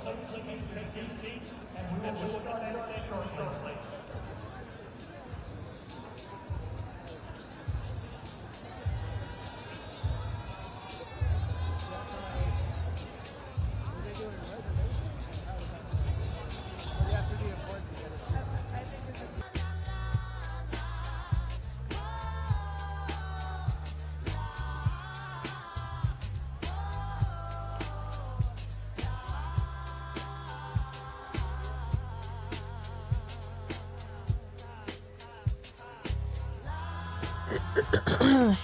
So please take your seats, and we will get started shortly.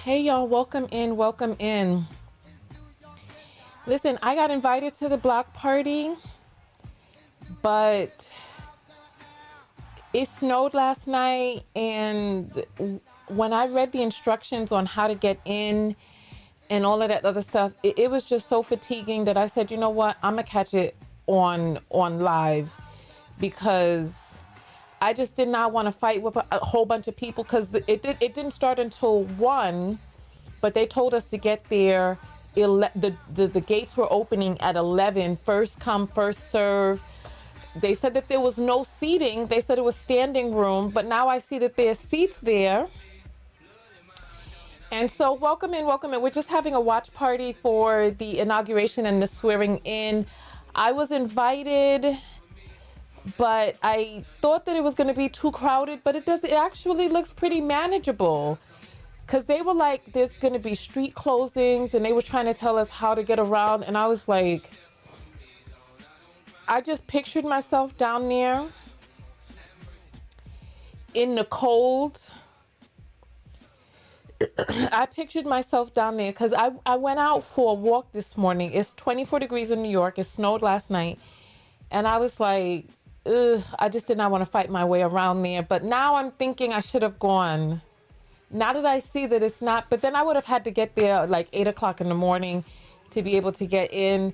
Hey y'all, welcome in, welcome in. Listen, I got invited to the block party, but it snowed last night, and when I read the instructions on how to get in and all of that other stuff, it was just so fatiguing that I said, you know what, I'm gonna catch it on live, because I just did not want to fight with a whole bunch of people, because it didn't start until 1, but they told us to get there. The gates were opening at 11, first come, first serve. They said that there was no seating. They said it was standing room, but now I see that there's seats there. And so welcome in, welcome in. We're just having a watch party for the inauguration and the swearing in. I was invited, but I thought that it was going to be too crowded, but it actually looks pretty manageable. Because they were like, there's going to be street closings, and they were trying to tell us how to get around. And I was like, I just pictured myself down there in the cold. I pictured myself down there because I went out for a walk this morning. It's 24 degrees in New York. It snowed last night. And I was like, ugh, I just did not want to fight my way around there. But now I'm thinking I should have gone. Now that I see that it's not, but then I would have had to get there like 8 o'clock in the morning to be able to get in.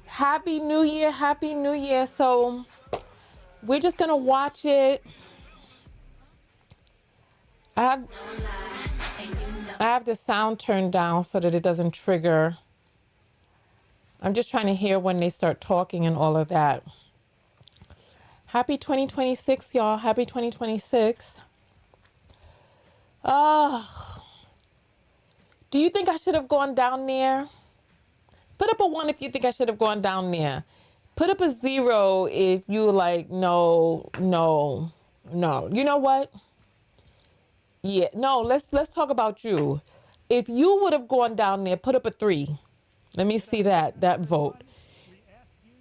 Happy New Year, Happy New Year. So we're just gonna watch it. I have the sound turned down so that it doesn't trigger. I'm just trying to hear when they start talking and all of that. Happy 2026, y'all. Happy 2026. Oh, do you think I should have gone down there? Put up a 1 if you think I should have gone down there. Put up a 0 if you were like, no. You know what? Yeah, no, let's talk about you. If you would have gone down there, put up a 3. Let me see that vote.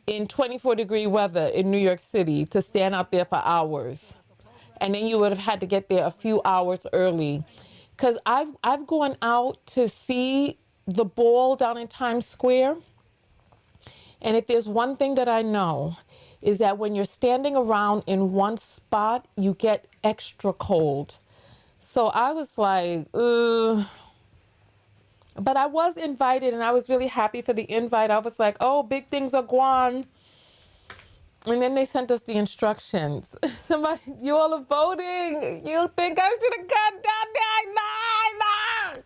In 24-degree weather in New York City to stand out there for hours. And then you would have had to get there a few hours early. Because I've gone out to see the ball down in Times Square. And if there's one thing that I know, is that when you're standing around in one spot, you get extra cold. So I was like, ugh. But I was invited, and I was really happy for the invite. I was like, oh, big things are going. And then they sent us the instructions. Somebody, you all are voting. You think I should have gone down there?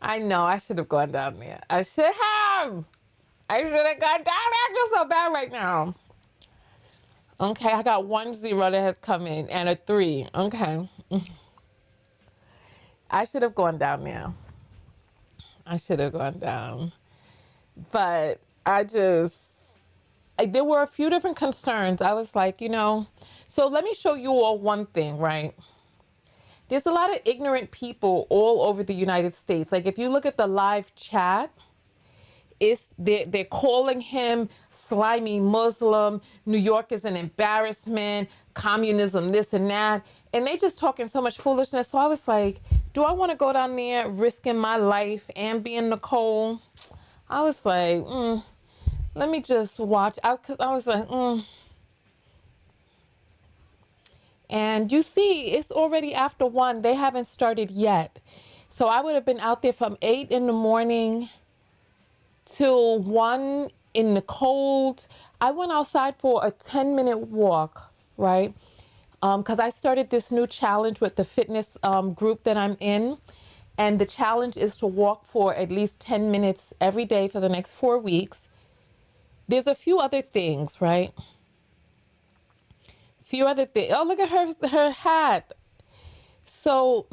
I know, I should have gone down there. I should have. I should have gone down there. I feel so bad right now. Okay, I got 1 0 that has come in and a 3. Okay. I should have gone down there. I should have gone down. But there were a few different concerns. I was like, so let me show you all one thing, right? There's a lot of ignorant people all over the United States. Like if you look at the live chat, they're calling him slimy Muslim, New York is an embarrassment, communism, this and that. And they just talking so much foolishness. So I was like, do I want to go down there risking my life and be in the cold? I was like, let me just watch out, because I was like, And you see, it's already after 1. They haven't started yet. So I would have been out there from 8 in the morning till 1 in the cold. I went outside for a 10-minute walk, right? Because I started this new challenge with the fitness group that I'm in. And the challenge is to walk for at least 10 minutes every day for the next 4 weeks. There's a few other things, right? Few other things. Oh, look at her hat. So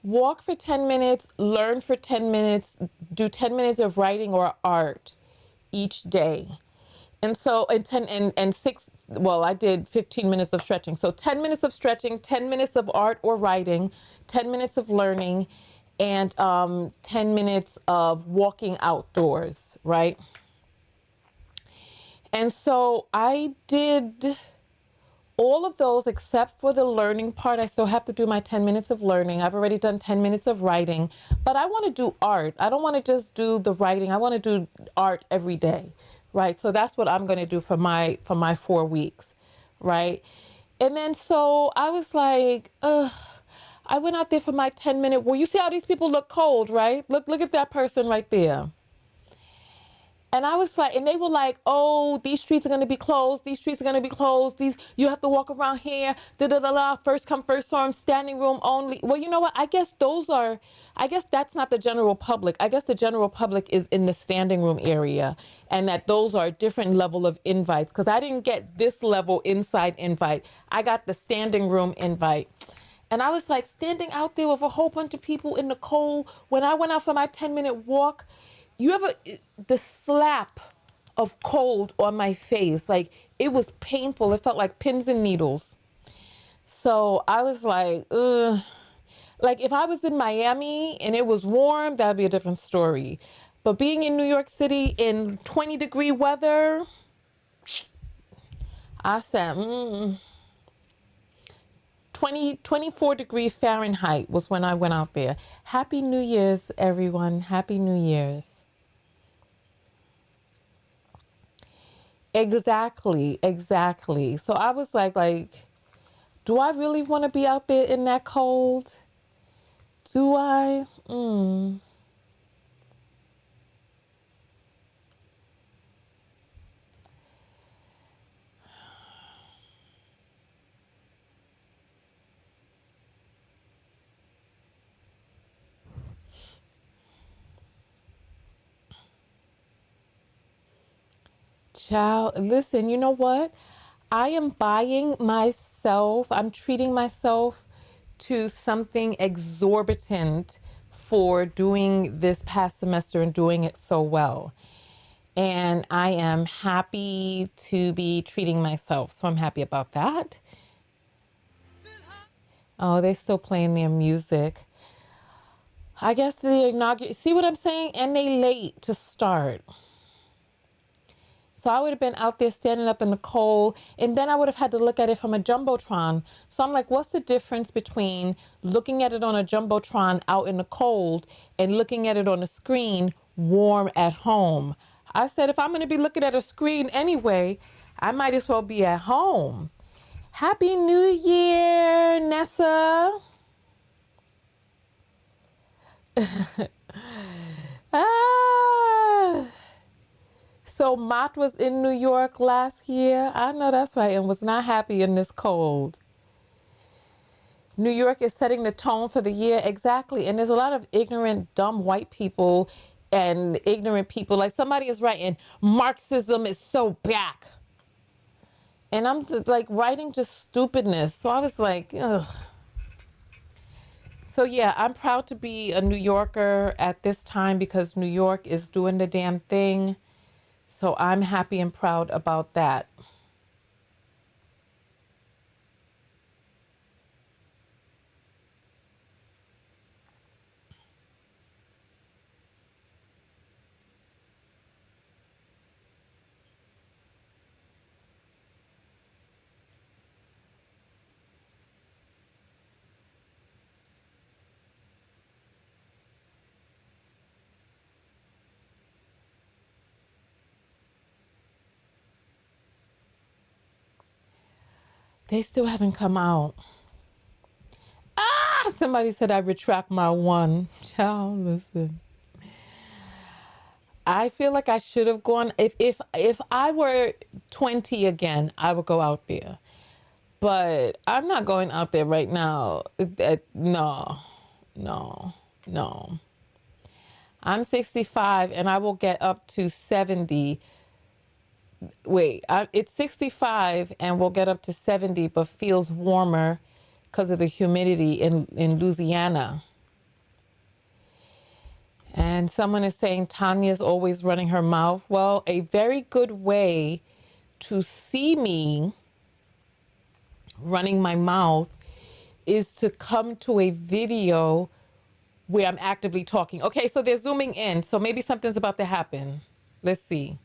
walk for 10 minutes, learn for 10 minutes, do 10 minutes of writing or art each day. And so, and 10 and 6, well, I did 15 minutes of stretching. So 10 minutes of stretching, 10 minutes of art or writing, 10 minutes of learning, and 10 minutes of walking outdoors, right? And so I did all of those except for the learning part. I still have to do my 10 minutes of learning. I've already done 10 minutes of writing, but I want to do art. I don't want to just do the writing. I want to do art every day, right? So that's what I'm going to do for my 4 weeks, right? And then so I was like, I went out there for my 10-minute. Well, you see how these people look cold, right? Look at that person right there. And I was like, and they were like, oh, these streets are going to be closed. These streets are going to be closed. You have to walk around here. Da, da, da, da. First come, first serve, standing room only. Well, you know what? I guess that's not the general public. I guess the general public is in the standing room area, and that those are a different level of invites, because I didn't get this level inside invite. I got the standing room invite. And I was like standing out there with a whole bunch of people in the cold. When I went out for my 10-minute walk, the slap of cold on my face, like it was painful. It felt like pins and needles. So I was like, ugh. Like if I was in Miami and it was warm, that'd be a different story. But being in New York City in 20-degree weather, I said, 24-degree Fahrenheit was when I went out there. Happy New Year's, everyone. Happy New Year's. Exactly. So I was like, do I really want to be out there in that cold? Do I? Child, listen, you know what? I am I'm treating myself to something exorbitant for doing this past semester and doing it so well. And I am happy to be treating myself. So I'm happy about that. Oh, they're still playing their music. I guess the inauguration, see what I'm saying? And they late to start. So I would have been out there standing up in the cold, and then I would have had to look at it from a Jumbotron. So I'm like, what's the difference between looking at it on a Jumbotron out in the cold and looking at it on a screen warm at home? I said, if I'm going to be looking at a screen anyway, I might as well be at home. Happy New Year, Nessa. Ah. So Mott was in New York last year. I know that's right, and was not happy in this cold. New York is setting the tone for the year. Exactly. And there's a lot of ignorant, dumb white people and ignorant people. Like somebody is writing, Marxism is so back. And I'm like writing just stupidness. So I was like, ugh. So yeah, I'm proud to be a New Yorker at this time because New York is doing the damn thing. So I'm happy and proud about that. They still haven't come out. Ah, somebody said I retract my one. Child, listen. I feel like I should have gone if I were 20 again, I would go out there. But I'm not going out there right now. No, no, no. I'm 65 and I will get up to 70 Wait, it's 65 and we'll get up to 70, but feels warmer because of the humidity in Louisiana. And someone is saying Tanya's always running her mouth. Well, a very good way to see me running my mouth is to come to a video where I'm actively talking. Okay, so they're zooming in. So maybe something's about to happen. Let's see.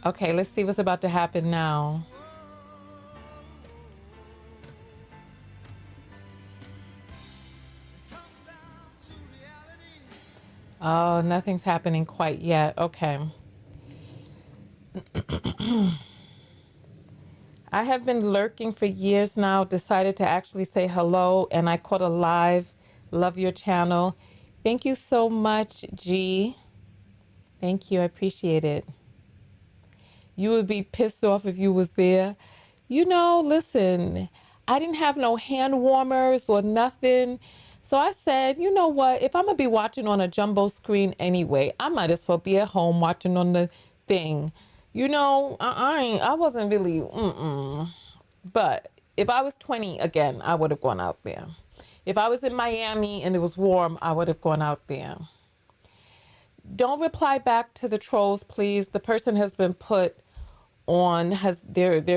Okay, let's see what's about to happen now. Oh, nothing's happening quite yet. Okay. I have been lurking for years now, decided to actually say hello, and I caught a live. Love your channel. Thank you so much, G. Thank you. I appreciate it. You would be pissed off if you was there. You know, listen, I didn't have no hand warmers or nothing. So I said, you know what? If I'm going to be watching on a jumbo screen anyway, I might as well be at home watching on the thing. You know, I wasn't really, But if I was 20 again, I would have gone out there. If I was in Miami and it was warm, I would have gone out there. Don't reply back to the trolls, please. The person has been put on, has don't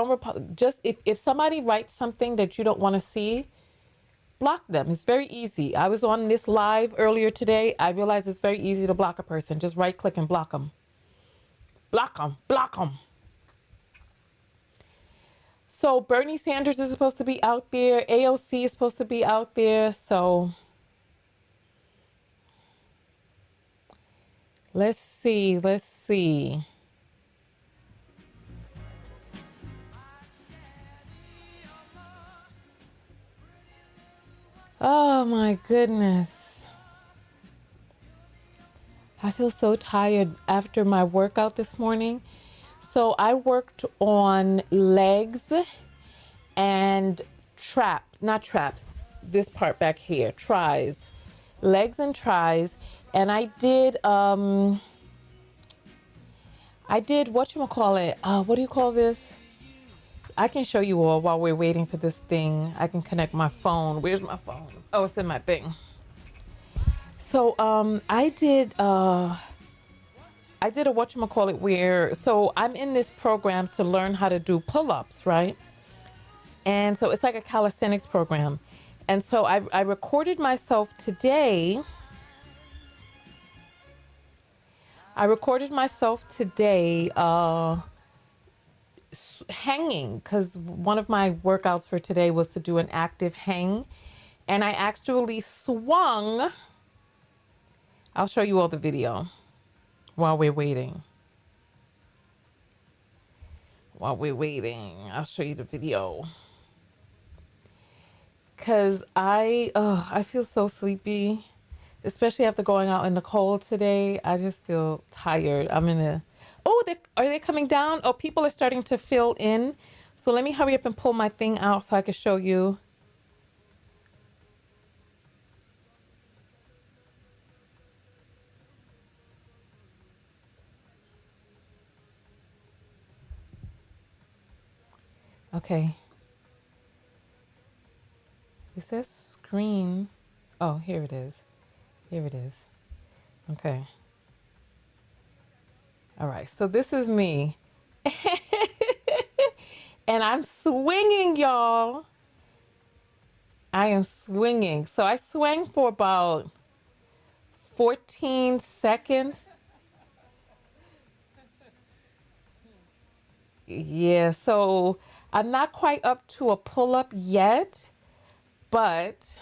reply. Just if somebody writes something that you don't want to see, block them. It's very easy. I was on this live earlier today. I realized it's very easy to block a person. Just right click and block them. Block them. Block them. So Bernie Sanders is supposed to be out there. AOC is supposed to be out there. So let's see. Let's see. Oh my goodness. I feel so tired after my workout this morning. So I worked on legs and not traps, this part back here, tries, legs and tries. And I did whatchamacallit, what do you call this? I can show you all while we're waiting for this thing. I can connect my phone. Where's my phone? Oh, it's in my thing. So I did a whatchamacallit where, so I'm in this program to learn how to do pull-ups, right? And so it's like a calisthenics program. And so I recorded myself today. Hanging, because one of my workouts for today was to do an active hang. And I actually swung. I'll show you all the video while we're waiting. I'll show you the video. Because I feel so sleepy, especially after going out in the cold today. I just feel tired. Are they coming down? Oh, people are starting to fill in. So let me hurry up and pull my thing out so I can show you. Okay. It says screen. Oh, here it is. Okay. All right. So this is me. And I'm swinging, y'all. I am swinging. So I swang for about 14 seconds. Yeah, so I'm not quite up to a pull-up yet, but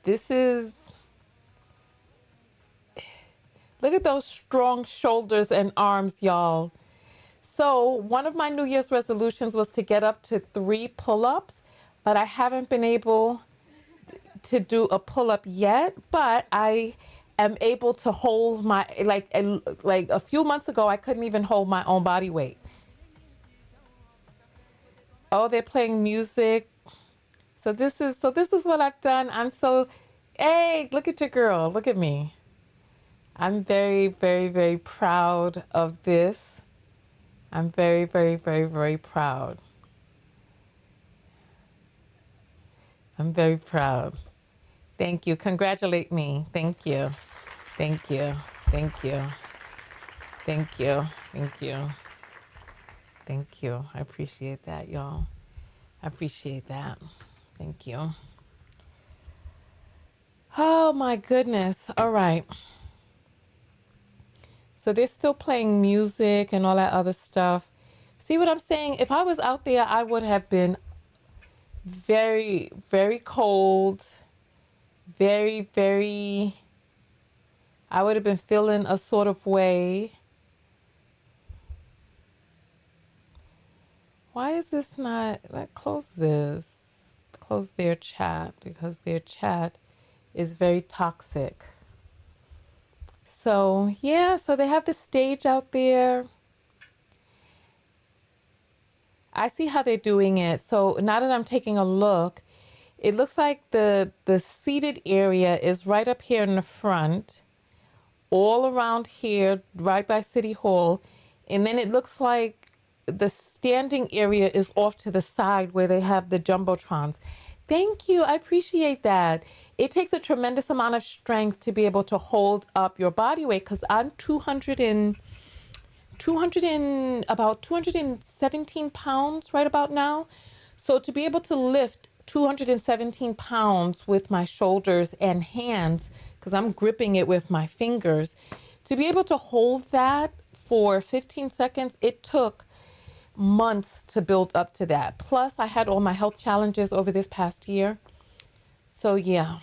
this is, look at those strong shoulders and arms, y'all. So one of my New Year's resolutions was to get up to 3 pull-ups, but I haven't been able to do a pull-up yet, but I am able to hold my, like a few months ago, I couldn't even hold my own body weight. Oh, they're playing music. So this is what I've done. Hey, look at your girl. Look at me. I'm very, very, very proud of this. I'm very, very, very, very proud. I'm very proud. Thank you. Congratulate me. Thank you. Thank you. Thank you. Thank you. Thank you. Thank you. I appreciate that, y'all. I appreciate that. Thank you. Oh my goodness. All right. So they're still playing music and all that other stuff. See what I'm saying? If I was out there, I would have been very, very cold, very, very, I would have been feeling a sort of way. Why is this not, close this, close their chat because their chat is very toxic. So yeah, so they have the stage out there. I see how they're doing it. So now that I'm taking a look, it looks like the seated area is right up here in the front, all around here, right by City Hall. And then it looks like the standing area is off to the side where they have the jumbotrons. Thank you. I appreciate that. It takes a tremendous amount of strength to be able to hold up your body weight because I'm 217 pounds right about now. So to be able to lift 217 pounds with my shoulders and hands, because I'm gripping it with my fingers, to be able to hold that for 15 seconds, it took months to build up to that. Plus, I had all my health challenges over this past year. So yeah.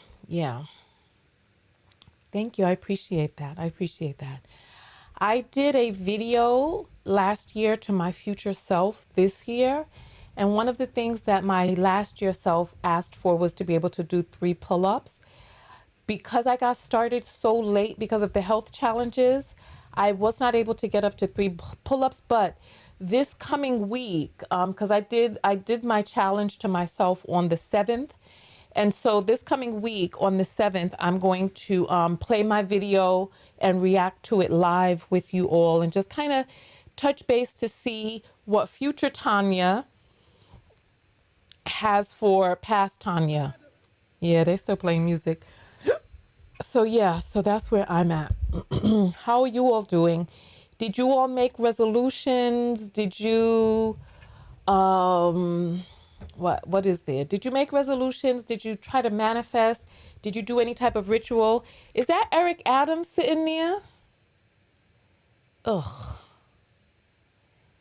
Thank you. I appreciate that. I appreciate that. I did a video last year to my future self this year. And one of the things that my last year self asked for was to be able to do 3 pull-ups. Because I got started so late because of the health challenges, I was not able to get up to 3 pull-ups. But this coming week, because I did my challenge to myself on the 7th. And so this coming week on the 7th, I'm going to play my video and react to it live with you all and just kind of touch base to see what future Tonya has for past Tonya. Yeah, they're still playing music. So yeah, so that's where I'm at. How are you all doing? Did you all make resolutions? Did you what is there? Did you make resolutions? Did you try to manifest? Did you do any type of ritual? Is that Eric Adams sitting there? Ugh.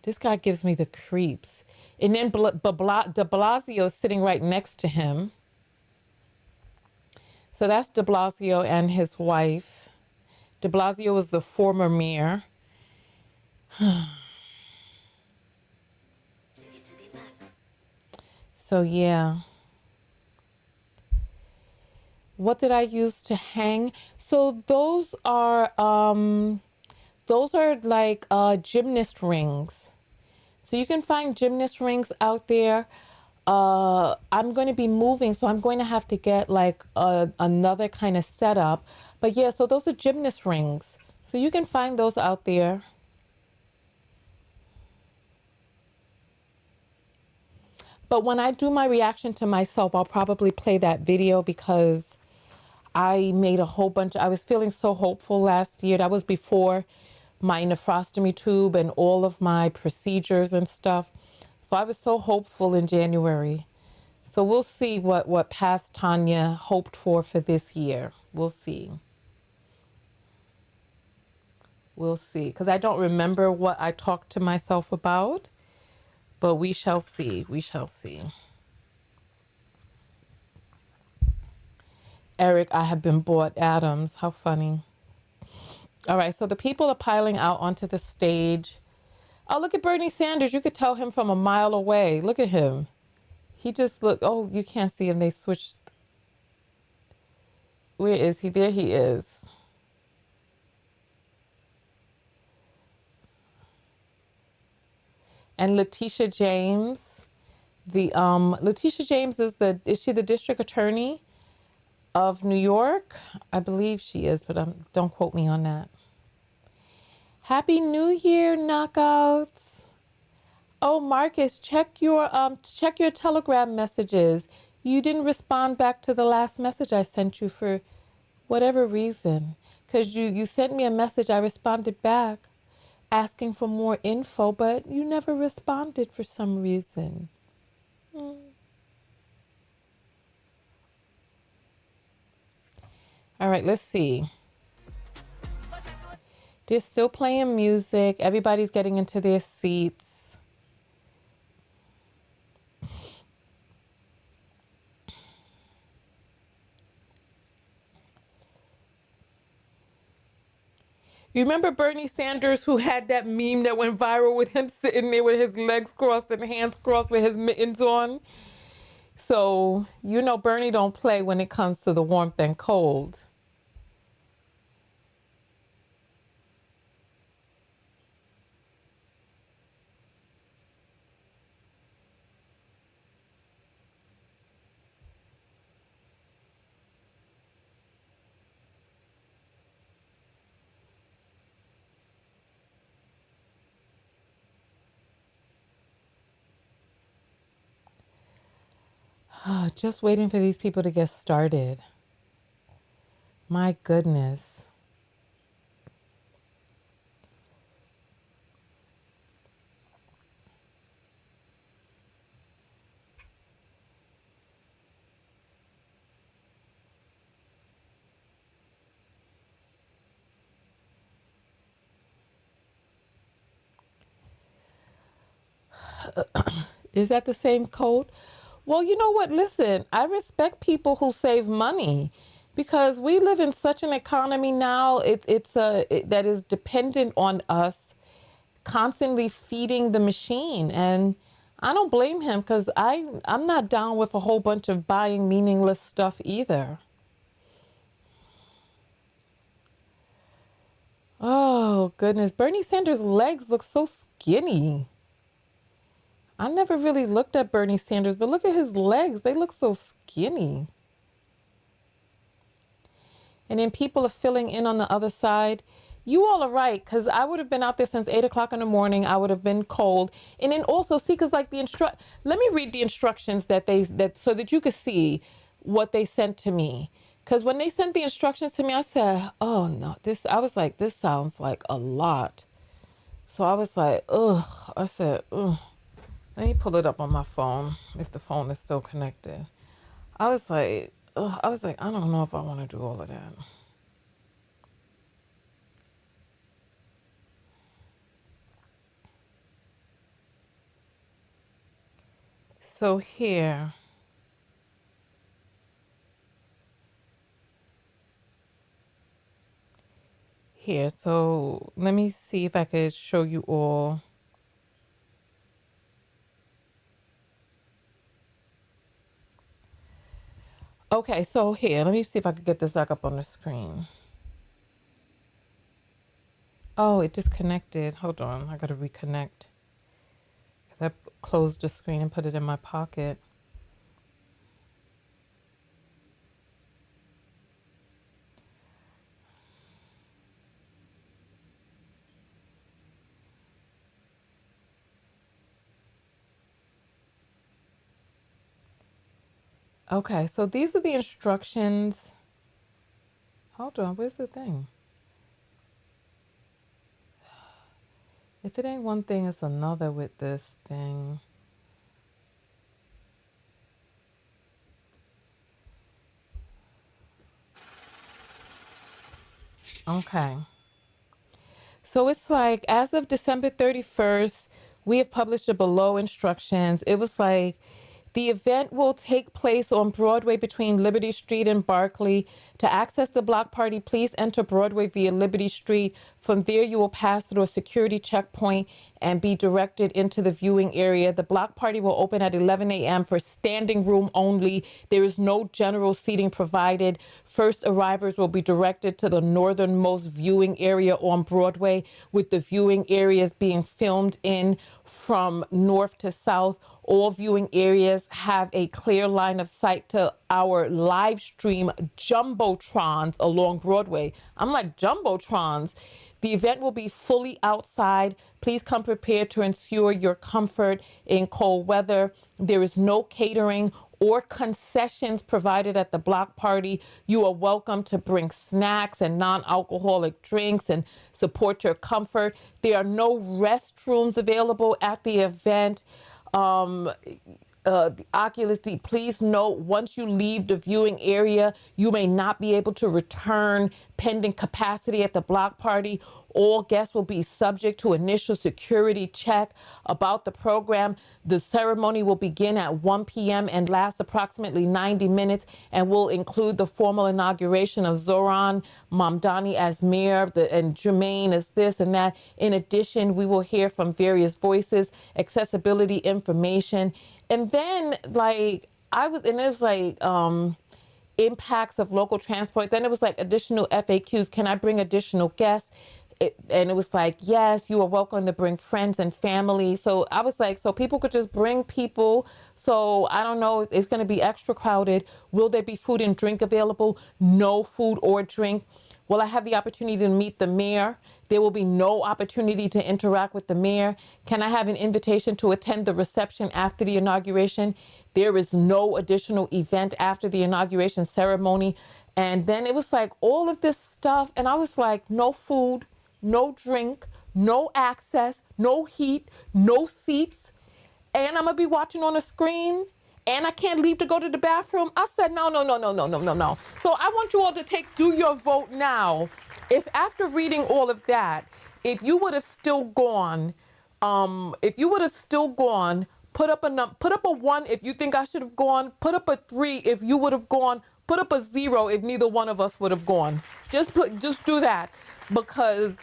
This guy gives me the creeps. And then de Blasio sitting right next to him. So that's de Blasio and his wife. De Blasio was the former mayor. So yeah. What did I use to hang? So those are like gymnast rings. So you can find gymnast rings out there. I'm going to be moving, so I'm going to have to get like another kind of setup. But yeah, so those are gymnast rings. So you can find those out there. But when I do my reaction to myself, I'll probably play that video because I made a whole bunch. I was feeling so hopeful last year. That was before my nephrostomy tube and all of my procedures and stuff. So I was so hopeful in January. So we'll see what past Tonya hoped for this year. We'll see. We'll see. Because I don't remember what I talked to myself about. But we shall see. We shall see. Eric, I have been bought Adams. How funny. All right, so the people are piling out onto the stage. Oh, look at Bernie Sanders. You could tell him from a mile away. Look at him. He just looked. Oh, you can't see him. They switched. Where is he? There he is. And Letitia James. The Letitia James is she the district attorney of New York? I believe she is, but don't quote me on that. Happy New Year, knockouts. Oh, Marcus, check your Telegram messages. You didn't respond back to the last message I sent you for whatever reason. Because you sent me a message, I responded back asking for more info, but you never responded for some reason. All right, let's see. They're still playing music. Everybody's getting into their seats. You remember Bernie Sanders, who had that meme that went viral with him sitting there with his legs crossed and hands crossed with his mittens on? So, you know Bernie don't play when it comes to the warmth and cold. Just waiting for these people to get started. My goodness. Is that the same code? Well, you know what? Listen, I respect people who save money because we live in such an economy now. That is dependent on us constantly feeding the machine, and I don't blame him because I'm not down with a whole bunch of buying meaningless stuff either. Oh goodness, Bernie Sanders' legs look so skinny. I never really looked at Bernie Sanders, but look at his legs. They look so skinny. And then people are filling in on the other side. You all are right, because I would have been out there since 8 o'clock in the morning. I would have been cold. And then also, see, because like let me read the instructions so that you could see what they sent to me. Because when they sent the instructions to me, I said, oh no, I was like, this sounds like a lot. So I was like, ugh. I said, ugh. Let me pull it up on my phone if the phone is still connected. I was like, ugh, I don't know if I want to do all of that. So here, so let me see if I could show you all. Okay, so here, let me see if I could get this back up on the screen. Oh, it disconnected. Hold on, I gotta reconnect. Because I closed the screen and put it in my pocket. Okay, so these are the instructions. Hold on, where's the thing? If it ain't one thing, it's another with this thing. Okay. So it's like, as of December 31st, we have published the below instructions. It was like, the event will take place on Broadway between Liberty Street and Barclay. To access the block party, please enter Broadway via Liberty Street. From there, you will pass through a security checkpoint and be directed into the viewing area. The block party will open at 11 a.m. for standing room only. There is no general seating provided. First arrivals will be directed to the northernmost viewing area on Broadway, with the viewing areas being filmed in from north to south. All viewing areas have a clear line of sight to our live stream jumbotrons along Broadway. I'm like, jumbotrons? The event will be fully outside. Please come prepared to ensure your comfort in cold weather. There is no catering or concessions provided at the block party. You are welcome to bring snacks and non-alcoholic drinks and support your comfort. There are no restrooms available at the event. The Oculus D, please note, once you leave the viewing area, you may not be able to return pending capacity at the block party. All guests will be subject to initial security check. About the program, the ceremony will begin at 1 p.m. and last approximately 90 minutes and will include the formal inauguration of Zohran Mamdani as mayor and Jermaine as this and that. In addition, we will hear from various voices, accessibility information. And then like it was like impacts of local transport. Then it was like additional FAQs. Can I bring additional guests? And it was like, yes, you are welcome to bring friends and family. So I was like, so people could just bring people. So I don't know, it's going to be extra crowded. Will there be food and drink available? No food or drink. Will I have the opportunity to meet the mayor? There will be no opportunity to interact with the mayor. Can I have an invitation to attend the reception after the inauguration? There is no additional event after the inauguration ceremony. And then it was like all of this stuff. And I was like, no food, no drink, no access, no heat, no seats. And I'm gonna be watching on a screen. And I can't leave to go to the bathroom. I said, no. So I want you all to do your vote now. If after reading all of that, if you would have still gone, put up a 1 if you think I should have gone, put up a 3 if you would have gone, put up a 0 if neither one of us would have gone. Just do that, because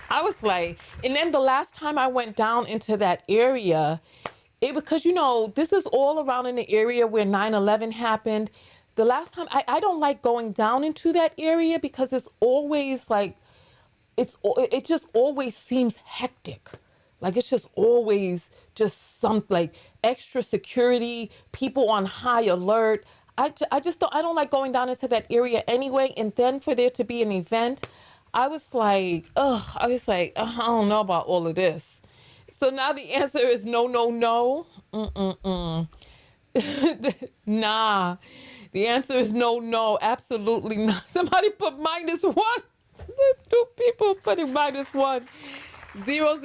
I was like, and then the last time I went down into that area, because this is all around in the area where 9/11 happened. The last time I don't like going down into that area because it's always like, it just always seems hectic. Like it's just always just something like extra security, people on high alert. I don't like going down into that area anyway. And then for there to be an event, I was like, I don't know about all of this. So now the answer is no. Nah, the answer is no, absolutely not. Somebody put -1. 2 people putting -1. 0.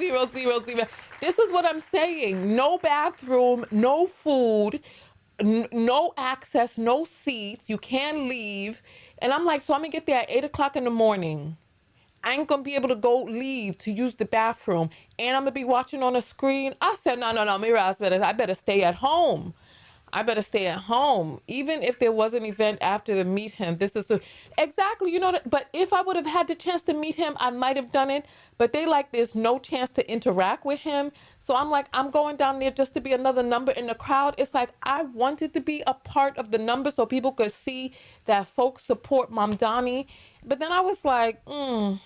This is what I'm saying. No bathroom, no food, no access, no seats. You can't leave. And I'm like, so I'm gonna get there at 8 o'clock in the morning. I ain't gonna be able to leave to use the bathroom, and I'm gonna be watching on a screen. I said, no, Mira, I better stay at home. Even if there was an event after to meet him. Exactly, but if I would have had the chance to meet him, I might have done it. But there's no chance to interact with him. So I'm like, I'm going down there just to be another number in the crowd. It's like, I wanted to be a part of the number so people could see that folks support Mamdani. But then I was like, I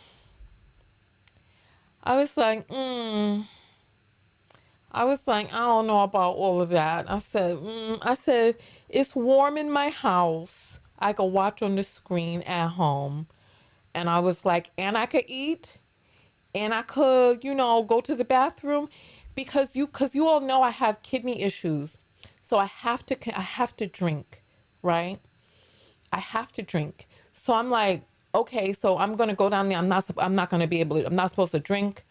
don't know about all of that. I said, it's warm in my house. I could watch on the screen at home. And I was like, and I could eat, and I could, go to the bathroom, because you all know I have kidney issues. So I have to drink, right? I have to drink. So I'm like, okay, so I'm going to go down there. I'm not going to be able to, I'm not supposed to drink.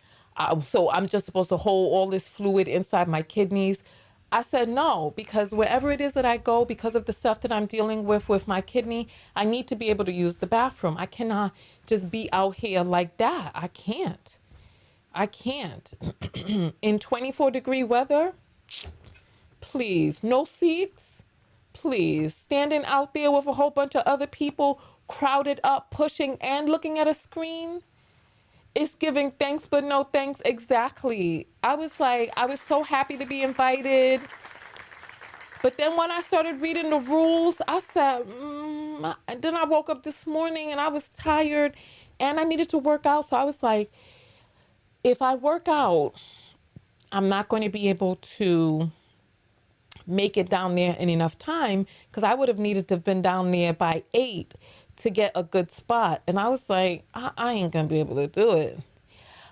So I'm just supposed to hold all this fluid inside my kidneys. I said no, because wherever it is that I go, because of the stuff that I'm dealing with my kidney, I need to be able to use the bathroom. I cannot just be out here like that. I can't. In 24-degree weather, please, no seats, please. Standing out there with a whole bunch of other people crowded up, pushing and looking at a screen. It's giving thanks, but no thanks. Exactly. I was so happy to be invited. But then when I started reading the rules, I said, and then I woke up this morning and I was tired and I needed to work out. So I was like, if I work out I'm not going to be able to make it down there in enough time because I would have needed to have been down there by 8 to get a good spot. And I was like, I ain't going to be able to do it.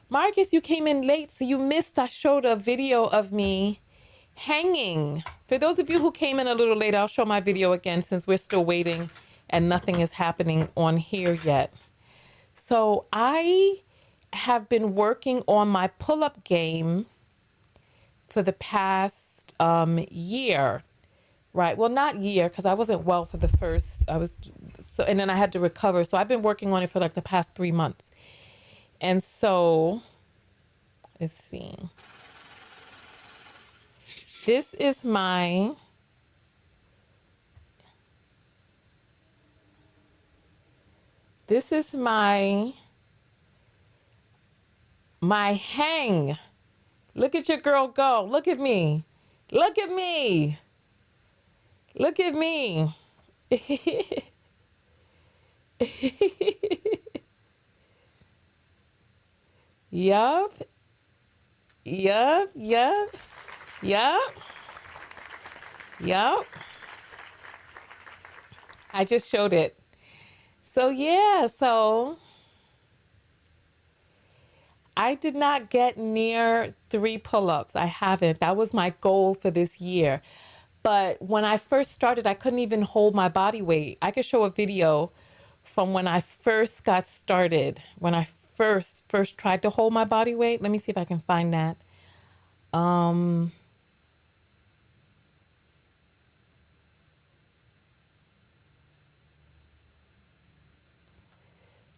Marcus, you came in late, so you missed. I showed a video of me hanging. For those of you who came in a little late, I'll show my video again since we're still waiting and nothing is happening on here yet. So I have been working on my pull-up game for the past year, right? Well, not year, because I wasn't well for the first, and then I had to recover. So I've been working on it for like the past 3 months. And so, let's see. This is my hang. Look at your girl go. Look at me. Look at me. Look at me. Yup. Yup. Yup. Yup. Yup. I just showed it. So yeah, so I did not get near 3 pull-ups. I haven't. That was my goal for this year. But when I first started, I couldn't even hold my body weight. I could show a video from when I first got started, when I first tried to hold my body weight. Let me see if I can find that.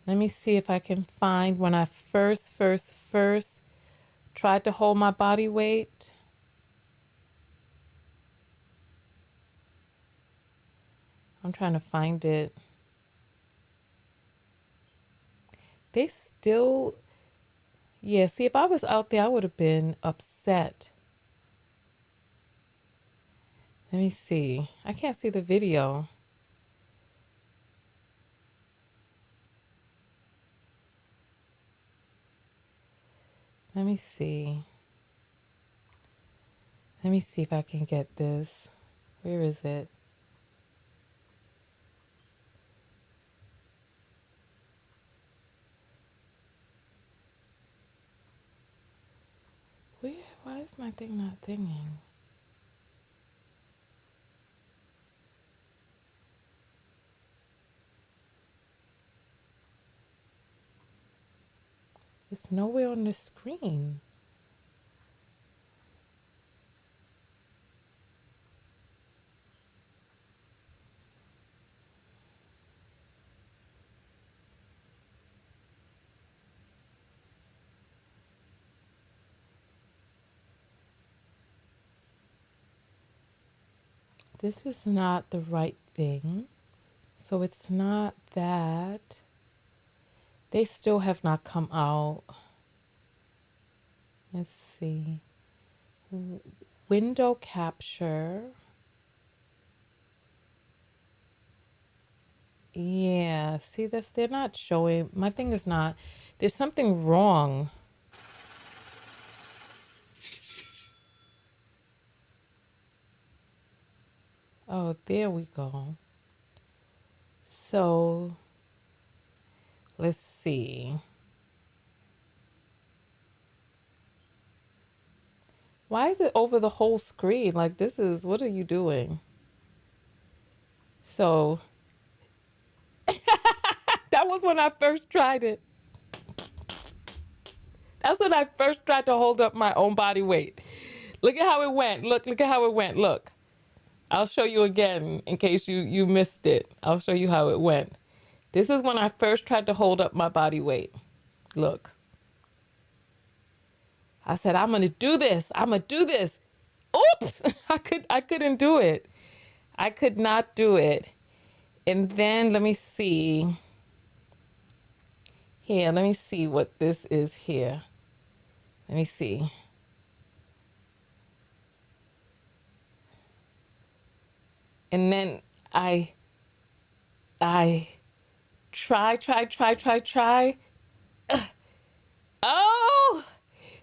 Let me see if I can find when I first tried to hold my body weight. I'm trying to find it. They still, yeah, see, if I was out there, I would have been upset. Let me see. I can't see the video. Let me see. Let me see if I can get this. Where is it? Why is my thing not thinking? It's nowhere on the screen. This is not the right thing. So it's not that. They still have not come out. Let's see. Window capture. Yeah, see this? They're not showing. My thing is not. There's something wrong. Oh, there we go. So, let's see. Why is it over the whole screen? Like, this is, what are you doing? So, that was when I first tried it. That's when I first tried to hold up my own body weight. Look at how it went. Look at how it went. Look. I'll show you again in case you missed it. I'll show you how it went. This is when I first tried to hold up my body weight. Look. I said, I'm gonna do this. I'm gonna do this. Oops! I couldn't do it. I could not do it. And then let me see. Here, let me see what this is here. Let me see. And then I try. Oh,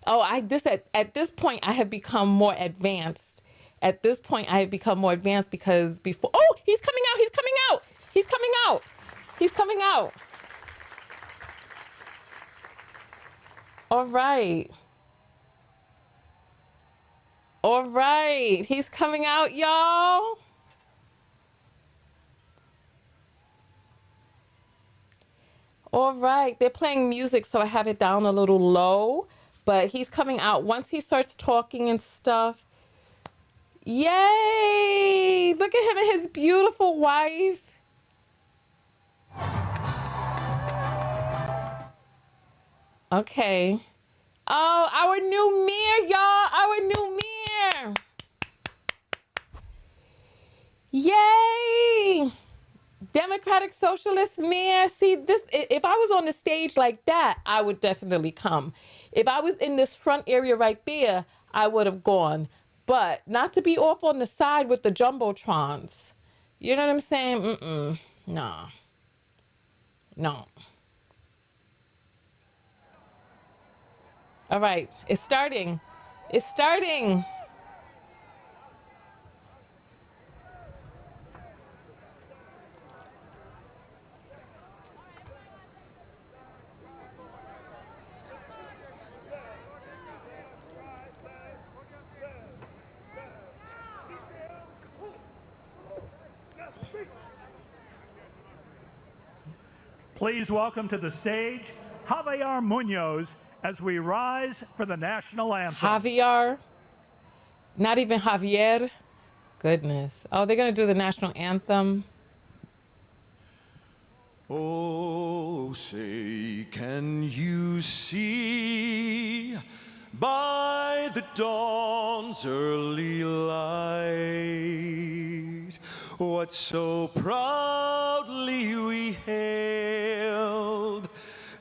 Oh, at this point I have become more advanced. At this point I have become more advanced because before, oh, he's coming out, he's coming out, he's coming out, he's coming out. All right. All right, he's coming out, y'all. All right, they're playing music, so I have it down a little low, but he's coming out. Once he starts talking and stuff, yay! Look at him and his beautiful wife. Okay. Oh, our new mayor, y'all, our new mayor. Yay! Democratic Socialist mayor. See, this, if I was on the stage like that, I would definitely come. If I was in this front area right there, I would have gone. But not to be off on the side with the jumbotrons. You know what I'm saying? Nah. No. All right, it's starting. It's starting. Please welcome to the stage Javier Munoz as we rise for the national anthem. Javier, not even Javier. Goodness. Oh, they're going to do the national anthem. Oh, say, can you see by the dawn's early light what so proudly we hailed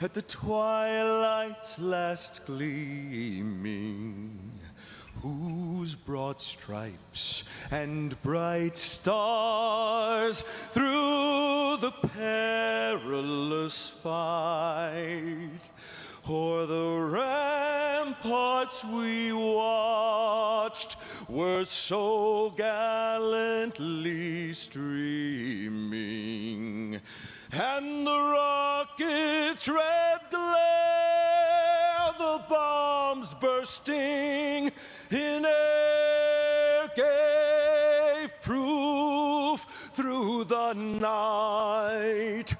at the twilight's last gleaming, whose broad stripes and bright stars through the perilous fight o'er the ramparts we watched were so gallantly streaming, and the rocket's red glare, the bombs bursting in air, gave proof through the night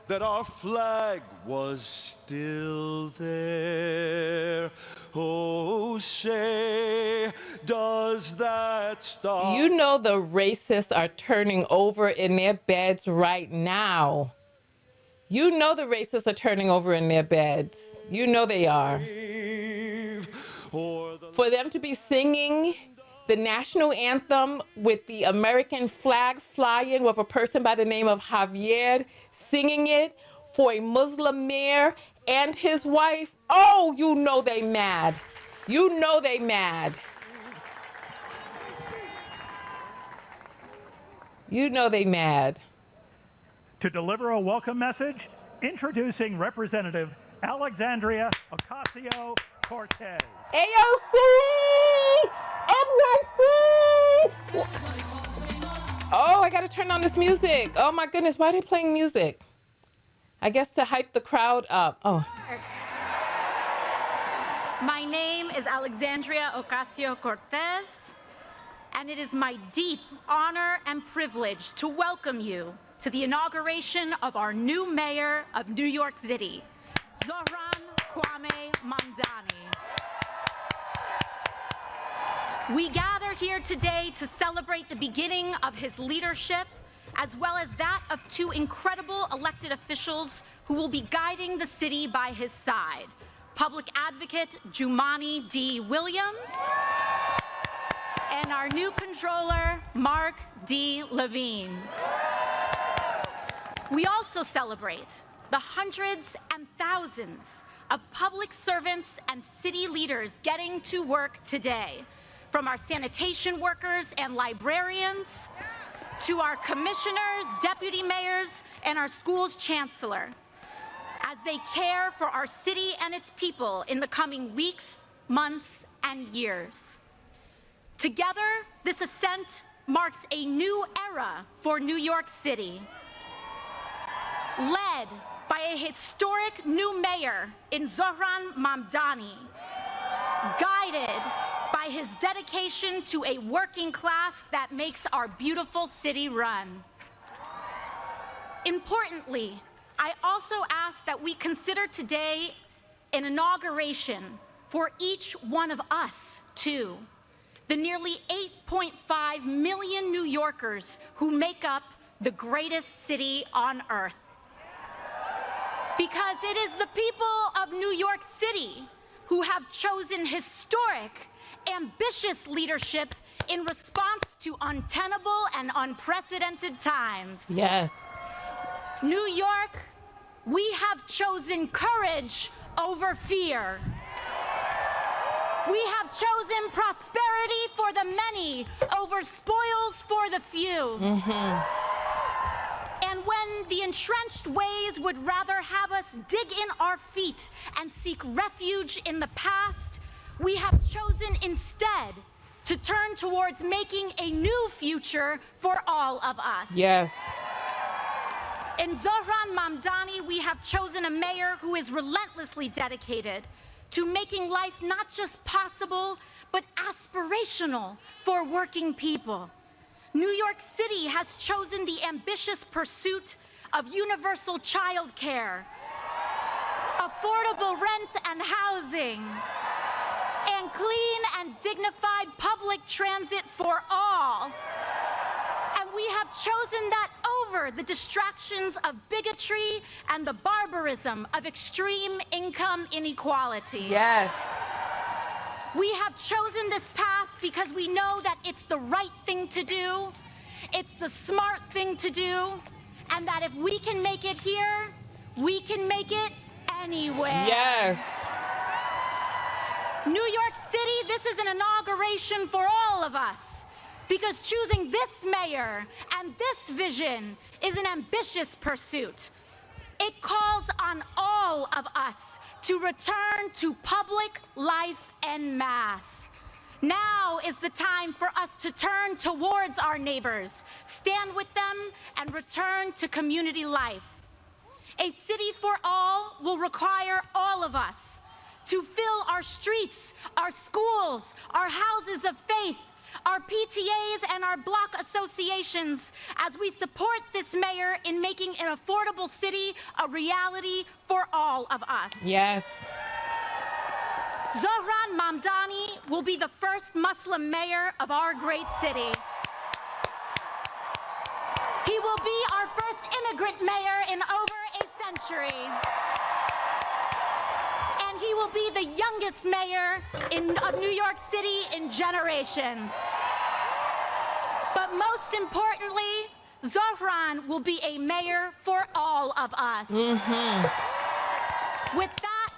that our flag was still there. Oh, say, does that star... You know the racists are turning over in their beds right now. You know the racists are turning over in their beds. You know they are. For them to be singing the national anthem with the American flag flying with a person by the name of Javier singing it for a Muslim mayor and his wife, oh, you know they mad. You know they mad. You know they mad. To deliver a welcome message, introducing Representative Alexandria Ocasio-Cortez. AOC! NYC! Oh, I gotta turn on this music. Oh my goodness, why are they playing music? I guess to hype the crowd up. Oh. My name is Alexandria Ocasio-Cortez, and it is my deep honor and privilege to welcome you to the inauguration of our new mayor of New York City, Zohran Mamdani. We gather here today to celebrate the beginning of his leadership, as well as that of two incredible elected officials who will be guiding the city by his side, Public Advocate Jumaane D. Williams and our new Comptroller, Mark D. Levine. We also celebrate the hundreds and thousands of public servants and city leaders getting to work today, from our sanitation workers and librarians to our commissioners, deputy mayors, and our school's chancellor, as they care for our city and its people in the coming weeks, months, and years. Together, this ascent marks a new era for New York City, led by a historic new mayor in Zohran Mamdani, guided by his dedication to a working class that makes our beautiful city run. Importantly, I also ask that we consider today an inauguration for each one of us, too, the nearly 8.5 million New Yorkers who make up the greatest city on earth. Because it is the people of New York City who have chosen historic, ambitious leadership in response to untenable and unprecedented times. Yes. New York, we have chosen courage over fear. We have chosen prosperity for the many over spoils for the few. And when the entrenched ways would rather have us dig in our feet and seek refuge in the past, we have chosen instead to turn towards making a new future for all of us. Yes. In Zohran Mamdani, we have chosen a mayor who is relentlessly dedicated to making life not just possible, but aspirational for working people. New York City has chosen the ambitious pursuit of universal child care, affordable rent and housing, and clean and dignified public transit for all. And we have chosen that over the distractions of bigotry and the barbarism of extreme income inequality. Yes. We have chosen this path because we know that it's the right thing to do, it's the smart thing to do, and that if we can make it here, we can make it anywhere. Yes. New York City, this is an inauguration for all of us, because choosing this mayor and this vision is an ambitious pursuit. It calls on all of us to return to public life en masse. Now is the time for us to turn towards our neighbors, stand with them, and return to community life. A city for all will require all of us to fill our streets, our schools, our houses of faith, our PTAs and our block associations as we support this mayor in making an affordable city a reality for all of us. Yes. Zohran Mamdani will be the first Muslim mayor of our great city. He will be our first immigrant mayor in over a century. And he will be the youngest mayor of New York City in generations. But most importantly, Zohran will be a mayor for all of us. With that,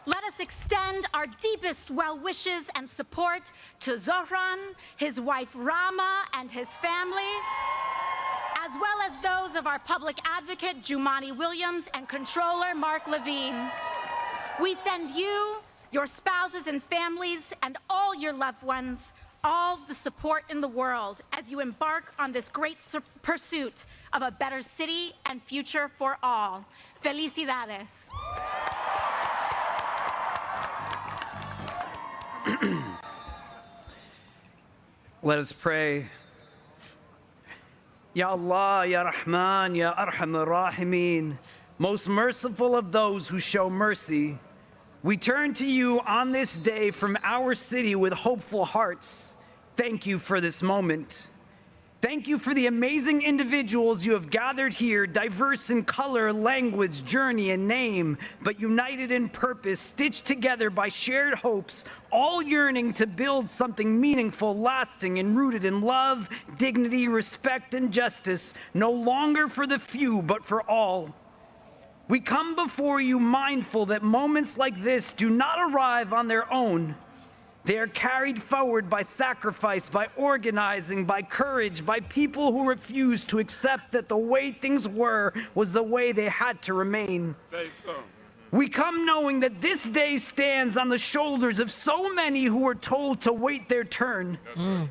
let us extend our deepest well wishes and support to Zohran, his wife Rama, and his family, as well as those of our public advocate, Jumani Williams, and Comptroller, Mark Levine. We send you, your spouses and families, and all your loved ones, all the support in the world as you embark on this great pursuit of a better city and future for all. Felicidades. Let us pray. Ya Allah, Ya Rahman, Ya Arham Ar-Rahimin, most merciful of those who show mercy, we turn to you on this day from our city with hopeful hearts. Thank you for this moment. Thank you for the amazing individuals you have gathered here, diverse in color, language, journey, and name, but united in purpose, stitched together by shared hopes, all yearning to build something meaningful, lasting, and rooted in love, dignity, respect, and justice, no longer for the few, but for all. We come before you mindful that moments like this do not arrive on their own. They are carried forward by sacrifice, by organizing, by courage, by people who refuse to accept that the way things were was the way they had to remain. Say so. We come knowing that this day stands on the shoulders of so many who were told to wait their turn,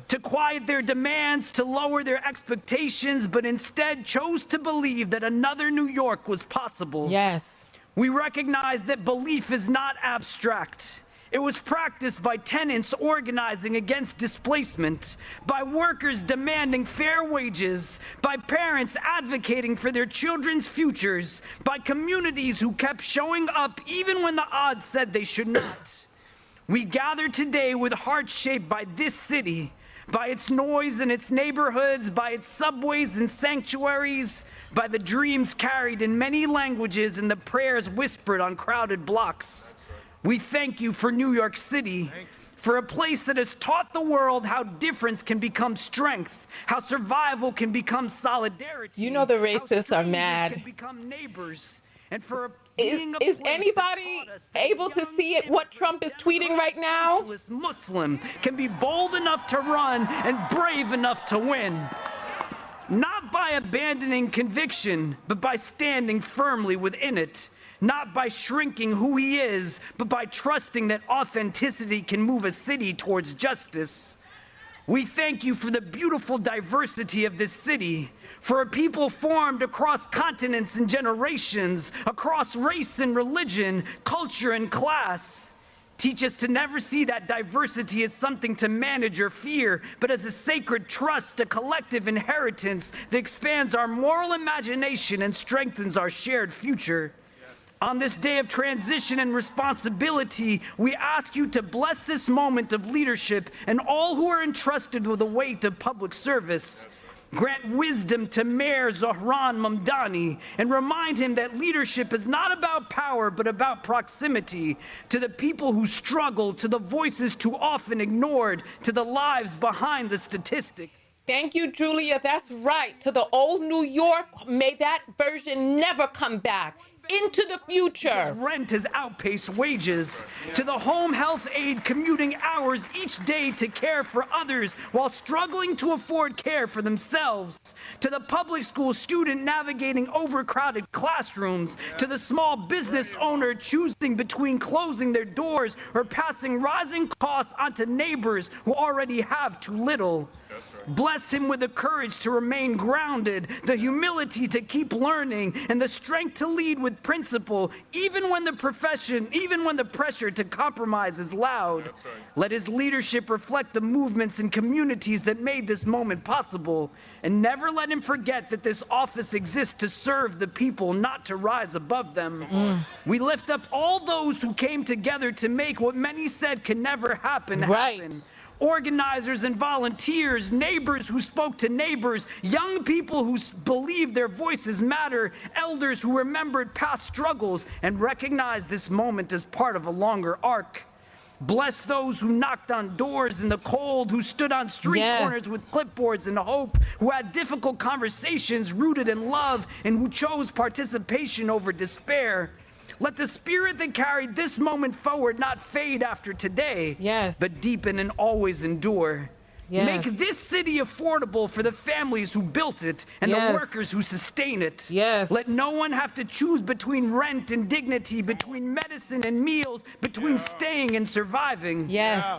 to quiet their demands, to lower their expectations, but instead chose to believe that another New York was possible. Yes. We recognize that belief is not abstract. It was practiced by tenants organizing against displacement, by workers demanding fair wages, by parents advocating for their children's futures, by communities who kept showing up even when the odds said they should not. We gather today with hearts shaped by this city, by its noise in its neighborhoods, by its subways and sanctuaries, by the dreams carried in many languages and the prayers whispered on crowded blocks. We thank you for New York City, for a place that has taught the world how difference can become strength, how survival can become solidarity. You know the how racists are strangers mad. can become neighbors, and for Is anybody able to see it, what Trump is tweeting right now? Muslim can be bold enough to run and brave enough to win. Not by abandoning conviction, but by standing firmly within it. Not by shrinking who he is, but by trusting that authenticity can move a city towards justice. We thank you for the beautiful diversity of this city, for a people formed across continents and generations, across race and religion, culture and class. Teach us to never see that diversity as something to manage or fear, but as a sacred trust, a collective inheritance that expands our moral imagination and strengthens our shared future. On this day of transition and responsibility, we ask you to bless this moment of leadership and all who are entrusted with the weight of public service. Grant wisdom to Mayor Zohran Mamdani and remind him that leadership is not about power, but about proximity to the people who struggle, to the voices too often ignored, to the lives behind the statistics. Thank you, Julia. That's right. To the old New York, may that version never come back. Into the future. Rent has outpaced wages. To the home health aide commuting hours each day to care for others while struggling to afford care for themselves. To the public school student navigating overcrowded classrooms. To the small business owner choosing between closing their doors or passing rising costs onto neighbors who already have too little. Bless him with the courage to remain grounded, the humility to keep learning, and the strength to lead with principle, even when the pressure to compromise is loud. Right. Let his leadership reflect the movements and communities that made this moment possible, and never let him forget that this office exists to serve the people, not to rise above them. We lift up all those who came together to make what many said can never happen. Organizers and volunteers, neighbors who spoke to neighbors, young people who believed their voices matter, elders who remembered past struggles and recognized this moment as part of a longer arc. Bless those who knocked on doors in the cold, who stood on street corners with clipboards and hope, who had difficult conversations rooted in love, and who chose participation over despair. Let the spirit that carried this moment forward not fade after today, but deepen and always endure. Make this city affordable for the families who built it and the workers who sustain it. Let no one have to choose between rent and dignity, between medicine and meals, between staying and surviving.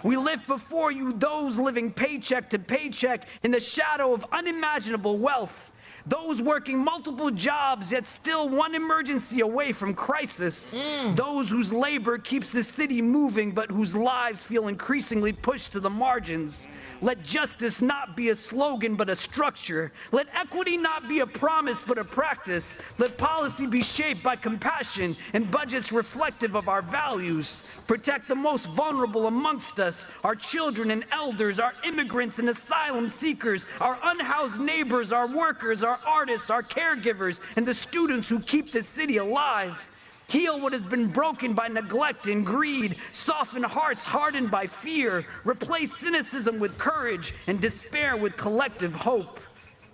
We lift before you those living paycheck to paycheck in the shadow of unimaginable wealth. Those working multiple jobs, yet still one emergency away from crisis. Those whose labor keeps the city moving, but whose lives feel increasingly pushed to the margins. Let justice not be a slogan, but a structure. Let equity not be a promise, but a practice. Let policy be shaped by compassion and budgets reflective of our values. Protect the most vulnerable amongst us, our children and elders, our immigrants and asylum seekers, our unhoused neighbors, our workers, our artists, our caregivers, and the students who keep the city alive. Heal what has been broken by neglect and greed. Soften hearts hardened by fear. Replace cynicism with courage and despair with collective hope.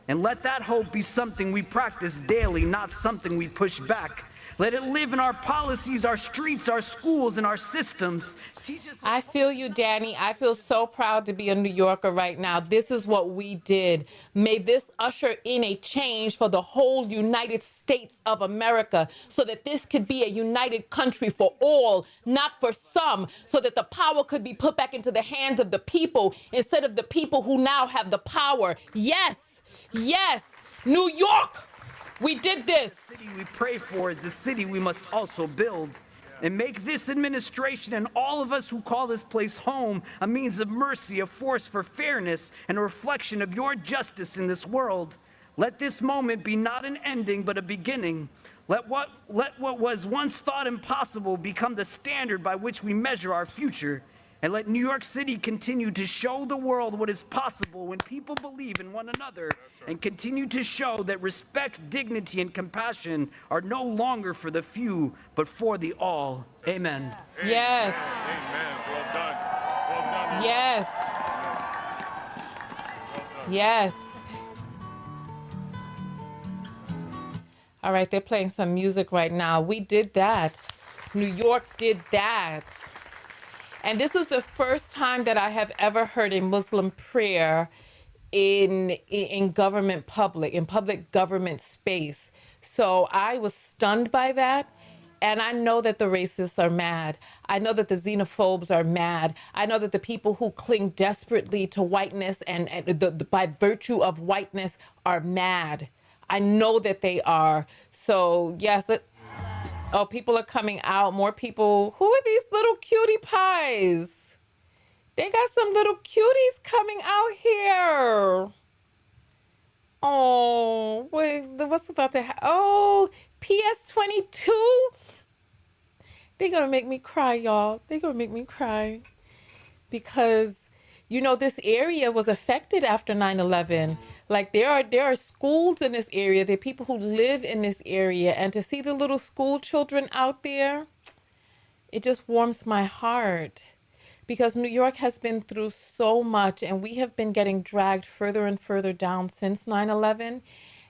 And let that hope be something we practice daily, not something we push back. Let it live in our policies, our streets, our schools, and our systems. Teach us. I feel you, Danny. I feel so proud to be a New Yorker right now. This is what we did. May this usher in a change for the whole United States of America so that this could be a united country for all, not for some, so that the power could be put back into the hands of the people instead of the people who now have the power. Yes, yes, New York, we did this. The city we pray for is the city we must also build. And make this administration and all of us who call this place home a means of mercy, a force for fairness, and a reflection of your justice in this world. Let this moment be not an ending, but a beginning. Let what was once thought impossible become the standard by which we measure our future. And let New York City continue to show the world what is possible when people believe in one another and continue to show that respect, dignity, and compassion are no longer for the few, but for the all. Amen. Yes. Amen. Well done. Well done. Yes. Yes. All right, they're playing some music right now. We did that. New York did that. And this is the first time that I have ever heard a Muslim prayer in government in public government space. So I was stunned by that. And I know that the racists are mad. I know that the xenophobes are mad. I know that the people who cling desperately to whiteness and by virtue of whiteness are mad. I know that they are. So yes, oh, people are coming out. More people. Who are these little cutie pies? They got some little cuties coming out here. Oh, wait, what's about to happen? Oh, PS22. They're going to make me cry, y'all. They're going to make me cry. Because, you know, this area was affected after 9/11. Like, there are schools in this area. There are people who live in this area. And to see the little school children out there, it just warms my heart. Because New York has been through so much, and we have been getting dragged further and further down since 9/11.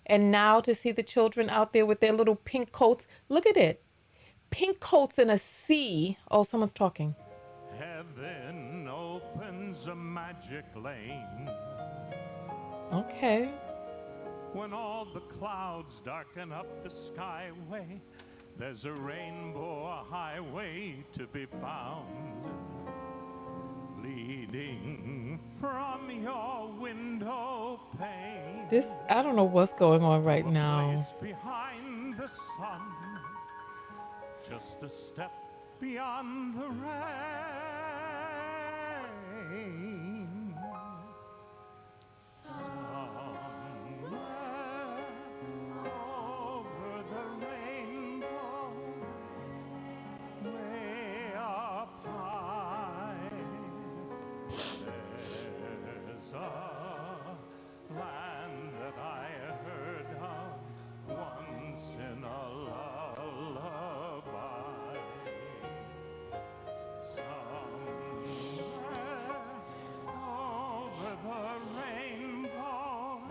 And now to see the children out there with their little pink coats. Look at it. Pink coats in a sea. Oh, someone's talking. Heaven opens a magic lane. Okay. When all the clouds darken up the skyway, there's a rainbow, a highway to be found. Leading from your window pane. This, I don't know what's going on right now. Behind the sun, just a step beyond the rain. Somewhere over the rainbow, way up high, there's a land that I heard of once in a lullaby. Somewhere over the rainbow,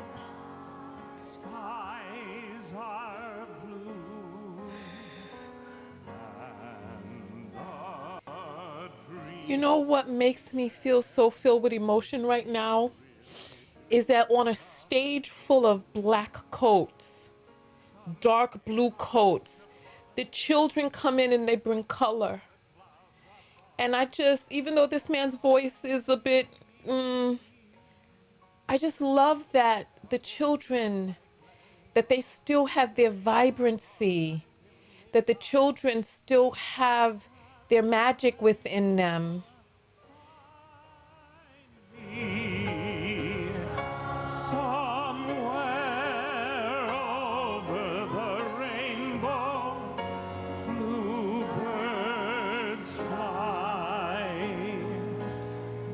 skies are blue, and the dream. You know what makes me feel so filled with emotion right now? Is that on a stage full of black coats, dark blue coats, the children come in and they bring color. And I just, even though this man's voice is a bit, I just love that the children, that they still have their vibrancy, that the children still have their magic within them. Somewhere over the rainbow, bluebirds fly.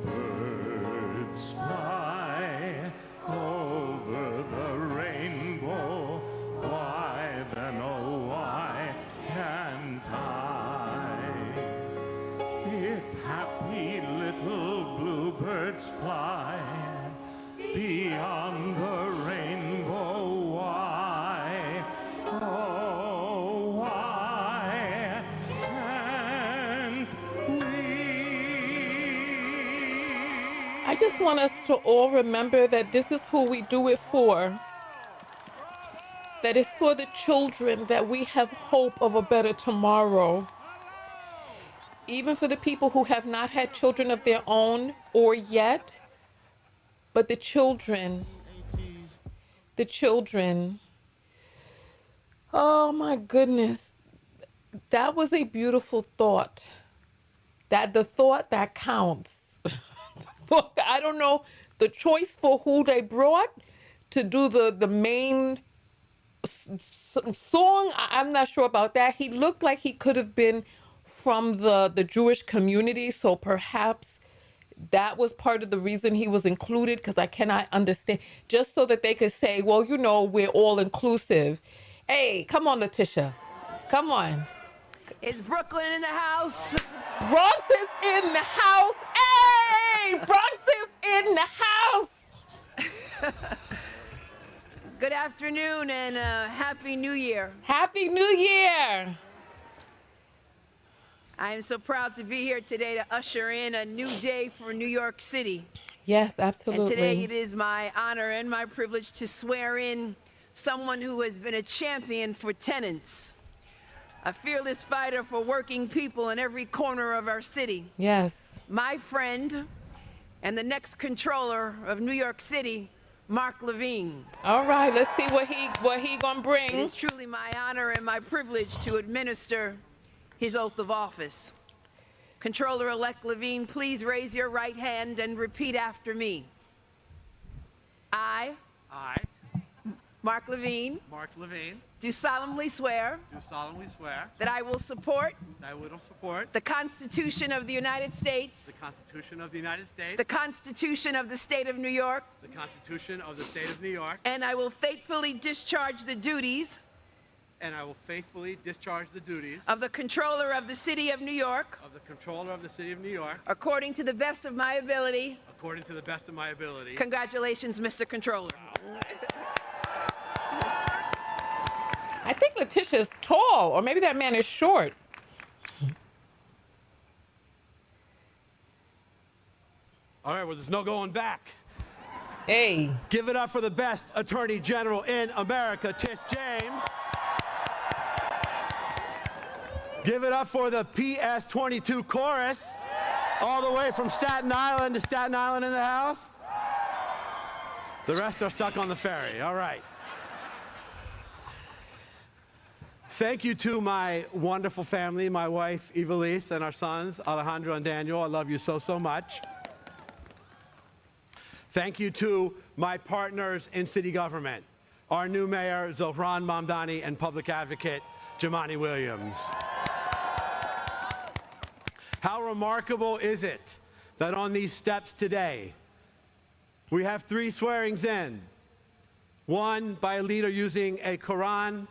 Birds fly over the rainbow. Why then, oh, why can't I? If happy little bluebirds fly beyond the rainbow, why, oh, why I just want us to all remember that this is who we do it for. That it's for the children, that we have hope of a better tomorrow. Even for the people who have not had children of their own or yet, but the children. Oh my goodness. That was a beautiful thought. That the thought that counts. I don't know the choice for who they brought to do the main song. I'm not sure about that. He looked like he could have been from the Jewish community, so perhaps that was part of the reason he was included, because I cannot understand, just so that they could say, well, you know, we're all inclusive. Hey, come on, Letitia. Come on. Is Brooklyn in the house? Bronx is in the house. Hey, Bronx is in the house. Good afternoon and Happy New Year. Happy New Year. I am so proud to be here today to usher in a new day for New York City. Yes, absolutely. And today it is my honor and my privilege to swear in someone who has been a champion for tenants, a fearless fighter for working people in every corner of our city. Yes. My friend and the next controller of New York City, Mark Levine. All right, let's see what he gonna bring. It is truly my honor and my privilege to administer his oath of office. Controller-elect Levine, please raise your right hand and repeat after me. I, Mark Levine, do solemnly swear that I will support the Constitution of the United States, the Constitution of the State of New York, and I will faithfully discharge the duties of the Controller of the City of New York according to the best of my ability. Congratulations, Mr. Controller. I think Letitia's tall, or maybe that man is short. All right, well, there's no going back. Hey. Give it up for the best Attorney General in America, Tish James. Give it up for the PS22 chorus, all the way from Staten Island to Staten Island in the house. The rest are stuck on the ferry. All right. Thank you to my wonderful family, my wife, Evelise, and our sons, Alejandro and Daniel. I love you so, so much. Thank you to my partners in city government, our new mayor, Zohran Mamdani, and public advocate, Jamani Williams. How remarkable is it that on these steps today, we have 3 swearings in, one by a leader using a Quran,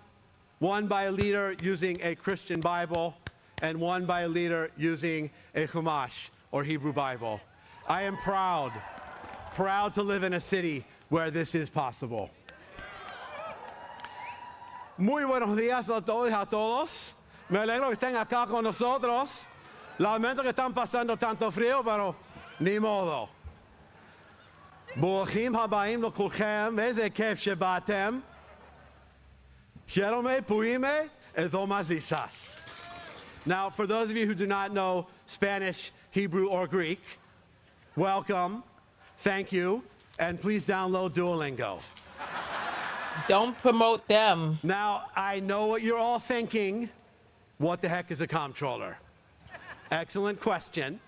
one by a leader using a Christian Bible, and one by a leader using a Chumash, or Hebrew Bible. I am proud to live in a city where this is possible. Muy buenos días a todos y a todos. Me alegro que estén acá con nosotros. Lamento que están pasando tanto frío, pero ni modo. ברוכים הבאים לכולכם, איזה כיף שבאתם. שלומי פוימי ezomazisas. Now, for those of you who do not know Spanish, Hebrew, or Greek, welcome, thank you, and please download Duolingo. Don't promote them. Now, I know what you're all thinking. What the heck is a comptroller? Excellent question.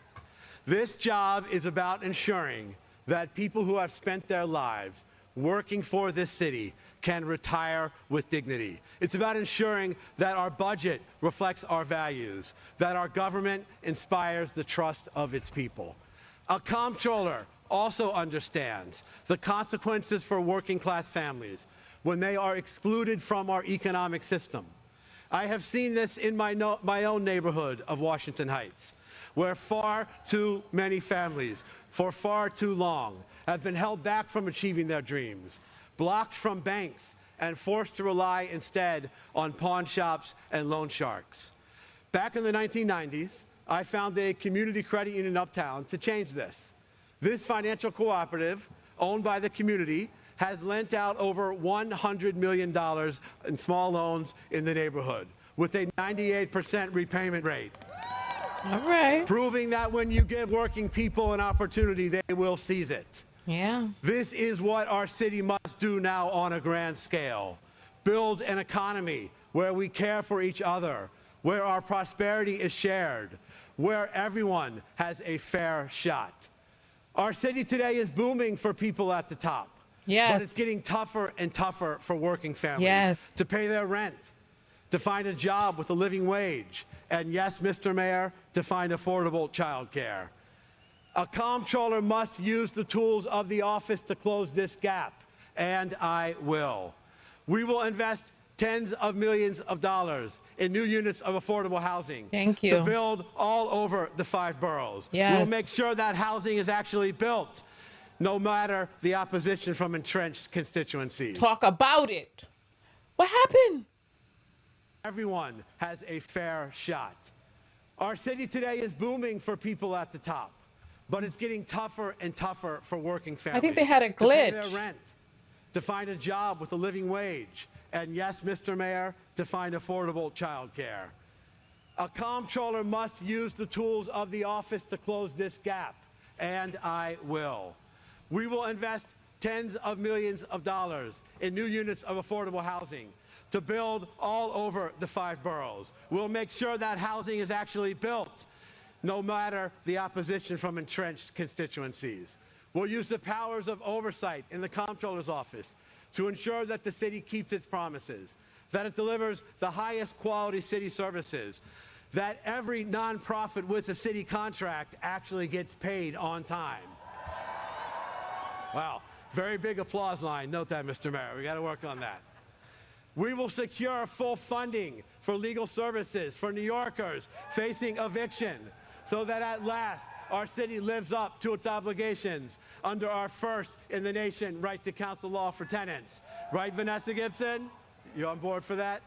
This job is about ensuring that people who have spent their lives working for this city can retire with dignity. It's about ensuring that our budget reflects our values, that our government inspires the trust of its people. A comptroller also understands the consequences for working class families when they are excluded from our economic system. I have seen this in my own neighborhood of Washington Heights, where far too many families, for far too long, have been held back from achieving their dreams, blocked from banks, and forced to rely instead on pawn shops and loan sharks. Back in the 1990s, I founded a community credit union uptown to change this. This financial cooperative, owned by the community, has lent out over $100 million in small loans in the neighborhood with a 98% repayment rate. All right. Proving that when you give working people an opportunity, they will seize it. Yeah. This is what our city must do now on a grand scale. Build an economy where we care for each other, where our prosperity is shared, where everyone has a fair shot. Our city today is booming for people at the top. Yes. But it's getting tougher and tougher for working families Yes. to pay their rent, to find a job with a living wage, and yes, Mr. Mayor, to find affordable childcare. A comptroller must use the tools of the office to close this gap, and I will. We will invest tens of millions of dollars in new units of affordable housing. Thank you. To build all over the 5 boroughs. Yes. We'll make sure that housing is actually built, no matter the opposition from entrenched constituencies. Talk about it. What happened? Everyone has a fair shot. Our city today is booming for people at the top, but it's getting tougher and tougher for working families. I think they had a to pay glitch. their rent, to find a job with a living wage, and yes, Mr. Mayor, to find affordable childcare. A comptroller must use the tools of the office to close this gap, and I will. We will invest tens of millions of dollars in new units of affordable housing to build all over the 5 boroughs. We'll make sure that housing is actually built, no matter the opposition from entrenched constituencies. We'll use the powers of oversight in the comptroller's office to ensure that the city keeps its promises, that it delivers the highest quality city services, that every nonprofit with a city contract actually gets paid on time. Wow, very big applause line. Note that, Mr. Mayor. We got to work on that. We will secure full funding for legal services for New Yorkers facing eviction so that at last our city lives up to its obligations under our first in the nation right to counsel law for tenants. Right, Vanessa Gibson? You on board for that?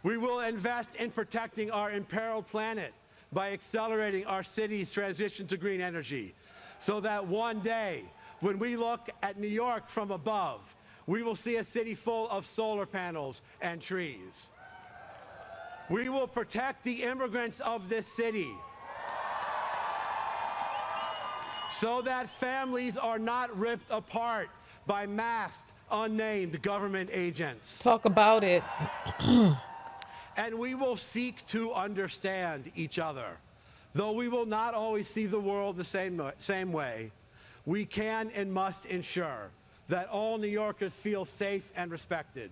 We will invest in protecting our imperiled planet by accelerating our city's transition to green energy so that one day when we look at New York from above, we will see a city full of solar panels and trees. We will protect the immigrants of this city so that families are not ripped apart by masked, unnamed government agents. Talk about it. And we will seek to understand each other. Though we will not always see the world the same way, we can and must ensure that all New Yorkers feel safe and respected,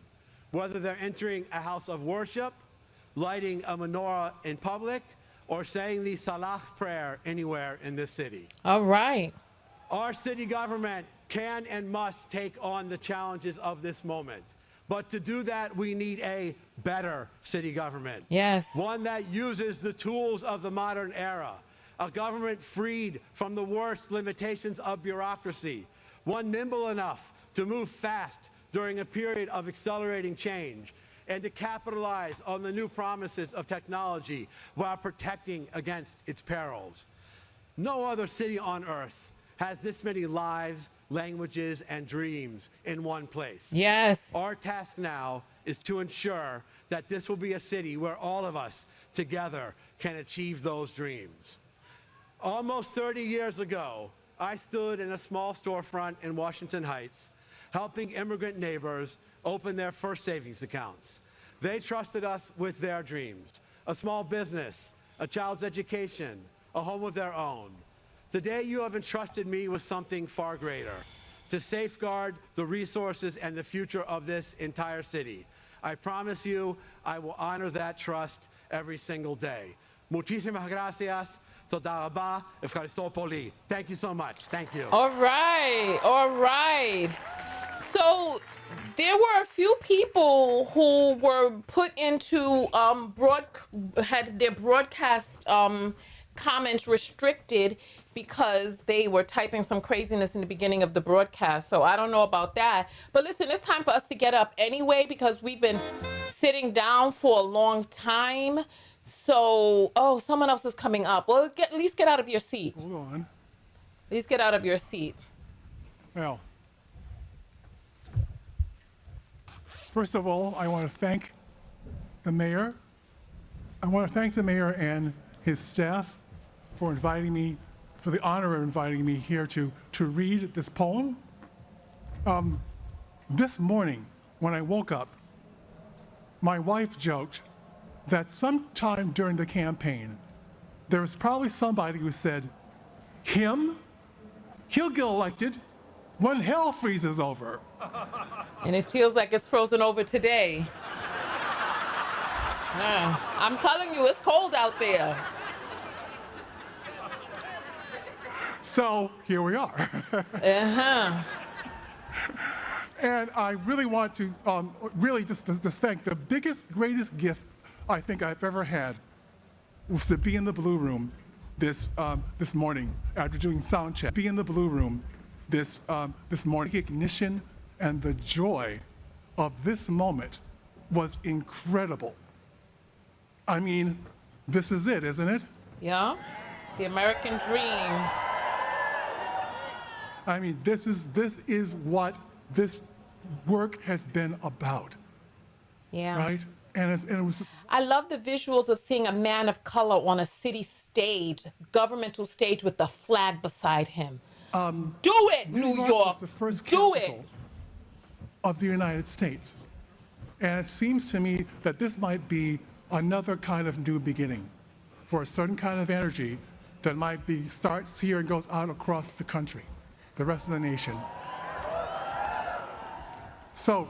whether they're entering a house of worship, lighting a menorah in public, or saying the Salah prayer anywhere in this city. All right. Our city government can and must take on the challenges of this moment. But to do that, we need a better city government. Yes. One that uses the tools of the modern era. A government freed from the worst limitations of bureaucracy. One nimble enough to move fast during a period of accelerating change and to capitalize on the new promises of technology while protecting against its perils. No other city on earth has this many lives, languages, and dreams in one place. Yes. Our task now is to ensure that this will be a city where all of us together can achieve those dreams. Almost 30 years ago, I stood in a small storefront in Washington Heights, helping immigrant neighbors open their first savings accounts. They trusted us with their dreams, a small business, a child's education, a home of their own. Today, you have entrusted me with something far greater, to safeguard the resources and the future of this entire city. I promise you, I will honor that trust every single day. Muchísimas gracias. Thank you so much. Thank you. All right. All right. So there were a few people who were put into had their broadcast comments restricted because they were typing some craziness in the beginning of the broadcast. So I don't know about that. But listen, it's time for us to get up anyway because we've been sitting down for a long time. So, oh, someone else is coming up. Well, at least get out of your seat. Hold on. Please get out of your seat. Well, first of all, I want to thank the mayor. I want to thank the mayor and his staff for inviting me, for the honor of inviting me here to read this poem. This morning, when I woke up, my wife joked that sometime during the campaign, there was probably somebody who said, him? He'll get elected when hell freezes over. And it feels like it's frozen over today. I'm telling you, it's cold out there. So here we are. And I really want to really just thank the biggest, greatest gift I think I've ever had was to be in the Blue Room this morning after doing sound check. Be in the Blue Room this morning. Recognition and the joy of this moment was incredible. I mean, this is it, isn't it? Yeah, the American dream. I mean, this is what this work has been about. Yeah. Right? And it was. I love the visuals of seeing a man of color on a city stage, governmental stage with the flag beside him. Do it, New York! Was the first Do capital it! Of the United States. And it seems to me that this might be another kind of new beginning for a certain kind of energy that might starts here and goes out across the country, the rest of the nation. So,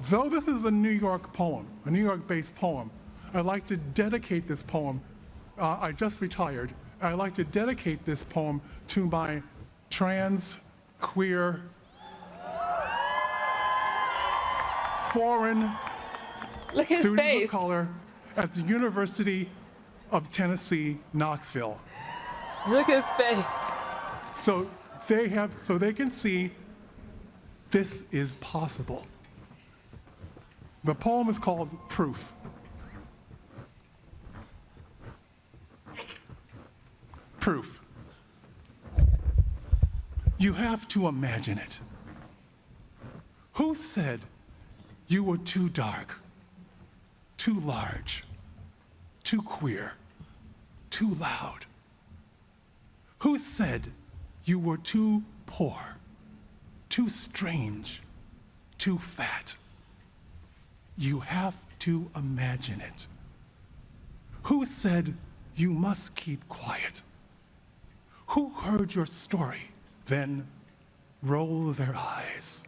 though this is a New York poem, a New York-based poem, I'd like to dedicate this poem. I just retired. I'd like to dedicate this poem to my trans, queer, foreign students of color at the University of Tennessee, Knoxville. Look at his face. So they can see this is possible. The poem is called Proof. Proof. You have to imagine it. Who said you were too dark, too large, too queer, too loud? Who said you were too poor, too strange, too fat? You have to imagine it. Who said you must keep quiet? Who heard your story, then rolled their eyes?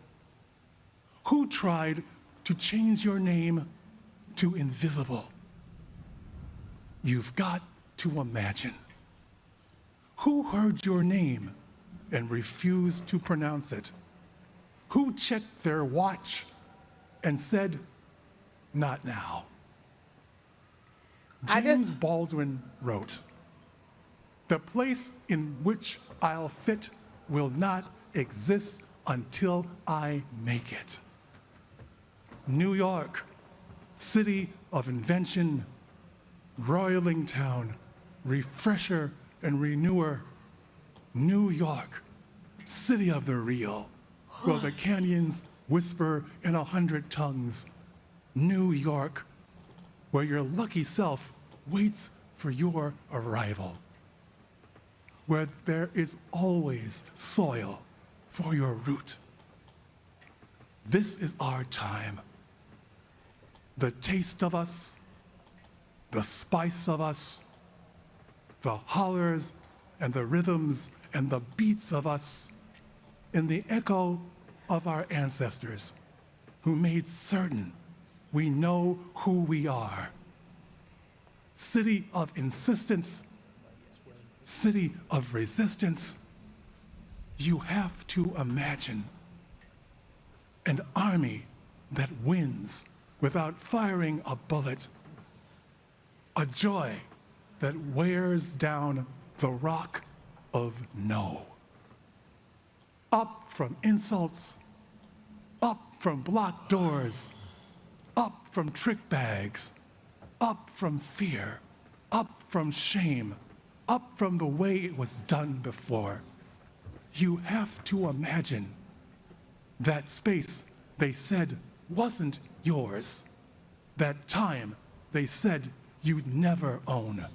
Who tried to change your name to invisible? You've got to imagine. Who heard your name and refused to pronounce it? Who checked their watch and said, not now? James Baldwin wrote, "The place in which I'll fit will not exist until I make it." New York, city of invention, roiling town, refresher and renewer. New York, city of the real, where the canyons whisper in 100 tongues. New York, where your lucky self waits for your arrival, where there is always soil for your root. This is our time. The taste of us, the spice of us, the hollers and the rhythms and the beats of us, in the echo of our ancestors who made certain we know who we are. City of insistence, city of resistance. You have to imagine an army that wins without firing a bullet, a joy that wears down the rock of no. Up from insults, up from blocked doors, up from trick bags, up from fear, up from shame, up from the way it was done before. you have to imagine that space they said wasn't yours, that time they said you'd never own.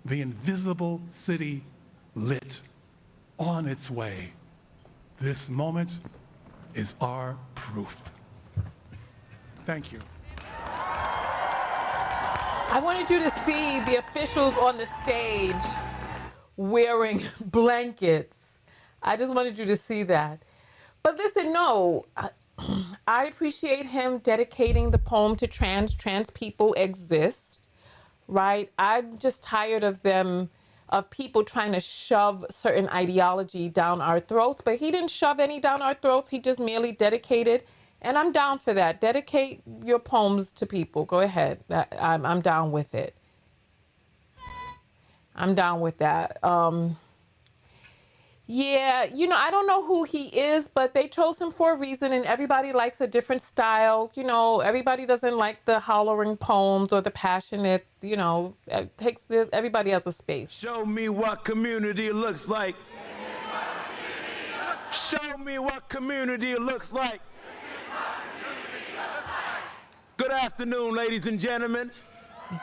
The invisible city lit, on its way. This moment is our proof. Thank you. I wanted you to see the officials on the stage wearing blankets. I just wanted you to see that. But listen, no, I appreciate him dedicating the poem to trans people exist, right? I'm just tired of people trying to shove certain ideology down our throats, but he didn't shove any down our throats. He just merely dedicated, and I'm down for that. Dedicate your poems to people. Go ahead. I'm down with it. I'm down with that. Yeah, you know, I don't know who he is, but they chose him for a reason, and everybody likes a different style. You know, everybody doesn't like the hollering poems or the passionate, you know, everybody has a space. Show me what community looks like. Show me what community looks like. Good afternoon, ladies and gentlemen.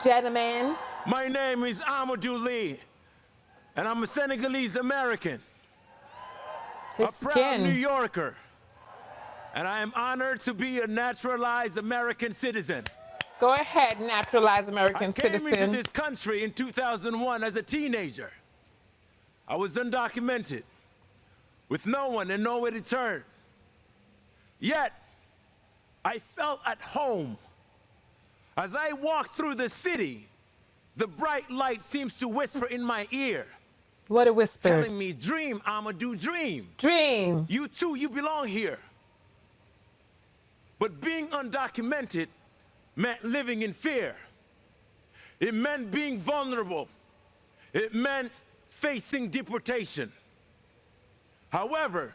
Gentlemen. My name is Amadou Lee, and I'm a Senegalese American. His a proud New Yorker, and I am honored to be a naturalized American citizen. Go ahead, naturalized American citizen. I came into this country in 2001 as a teenager. I was undocumented, with no one and nowhere to turn. Yet, I felt at home. As I walked through the city, the bright light seems to whisper in my ear. What a whisper. Telling me, dream, Amadou, dream. Dream. You too, you belong here. But being undocumented meant living in fear. It meant being vulnerable. It meant facing deportation. However,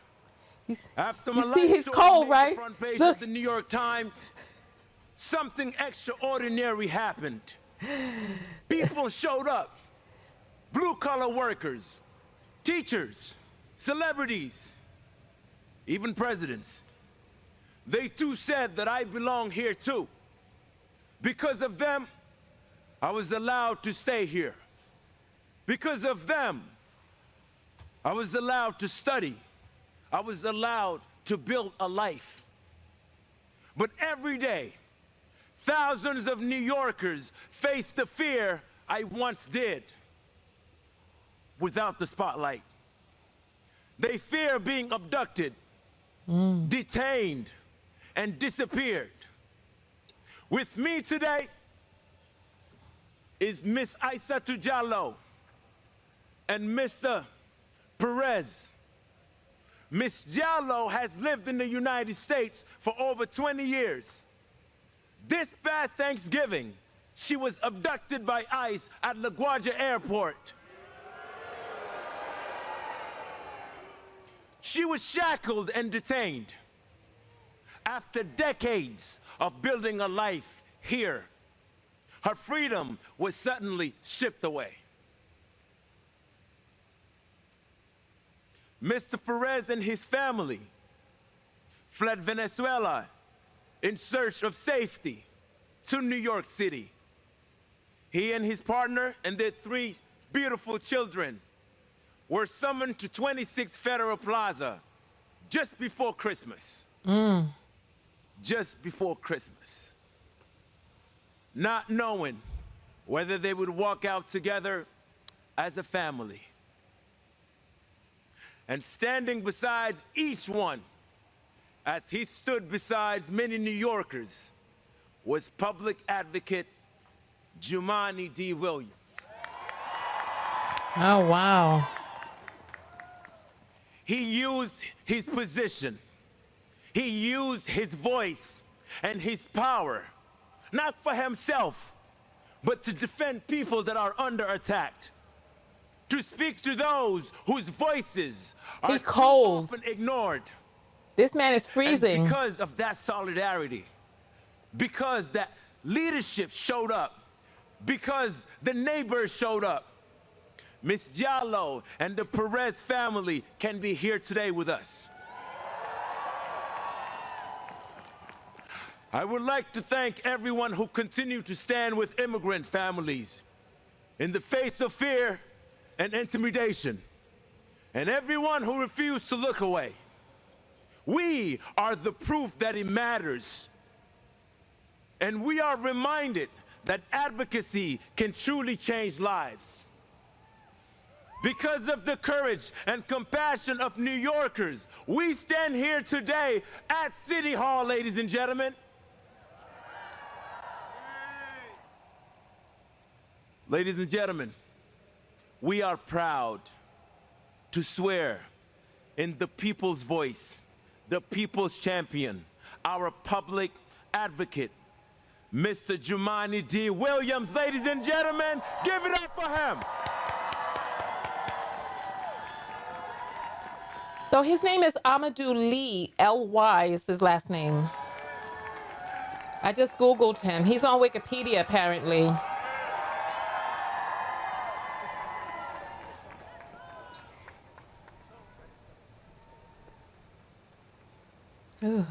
after my life story made the front page of the New York Times, something extraordinary happened. People showed up. Blue-collar workers, teachers, celebrities, even presidents. They too said that I belong here too. Because of them, I was allowed to stay here. Because of them, I was allowed to study. I was allowed to build a life. But every day, thousands of New Yorkers face the fear I once did. Without the spotlight. They fear being abducted, detained, and disappeared. With me today is Miss Aissatou Diallo and Mr. Perez. Miss Diallo has lived in the United States for over 20 years. This past Thanksgiving, she was abducted by ICE at LaGuardia Airport. She was shackled and detained. After decades of building a life here, her freedom was suddenly stripped away. Mr. Perez and his family fled Venezuela in search of safety to New York City. He and his partner and their 3 beautiful children were summoned to 26 Federal Plaza just before Christmas. Just before Christmas. Not knowing whether they would walk out together as a family. And standing beside each one, as he stood beside many New Yorkers, was public advocate Jumaane D. Williams. Oh, wow. He used his position, he used his voice and his power, not for himself, but to defend people that are under attack, to speak to those whose voices are too often ignored. This man is freezing. And because of that solidarity, because that leadership showed up, because the neighbors showed up, Miss Diallo, and the Perez family can be here today with us. I would like to thank everyone who continued to stand with immigrant families in the face of fear and intimidation, and everyone who refused to look away. We are the proof that it matters, and we are reminded that advocacy can truly change lives. Because of the courage and compassion of New Yorkers, we stand here today at City Hall, ladies and gentlemen. Ladies and gentlemen, we are proud to swear in the people's voice, the people's champion, our public advocate, Mr. Jumaane D. Williams. Ladies and gentlemen, give it up for him. So his name is Amadou Lee, L-Y is his last name. I just Googled him. He's on Wikipedia, apparently. Ugh.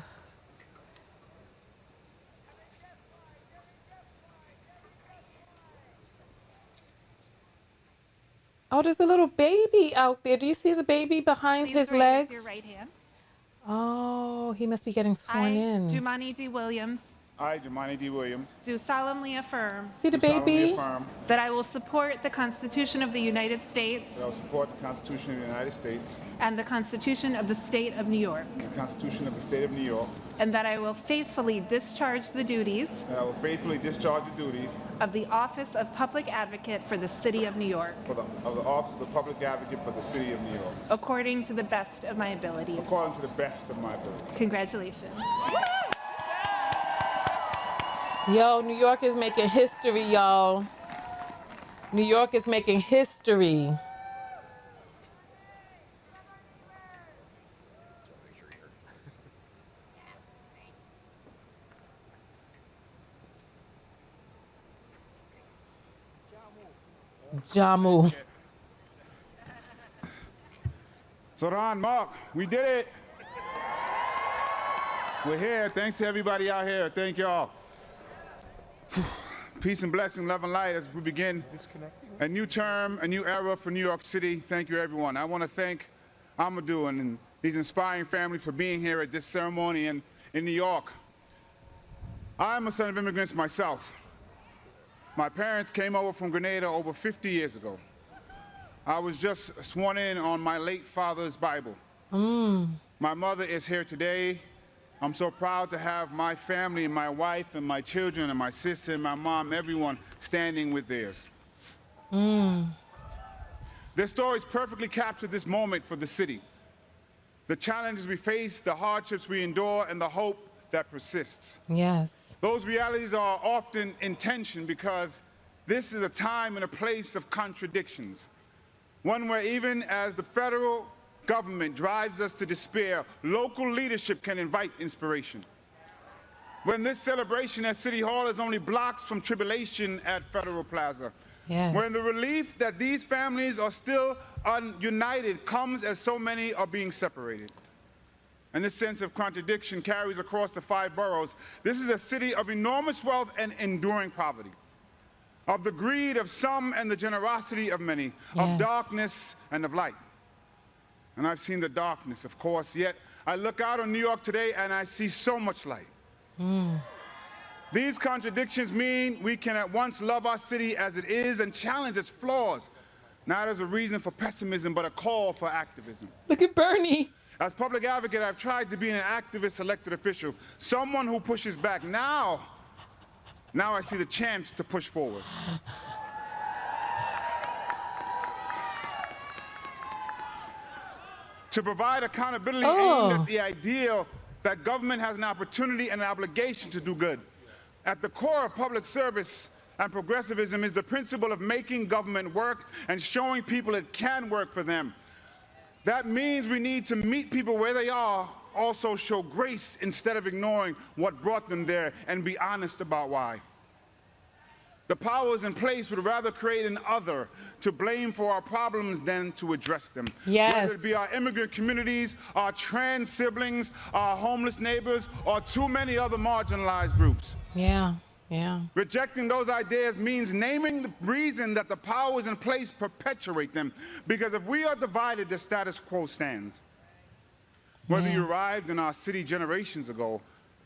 Oh, there's a little baby out there. Do you see the baby behind his legs? Please raise your right hand. Oh, he must be getting sworn in. Jumaane D. Williams, I, Jumaane D. Williams, do solemnly affirm See the do solemnly baby? affirm that I will support the Constitution of the United States that I will support the Constitution of the United States, and the Constitution of the State of New York, the Constitution of the State of New York, and that I will faithfully discharge the duties that I will faithfully discharge the duties of the Office of Public Advocate for the City of New York, of the Office of Public Advocate for the City of New York, according to the best of my abilities. according to the best of my ability. Congratulations. Yo, New York is making history, y'all. New York is making history. Jamu. Zohran, Mark, we did it. We're here. Thanks to everybody out here. Thank y'all. Peace and blessing, love and light as we begin a new term, a new era for New York City. Thank you, everyone. I want to thank Amadou and his inspiring family for being here at this ceremony in New York. I'm a son of immigrants myself. My parents came over from Grenada over 50 years ago. I was just sworn in on my late father's Bible. My mother is here today. I'm so proud to have my family and my wife and my children and my sister and my mom, everyone standing with theirs. Their stories perfectly capture this moment for the city. The challenges we face, the hardships we endure, and the hope that persists. Yes. Those realities are often in tension because this is a time and a place of contradictions. One where even as the federal government drives us to despair, local leadership can invite inspiration. When this celebration at City Hall is only blocks from tribulation at Federal Plaza. Yes. When the relief that these families are still united comes as so many are being separated. And this sense of contradiction carries across the 5 boroughs. This is a city of enormous wealth and enduring poverty, of the greed of some and the generosity of many, of darkness and of light. And I've seen the darkness, of course, yet I look out on New York today and I see so much light. These contradictions mean we can at once love our city as it is and challenge its flaws, not as a reason for pessimism, but a call for activism. Look at Bernie. As public advocate, I've tried to be an activist elected official, someone who pushes back. Now I see the chance to push forward. To provide accountability aimed at the ideal that government has an opportunity and an obligation to do good. At the core of public service and progressivism is the principle of making government work and showing people it can work for them. That means we need to meet people where they are, also show grace instead of ignoring what brought them there, and be honest about why. The powers in place would rather create an other to blame for our problems than to address them. Yes. Whether it be our immigrant communities, our trans siblings, our homeless neighbors, or too many other marginalized groups. Yeah, yeah. Rejecting those ideas means naming the reason that the powers in place perpetuate them. Because if we are divided, the status quo stands. Whether you arrived in our city generations ago,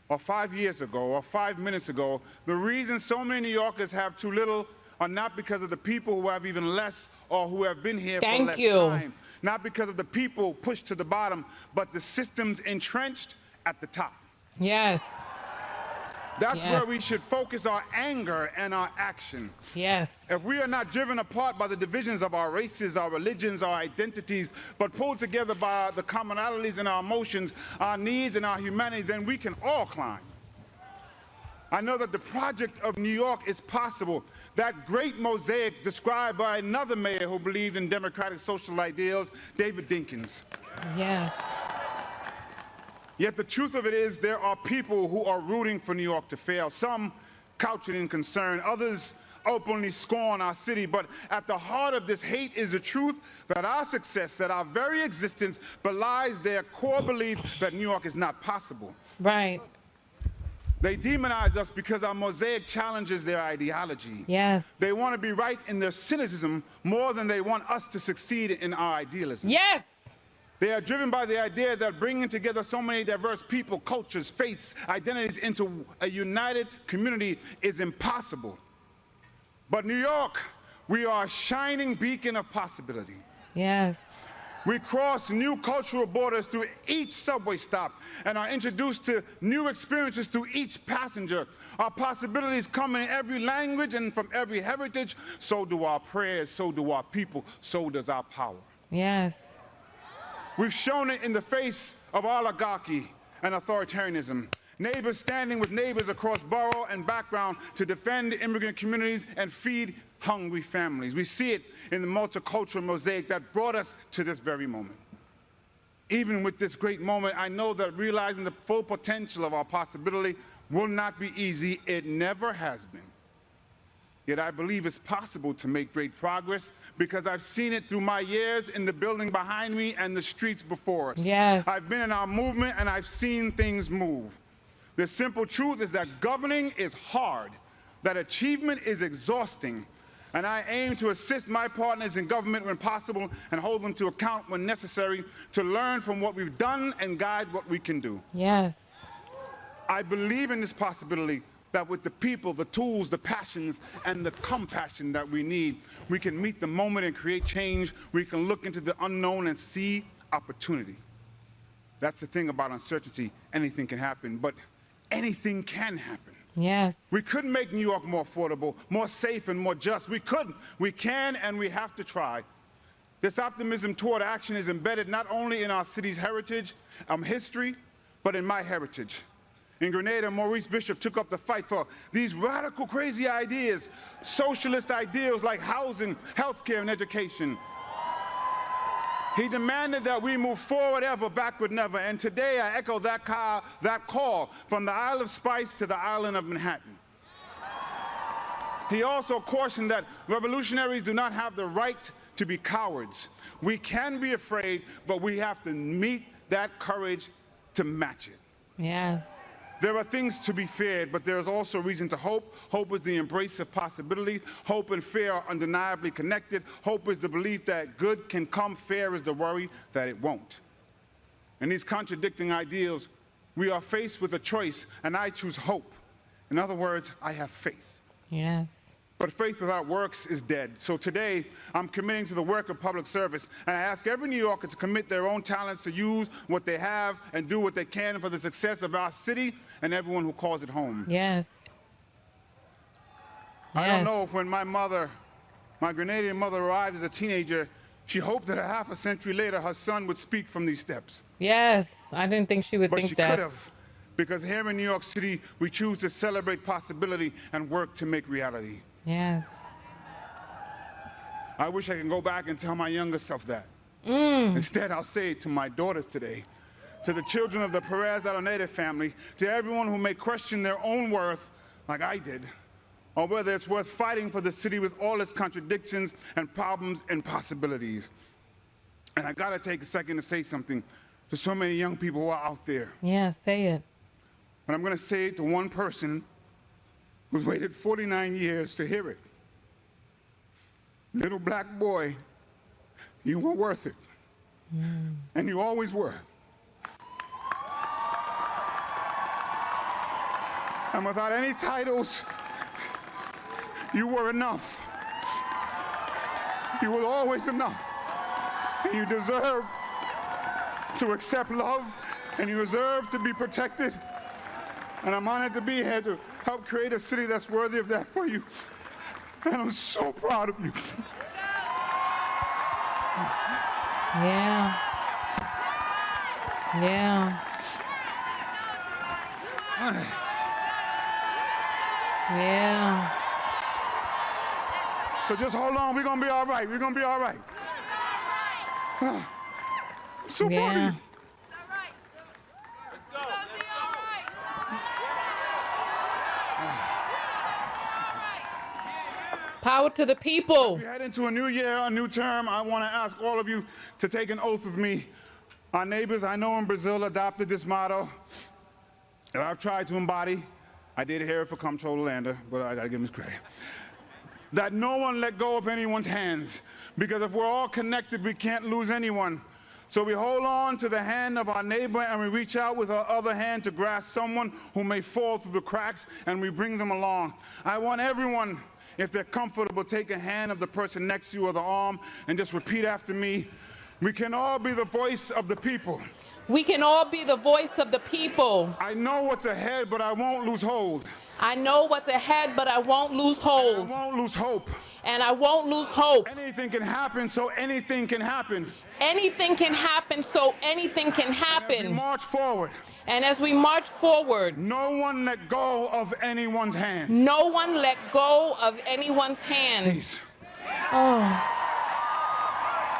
or 5 years ago, or 5 minutes ago, the reason so many New Yorkers have too little are not because of the people who have even less or who have been here for less time. Not because of the people pushed to the bottom, but the systems entrenched at the top. Yes. That's where we should focus our anger and our action. Yes. If we are not driven apart by the divisions of our races, our religions, our identities, but pulled together by the commonalities in our emotions, our needs, and our humanity, then we can all climb. I know that the project of New York is possible. That great mosaic described by another mayor who believed in democratic social ideals, David Dinkins. Yes. Yet the truth of it is there are people who are rooting for New York to fail. Some couch it in concern, others openly scorn our city. But at the heart of this hate is the truth that our success, that our very existence belies their core belief that New York is not possible. Right. They demonize us because our mosaic challenges their ideology. Yes. They want to be right in their cynicism more than they want us to succeed in our idealism. Yes. They are driven by the idea that bringing together so many diverse people, cultures, faiths, identities into a united community is impossible. But New York, we are a shining beacon of possibility. Yes. We cross new cultural borders through each subway stop and are introduced to new experiences through each passenger. Our possibilities come in every language and from every heritage. So do our prayers, so do our people, so does our power. Yes. We've shown it in the face of oligarchy and authoritarianism. Neighbors standing with neighbors across borough and background to defend immigrant communities and feed hungry families. We see it in the multicultural mosaic that brought us to this very moment. Even with this great moment, I know that realizing the full potential of our possibility will not be easy. It never has been. Yet I believe it's possible to make great progress because I've seen it through my years in the building behind me and the streets before us. Yes. I've been in our movement and I've seen things move. The simple truth is that governing is hard, that achievement is exhausting, and I aim to assist my partners in government when possible and hold them to account when necessary to learn from what we've done and guide what we can do. Yes. I believe in this possibility that with the people, the tools, the passions, and the compassion that we need, we can meet the moment and create change. We can look into the unknown and see opportunity. That's the thing about uncertainty. Anything can happen, but anything can happen. Yes. We could make New York more affordable, more safe, and more just. We could, we can, and we have to try. This optimism toward action is embedded not only in our city's heritage, history, but in my heritage. In Grenada, Maurice Bishop took up the fight for these radical, crazy ideas, socialist ideals like housing, healthcare, and education. He demanded that we move forward ever, backward never. And today I echo that call from the Isle of Spice to the island of Manhattan. He also cautioned that revolutionaries do not have the right to be cowards. We can be afraid, but we have to meet that courage to match it. Yes. There are things to be feared, but there is also reason to hope. Hope is the embrace of possibility. Hope and fear are undeniably connected. Hope is the belief that good can come. Fear is the worry that it won't. In these contradicting ideals, we are faced with a choice, and I choose hope. In other words, I have faith. Yes. But faith without works is dead. So today, I'm committing to the work of public service, and I ask every New Yorker to commit their own talents to use what they have and do what they can for the success of our city and everyone who calls it home. Yes. I don't know if when my Grenadian mother arrived as a teenager, she hoped that a half a century later her son would speak from these steps. Yes, I didn't think she would But think she that. could have, because here in New York City, we choose to celebrate possibility and work to make reality. Yes. I wish I could go back and tell my younger self that. Instead, I'll say it to my daughters today, to the children of the Perez Alameda family, to everyone who may question their own worth like I did. or whether it's worth fighting for the city with all its contradictions and problems and possibilities. And I gotta take a second to say something to so many young people who are out there. Yeah, say it. And I'm gonna say it to one person who's waited 49 years to hear it. Little black boy, you were worth it. And you always were. And without any titles, you were enough. You were always enough. And you deserve to accept love, and you deserve to be protected. And I'm honored to be here to help create a city that's worthy of that for you. And I'm so proud of you. Yeah. Yeah. Yeah. So just hold on, we're gonna be all right. We're gonna be all right. I'm so proud of you. Power to the people. As we head into a new year, a new term, I want to ask all of you to take an oath with me. Our neighbors, I know in Brazil, adopted this motto that I've tried to embody. I did hear it for Comptroller, but I gotta give him his credit. That no one let go of anyone's hands, because if we're all connected, we can't lose anyone. So we hold on to the hand of our neighbor and we reach out with our other hand to grasp someone who may fall through the cracks, and we bring them along. I want everyone, if they're comfortable, take a hand of the person next to you or the arm and just repeat after me. We can all be the voice of the people. We can all be the voice of the people. I know what's ahead, but I won't lose hold. I know what's ahead, but I won't lose hold. And I won't lose hope. And I won't lose hope. Anything can happen, so anything can happen. Anything can happen, so anything can happen. And as we march forward. And as we march forward, no one let go of anyone's hands. No one let go of anyone's hands. Peace. Oh.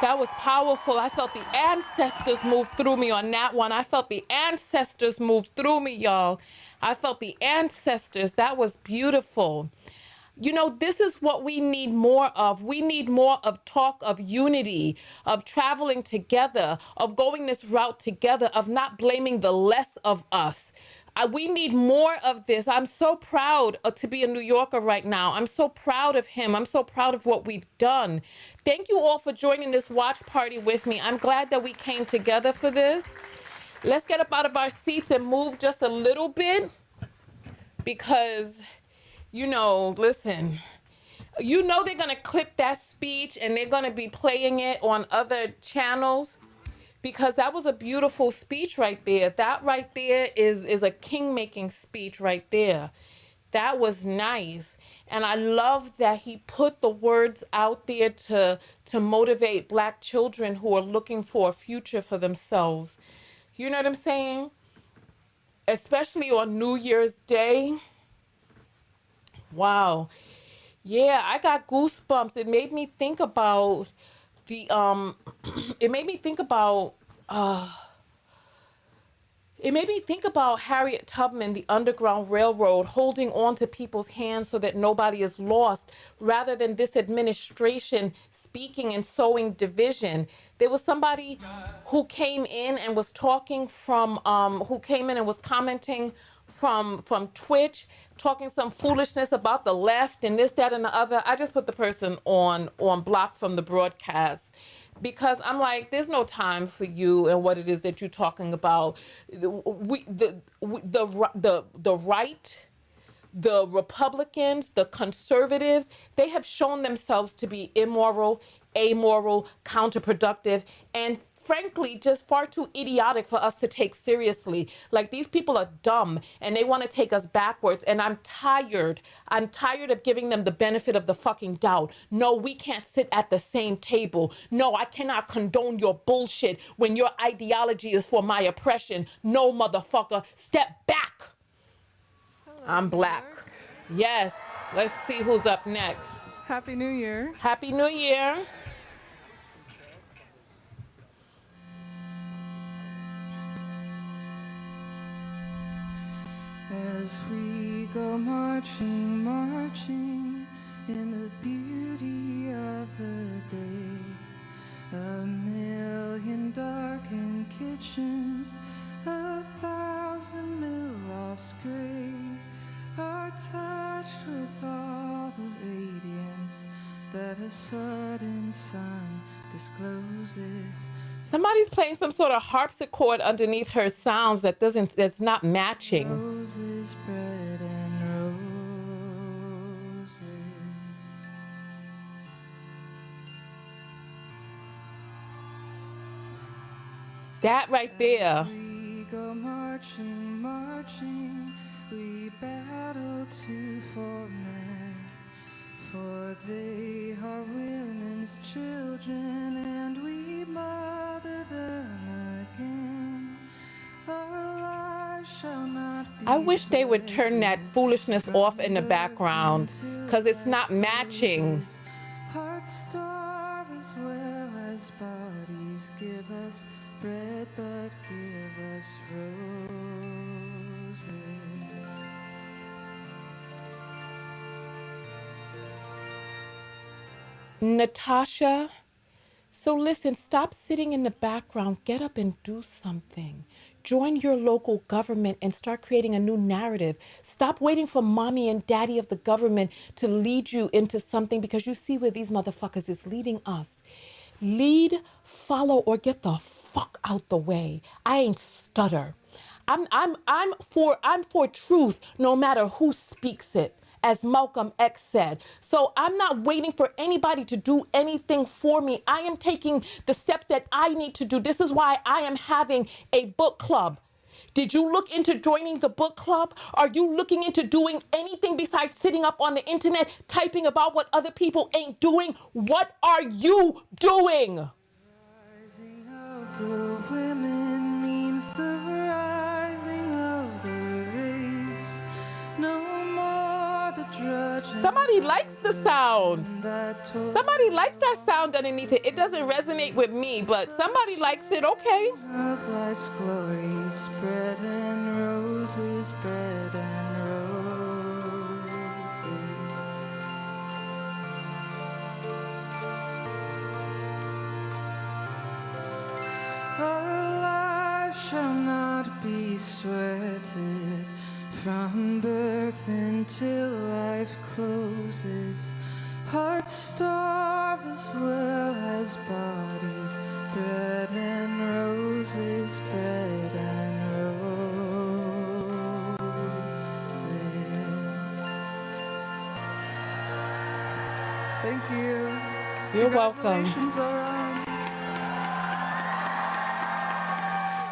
That was powerful. I felt the ancestors move through me on that one. I felt the ancestors move through me, y'all. I felt the ancestors. That was beautiful. You know, this is what we need more of. We need more of talk of unity, of traveling together, of going this route together, of not blaming the less of us. We need more of this. I'm so proud to be a New Yorker right now. I'm so proud of him. I'm so proud of what we've done. Thank you all for joining this watch party with me. I'm glad that we came together for this. Let's get up out of our seats and move just a little bit because, you know, listen, you know they're going to clip that speech and they're going to be playing it on other channels. Because that was a beautiful speech right there. That right there is a king-making speech right there. That was nice. And I love that he put the words out there to motivate Black children who are looking for a future for themselves. You know what I'm saying? Especially on New Year's Day. Wow. Yeah, I got goosebumps. It made me think about it made me think about Harriet Tubman, the Underground Railroad, holding on to people's hands so that nobody is lost, rather than this administration speaking and sowing division. There was somebody who came in and was talking from, commenting from Twitch, talking some foolishness about the left and this, that, and the other. I just put the person on block from the broadcast because I'm like, there's no time for you and what it is that you're talking about. The right, the Republicans, the conservatives, they have shown themselves to be immoral, amoral, counterproductive, and frankly, just far too idiotic for us to take seriously. Like, these people are dumb and they want to take us backwards. And I'm tired. I'm tired of giving them the benefit of the fucking doubt. No, we can't sit at the same table. No, I cannot condone your bullshit when your ideology is for my oppression. No, motherfucker, step back. Hello, I'm Black. Yes. Let's see who's up next. Happy New Year. Happy New Year. As we go marching, marching in the beauty of the day. A million darkened kitchens, 1,000 mill-lofts gray, are touched with all the radiance that a sudden sun discloses. Somebody's playing some sort of harpsichord underneath her sounds that's not matching. Roses, bread and roses. That right there. We go marching, marching, we battle to for men, for they are women's children, and we mother them again. Our lives shall not be I wish they would turn that foolishness off in the background, because it's not matching. Hearts starve as well as bodies. Give us bread, but give us roses. Natasha, so listen, stop sitting in the background. Get up and do something. Join your local government and start creating a new narrative. Stop waiting for mommy and daddy of the government to lead you into something, because you see where these motherfuckers is leading us. Lead, follow, or get the fuck out the way. I ain't stutter. I'm for truth no matter who speaks it, as Malcolm X said. So I'm not waiting for anybody to do anything for me. I am taking the steps that I need to do. This is why I am having a book club. Did you look into joining the book club? Are you looking into doing anything besides sitting up on the internet, typing about what other people ain't doing? What are you doing? Rising of the women means the rising of the race. No more the drudgery. Somebody likes the sound. Somebody likes that sound underneath it. It doesn't resonate with me, but somebody likes it. Okay. Of life's glories, bread and roses, bread and roses. Our lives shall not be sweated from birth until life closes. Hearts starve as well as bodies. Bread and roses, bread and roses. Thank you. You're welcome. Congratulations, Zohran.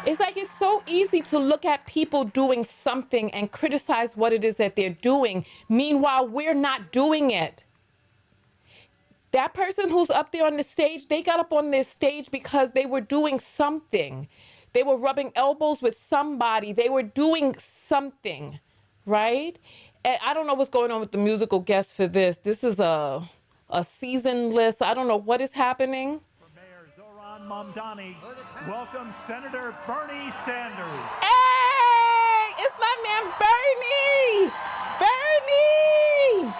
It's like it's so easy to look at people doing something and criticize what it is that they're doing. Meanwhile, we're not doing it. That person who's up there on the stage, they got up on this stage because they were doing something. They were rubbing elbows with somebody. They were doing something, right? And I don't know what's going on with the musical guests for this. This is a season list. I don't know what is happening. For Mayor Zohran Mamdani, welcome Senator Bernie Sanders. Hey, it's my man Bernie. Bernie.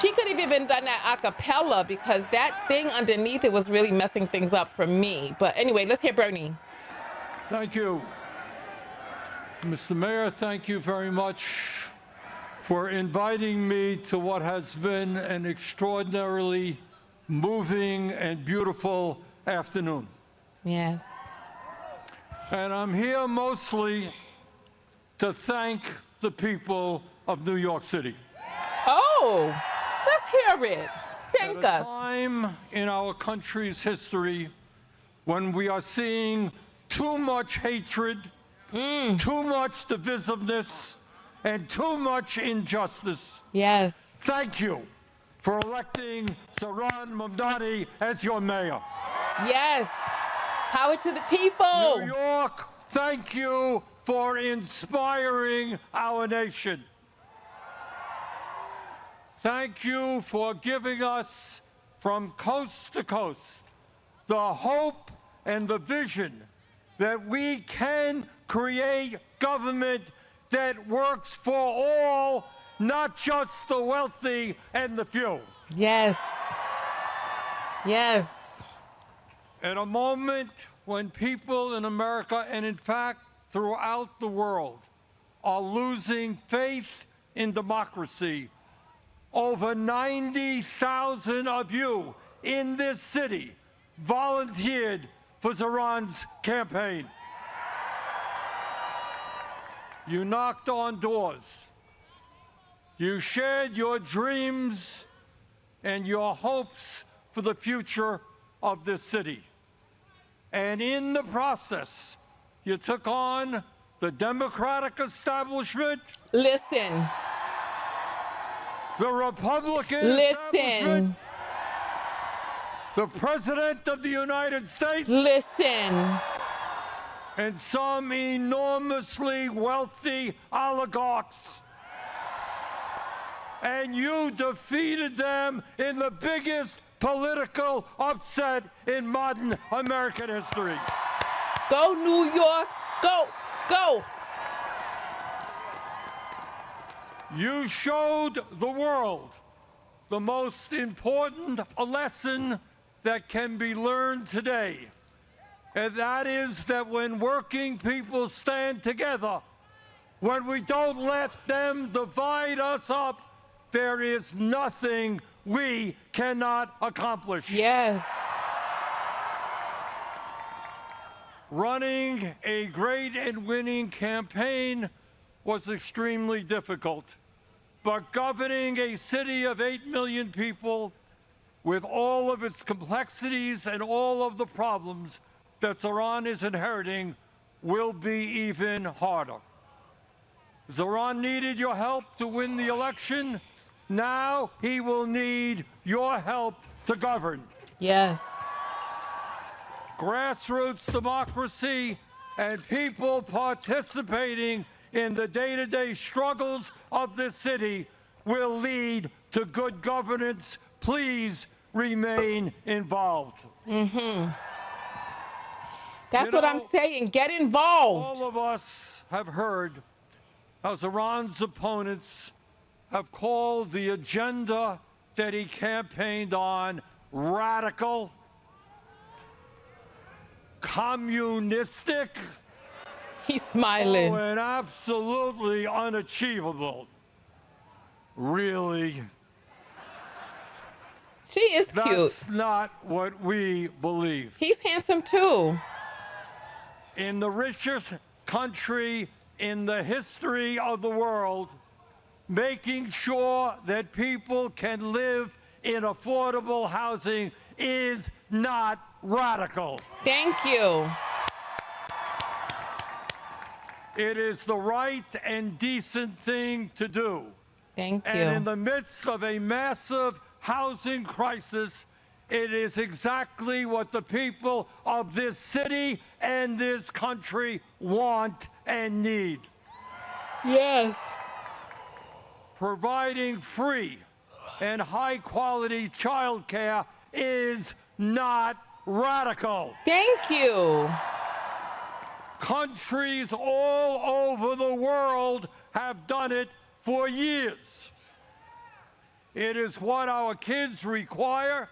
She could have even done that a cappella, because that thing underneath it was really messing things up for me. But anyway, let's hear Bernie. Thank you. Mr. Mayor, thank you very much for inviting me to what has been an extraordinarily moving and beautiful afternoon. Yes. And I'm here mostly to thank the people of New York City. Oh, let's hear it. Thank us. At a time in our country's history when we are seeing too much hatred, too much divisiveness, and too much injustice. Yes. Thank you for electing Zohran Mamdani as your mayor. Yes. Power to the people. New York, thank you for inspiring our nation. Thank you for giving us, from coast to coast, the hope and the vision that we can create government that works for all, not just the wealthy and the few. Yes. Yes. At a moment when people in America, and in fact throughout the world, are losing faith in democracy, over 90,000 of you in this city volunteered for Zohran's campaign. You knocked on doors. You shared your dreams and your hopes for the future of this city. And in the process, you took on the Democratic establishment. Listen. The Republican establishment. The President of the United States. Listen. And some enormously wealthy oligarchs. And you defeated them in the biggest political upset in modern American history. Go, New York. Go. Go. You showed the world the most important lesson that can be learned today. And that is that when working people stand together, when we don't let them divide us up, there is nothing we cannot accomplish. Yes. Running a great and winning campaign was extremely difficult. But governing a city of 8 million people with all of its complexities and all of the problems that Zohran is inheriting will be even harder. Zohran needed your help to win the election. Now he will need your help to govern. Yes. Grassroots democracy and people participating in the day-to-day struggles of this city will lead to good governance. Please remain involved. Mm-hmm. That's what I'm saying. Get involved. All of us have heard how Zohran's opponents have called the agenda that he campaigned on radical, communistic. He's smiling. Oh, and absolutely unachievable. Really? She is cute. That's not what we believe. He's handsome too. In the richest country in the history of the world, making sure that people can live in affordable housing is not radical. Thank you. It is the right and decent thing to do. Thank you. And in the midst of a massive housing crisis, it is exactly what the people of this city and this country want and need. Yes. Providing free and high-quality child care is not radical. Thank you. Countries all over the world have done it for years. It is what our kids require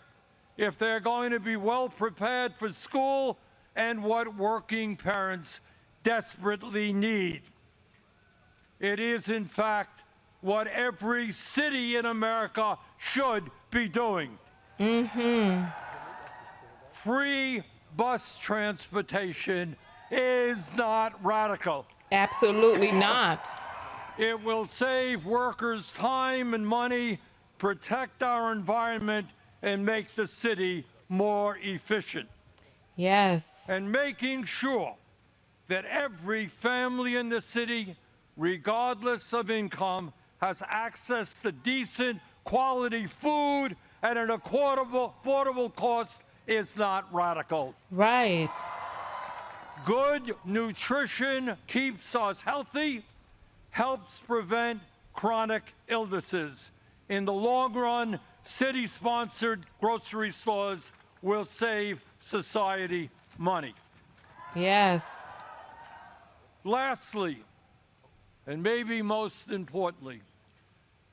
if they're going to be well prepared for school and what working parents desperately need. It is, in fact, what every city in America should be doing. Mm-hmm. Free bus transportation is not radical. Absolutely not. It will save workers time and money, protect our environment, and make the city more efficient. Yes. And making sure that every family in the city, regardless of income, has access to decent quality food at an affordable cost is not radical. Right. Good nutrition keeps us healthy, helps prevent chronic illnesses. In the long run, city-sponsored grocery stores will save society money. Yes. lastly, and maybe most importantly,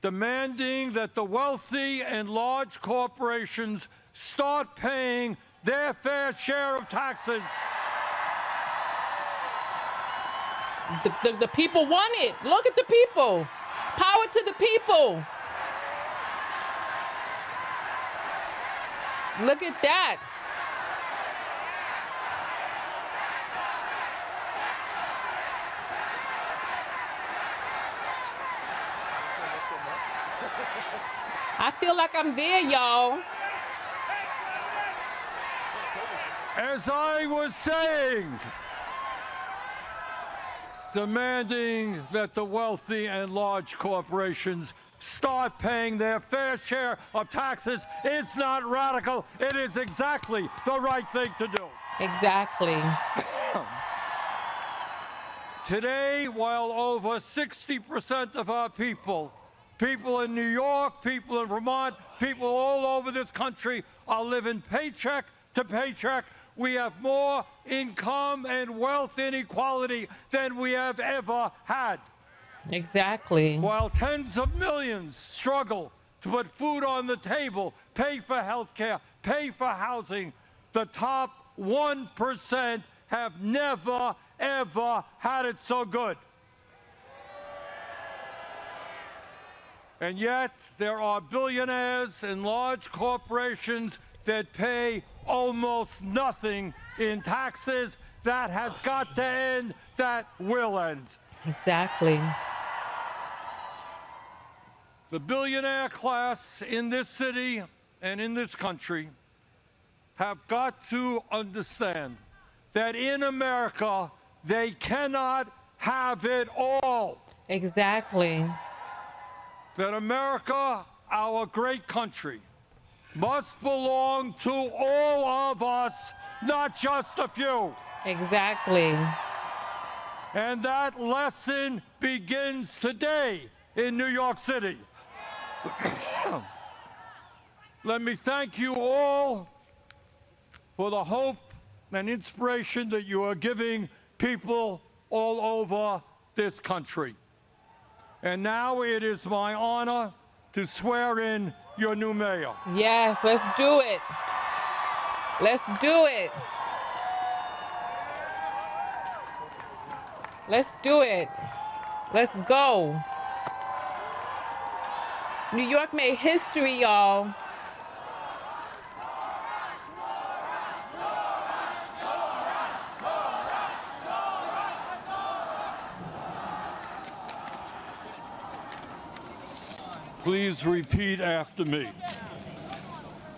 demanding that the wealthy and large corporations start paying their fair share of taxes. The people want it. Look at the people. Power to the people. Look at that. I feel like I'm there, y'all. As I was saying, demanding that the wealthy and large corporations start paying their fair share of taxes is not radical. It is exactly the right thing to do. Exactly. Today, while over 60% of our people in New York, people in Vermont, people all over this country are living paycheck to paycheck, we have more income and wealth inequality than we have ever had. Exactly. While tens of millions struggle to put food on the table, pay for health care, pay for housing, the top 1% have never, ever had it so good. And yet, there are billionaires and large corporations that pay almost nothing in taxes. That has got to end. That will end. Exactly. The billionaire class in this city and in this country have got to understand that in America, they cannot have it all. Exactly. That America, our great country, must belong to all of us, not just a few. Exactly. And that lesson begins today in New York City. Let me thank you all for the hope and inspiration that you are giving people all over this country. And now it is my honor to swear in your new mayor. Yes, let's do it. Let's do it. Let's do it. Let's go. New York made history, y'all. Please repeat after me.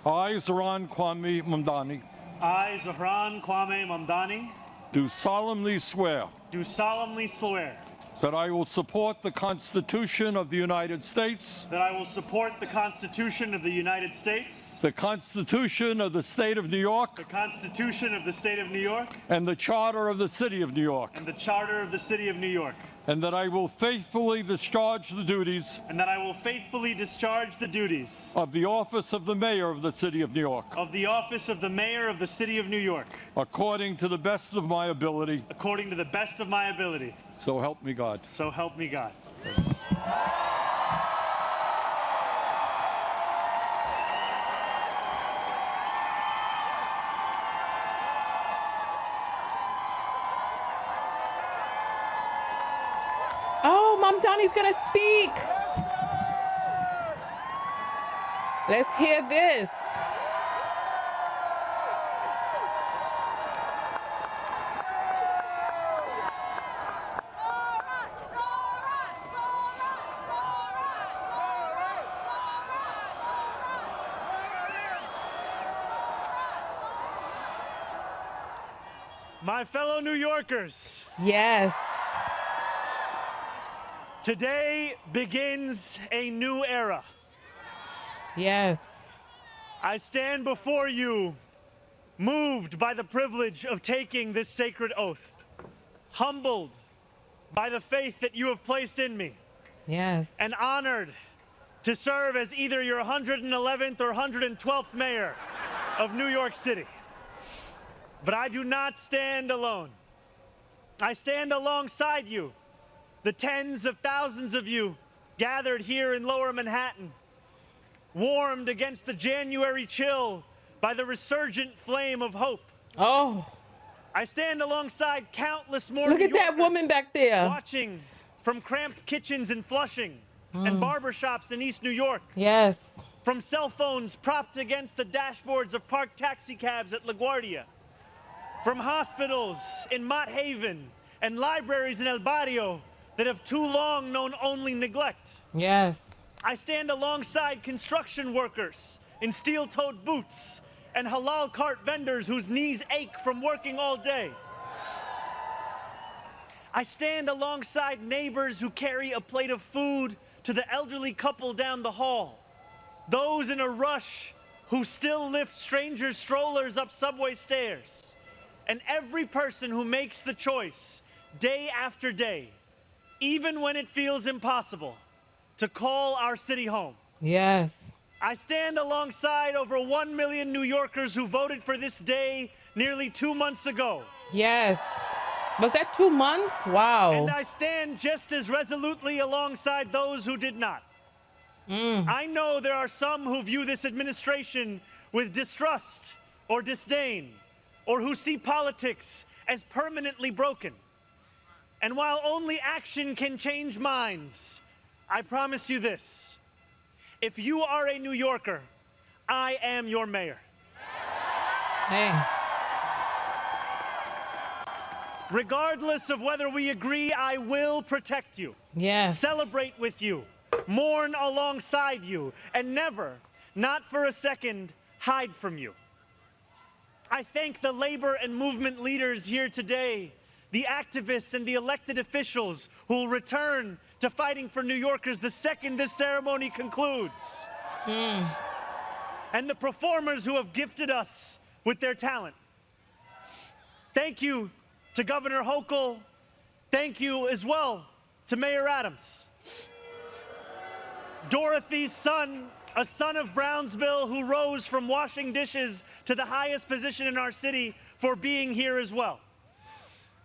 I, Zohran Mamdani, I, Zohran Mamdani, do solemnly swear do solemnly swear that I will support the Constitution of the United States, that I will support the Constitution of the United States, the Constitution of the State of New York, the Constitution of the State of New York, and the Charter of the City of New York, and the Charter of the City of New York, and that I will faithfully discharge the duties and that I will faithfully discharge the duties of the office of the Mayor of the City of New York, of the office of the Mayor of the City of New York, according to the best of my ability. according to the best of my ability. So help me God. So help me God. Oh, Mamdani's gonna speak. Let's hear this. My fellow New Yorkers, Yes. today begins a new era. Yes. I stand before you, moved by the privilege of taking this sacred oath, humbled by the faith that you have placed in me, Yes. and honored to serve as either your 111th or 112th mayor of New York City. But I do not stand alone. I stand alongside you, the tens of thousands of you gathered here in Lower Manhattan, warmed against the January chill by the resurgent flame of hope. Oh. I stand alongside countless more Look New at that Yorkers woman back there. watching from cramped kitchens in Flushing and barbershops in East New York. Yes. From cell phones propped against the dashboards of parked taxi cabs at LaGuardia. From hospitals in Mott Haven and libraries in El Barrio that have too long known only neglect. Yes. I stand alongside construction workers in steel-toed boots and halal cart vendors whose knees ache from working all day. I stand alongside neighbors who carry a plate of food to the elderly couple down the hall. Those in a rush who still lift strangers' strollers up subway stairs. And every person who makes the choice, day after day, even when it feels impossible, to call our city home. Yes. I stand alongside over 1 million New Yorkers who voted for this day nearly 2 months ago. Yes. Was that 2 months? Wow. And I stand just as resolutely alongside those who did not. I know there are some who view this administration with distrust or disdain, or who see politics as permanently broken. And while only action can change minds, I promise you this: if you are a New Yorker, I am your mayor. Hey. Regardless of whether we agree, I will protect you. Yes. Celebrate with you, mourn alongside you, and never, not for a second, hide from you. I thank the labor and movement leaders here today, the activists and the elected officials who will return to fighting for New Yorkers the second this ceremony concludes. And the performers who have gifted us with their talent. Thank you to Governor Hochul. Thank you as well to Mayor Adams. Dorothy's son, a son of Brownsville who rose from washing dishes to the highest position in our city, for being here as well.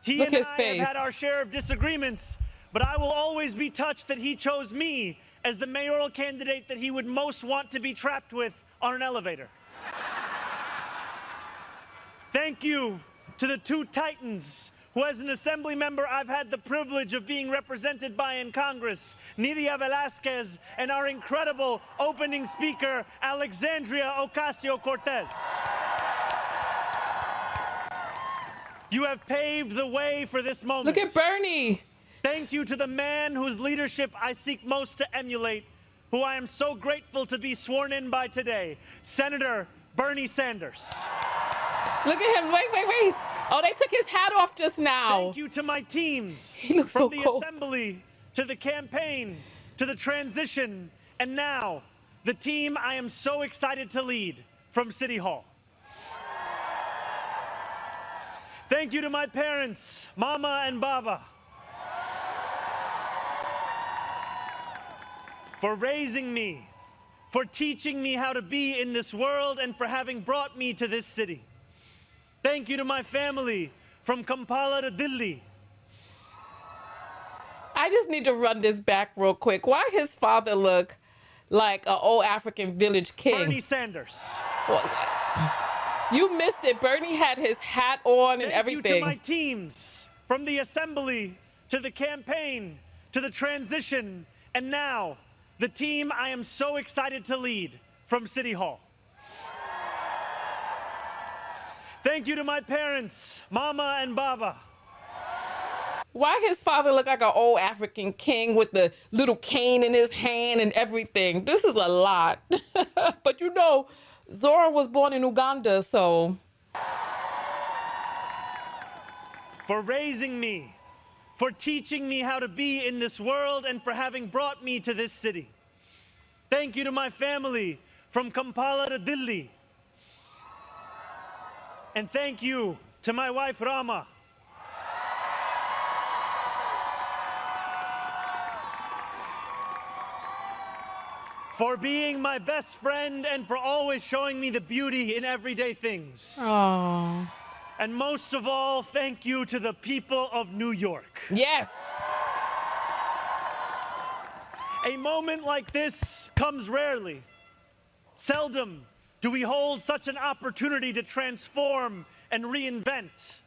He and I have had our share of disagreements, but I will always be touched that he chose me as the mayoral candidate that he would most want to be trapped with on an elevator. Thank you to the two titans who, as an assembly member, I've had the privilege of being represented by in Congress, Nidia Velázquez, and our incredible opening speaker, Alexandria Ocasio-Cortez. You have paved the way for this moment. Look at Bernie. Thank you to the man whose leadership I seek most to emulate, who I am so grateful to be sworn in by today, Senator Bernie Sanders. Look at him. Wait. Oh, they took his hat off just now. Thank you to my teams. He looks from so the cold. assembly to the campaign to the transition, and now the team I am so excited to lead from City Hall. Thank you to my parents, Mama and Baba, for raising me, for teaching me how to be in this world, and for having brought me to this city. Thank you to my family from Kampala to Delhi. I just need to run this back real quick. Why his father look like an old African village king? Bernie Sanders. Well, you missed it. Bernie had his hat on and everything. Thank you to my teams, from the assembly to the campaign to the transition, and now the team I am so excited to lead from City Hall. Thank you to my parents, Mama and Baba. Why his father look like an old African king with the little cane in his hand and everything? This is a lot. But you know, Zohran was born in Uganda, so. For raising me, for teaching me how to be in this world, and for having brought me to this city. Thank you to my family from Kampala to Delhi. And thank you to my wife, Rama. For being my best friend and for always showing me the beauty in everyday things. Aww. And most of all, thank you to the people of New York. Yes. A moment like this comes rarely. Seldom do we hold such an opportunity to transform and reinvent.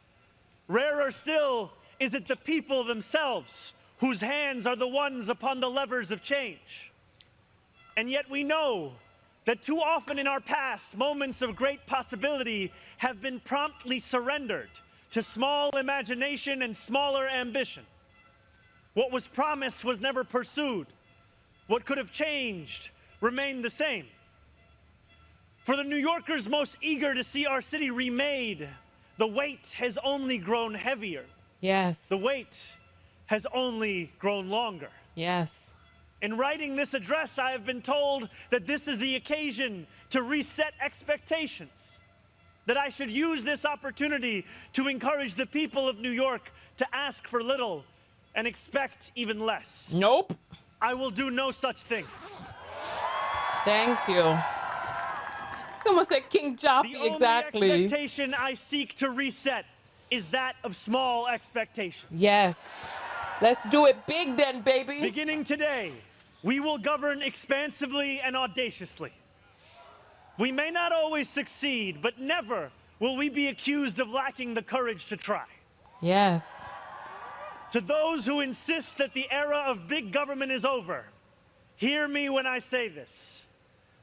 Rarer still is it the people themselves whose hands are the ones upon the levers of change. And yet we know that too often in our past, moments of great possibility have been promptly surrendered to small imagination and smaller ambition. What was promised was never pursued. What could have changed remained the same. For the New Yorkers most eager to see our city remade, the weight has only grown heavier. Yes. The weight has only grown longer. Yes. In writing this address, I have been told that this is the occasion to reset expectations, that I should use this opportunity to encourage the people of New York to ask for little and expect even less. Nope. I will do no such thing. Thank you. Someone said King Joffrey, The exactly. only expectation I seek to reset is that of small expectations. Yes. Let's do it big then, baby. Beginning today, we will govern expansively and audaciously. We may not always succeed, but never will we be accused of lacking the courage to try. Yes. To those who insist that the era of big government is over, hear me when I say this.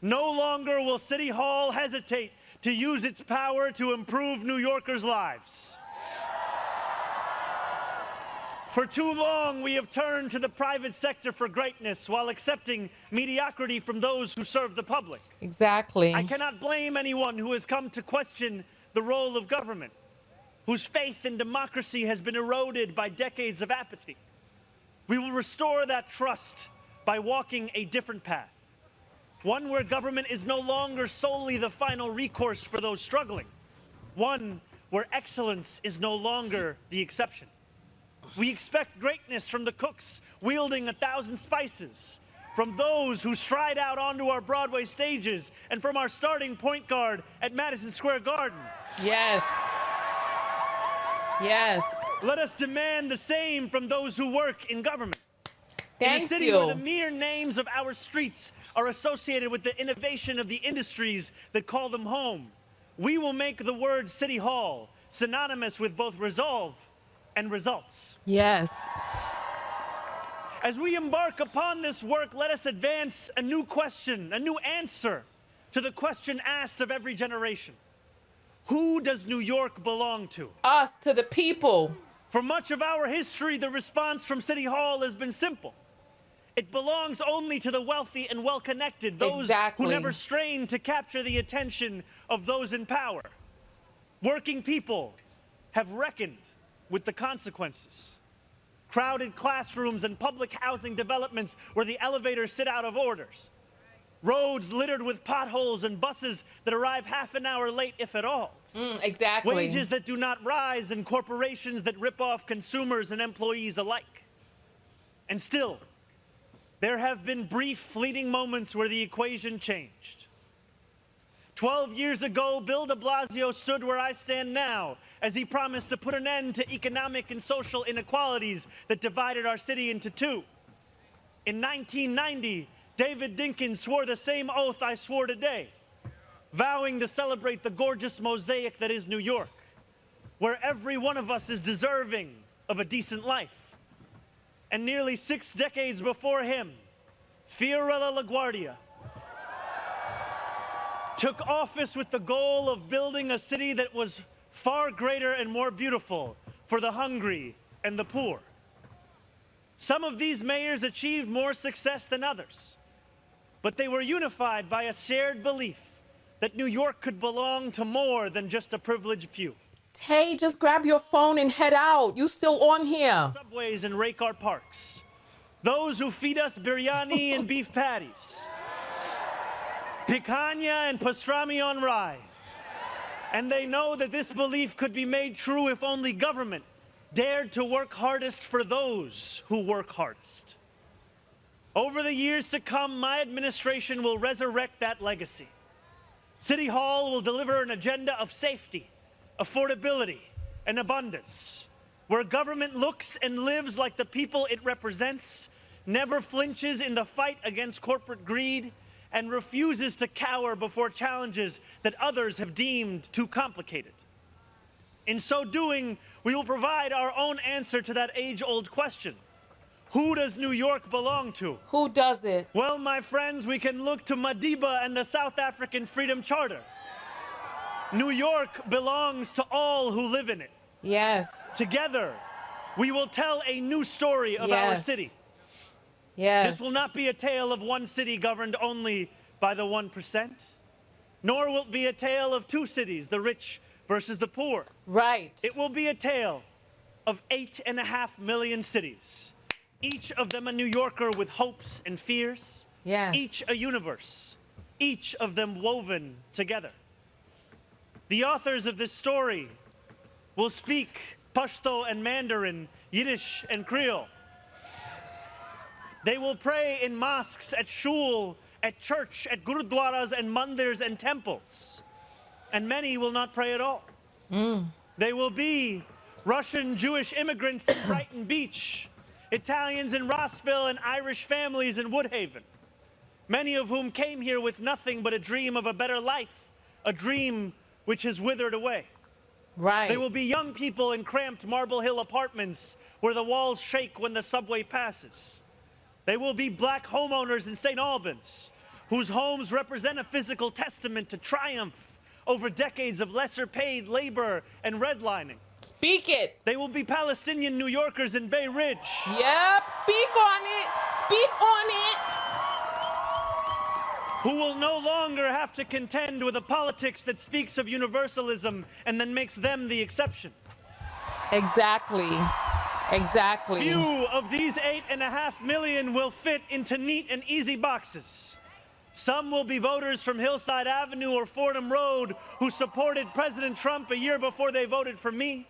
No longer will City Hall hesitate to use its power to improve New Yorkers' lives. For too long, we have turned to the private sector for greatness while accepting mediocrity from those who serve the public. Exactly. I cannot blame anyone who has come to question the role of government, whose faith in democracy has been eroded by decades of apathy. We will restore that trust by walking a different path, one where government is no longer solely the final recourse for those struggling, one where excellence is no longer the exception. We expect greatness from the cooks wielding 1,000 spices, from those who stride out onto our Broadway stages, and from our starting point guard at Madison Square Garden. Yes. Yes. Let us demand the same from those who work in government. Thank in a city you. where the mere names of our streets are associated with the innovation of the industries that call them home, we will make the word City Hall synonymous with both resolve and results. Yes. As we embark upon this work, let us advance a new question, a new answer to the question asked of every generation. Who does New York belong to? Us, to the people. For much of our history, the response from City Hall has been simple. It belongs only to the wealthy and well-connected, those who never strain to capture the attention of those in power. Working people have reckoned with the consequences. Crowded classrooms and public housing developments where the elevators sit out of orders. Roads littered with potholes and buses that arrive half an hour late, if at all. Exactly. Wages that do not rise and corporations that rip off consumers and employees alike. And still, there have been brief, fleeting moments where the equation changed. 12 years ago, Bill de Blasio stood where I stand now as he promised to put an end to economic and social inequalities that divided our city into two. In 1990, David Dinkins swore the same oath I swore today, vowing to celebrate the gorgeous mosaic that is New York, where every one of us is deserving of a decent life. And nearly 6 decades before him, Fiorella LaGuardia took office with the goal of building a city that was far greater and more beautiful for the hungry and the poor. Some of these mayors achieved more success than others, but they were unified by a shared belief that New York could belong to more than just a privileged few. Tay, just grab your phone and head out. You still on here. Subways and rake our parks. Those who feed us biryani and beef patties. Picanha and pastrami on rye. And they know that this belief could be made true if only government dared to work hardest for those who work hardest. Over the years to come, my administration will resurrect that legacy. City Hall will deliver an agenda of safety, affordability, and abundance, where government looks and lives like the people it represents, never flinches in the fight against corporate greed, and refuses to cower before challenges that others have deemed too complicated. In so doing, we will provide our own answer to that age-old question. Who does New York belong to? Who does it? Well, my friends, we can look to Madiba and the South African Freedom Charter. New York belongs to all who live in it. Yes. Together, we will tell a new story of our city. Yes. This will not be a tale of one city governed only by the 1%, nor will it be a tale of two cities, the rich versus the poor. Right. It will be a tale of 8.5 million cities, each of them a New Yorker with hopes and fears, each a universe, each of them woven together. The authors of this story will speak Pashto and Mandarin, Yiddish and Creole. They will pray in mosques, at shul, at church, at gurudwaras and mandirs and temples. And many will not pray at all. They will be Russian Jewish immigrants in Brighton Beach, Italians in Rossville, and Irish families in Woodhaven, many of whom came here with nothing but a dream of a better life, a dream which has withered away. Right. They will be young people in cramped Marble Hill apartments where the walls shake when the subway passes. They will be black homeowners in St. Albans, whose homes represent a physical testament to triumph over decades of lesser paid labor and redlining. Speak it. They will be Palestinian New Yorkers in Bay Ridge. Yep, speak on it. Speak on it. Who will no longer have to contend with a politics that speaks of universalism and then makes them the exception. Exactly. Exactly. Few of these 8.5 million will fit into neat and easy boxes. Some will be voters from Hillside Avenue or Fordham Road who supported President Trump a year before they voted for me,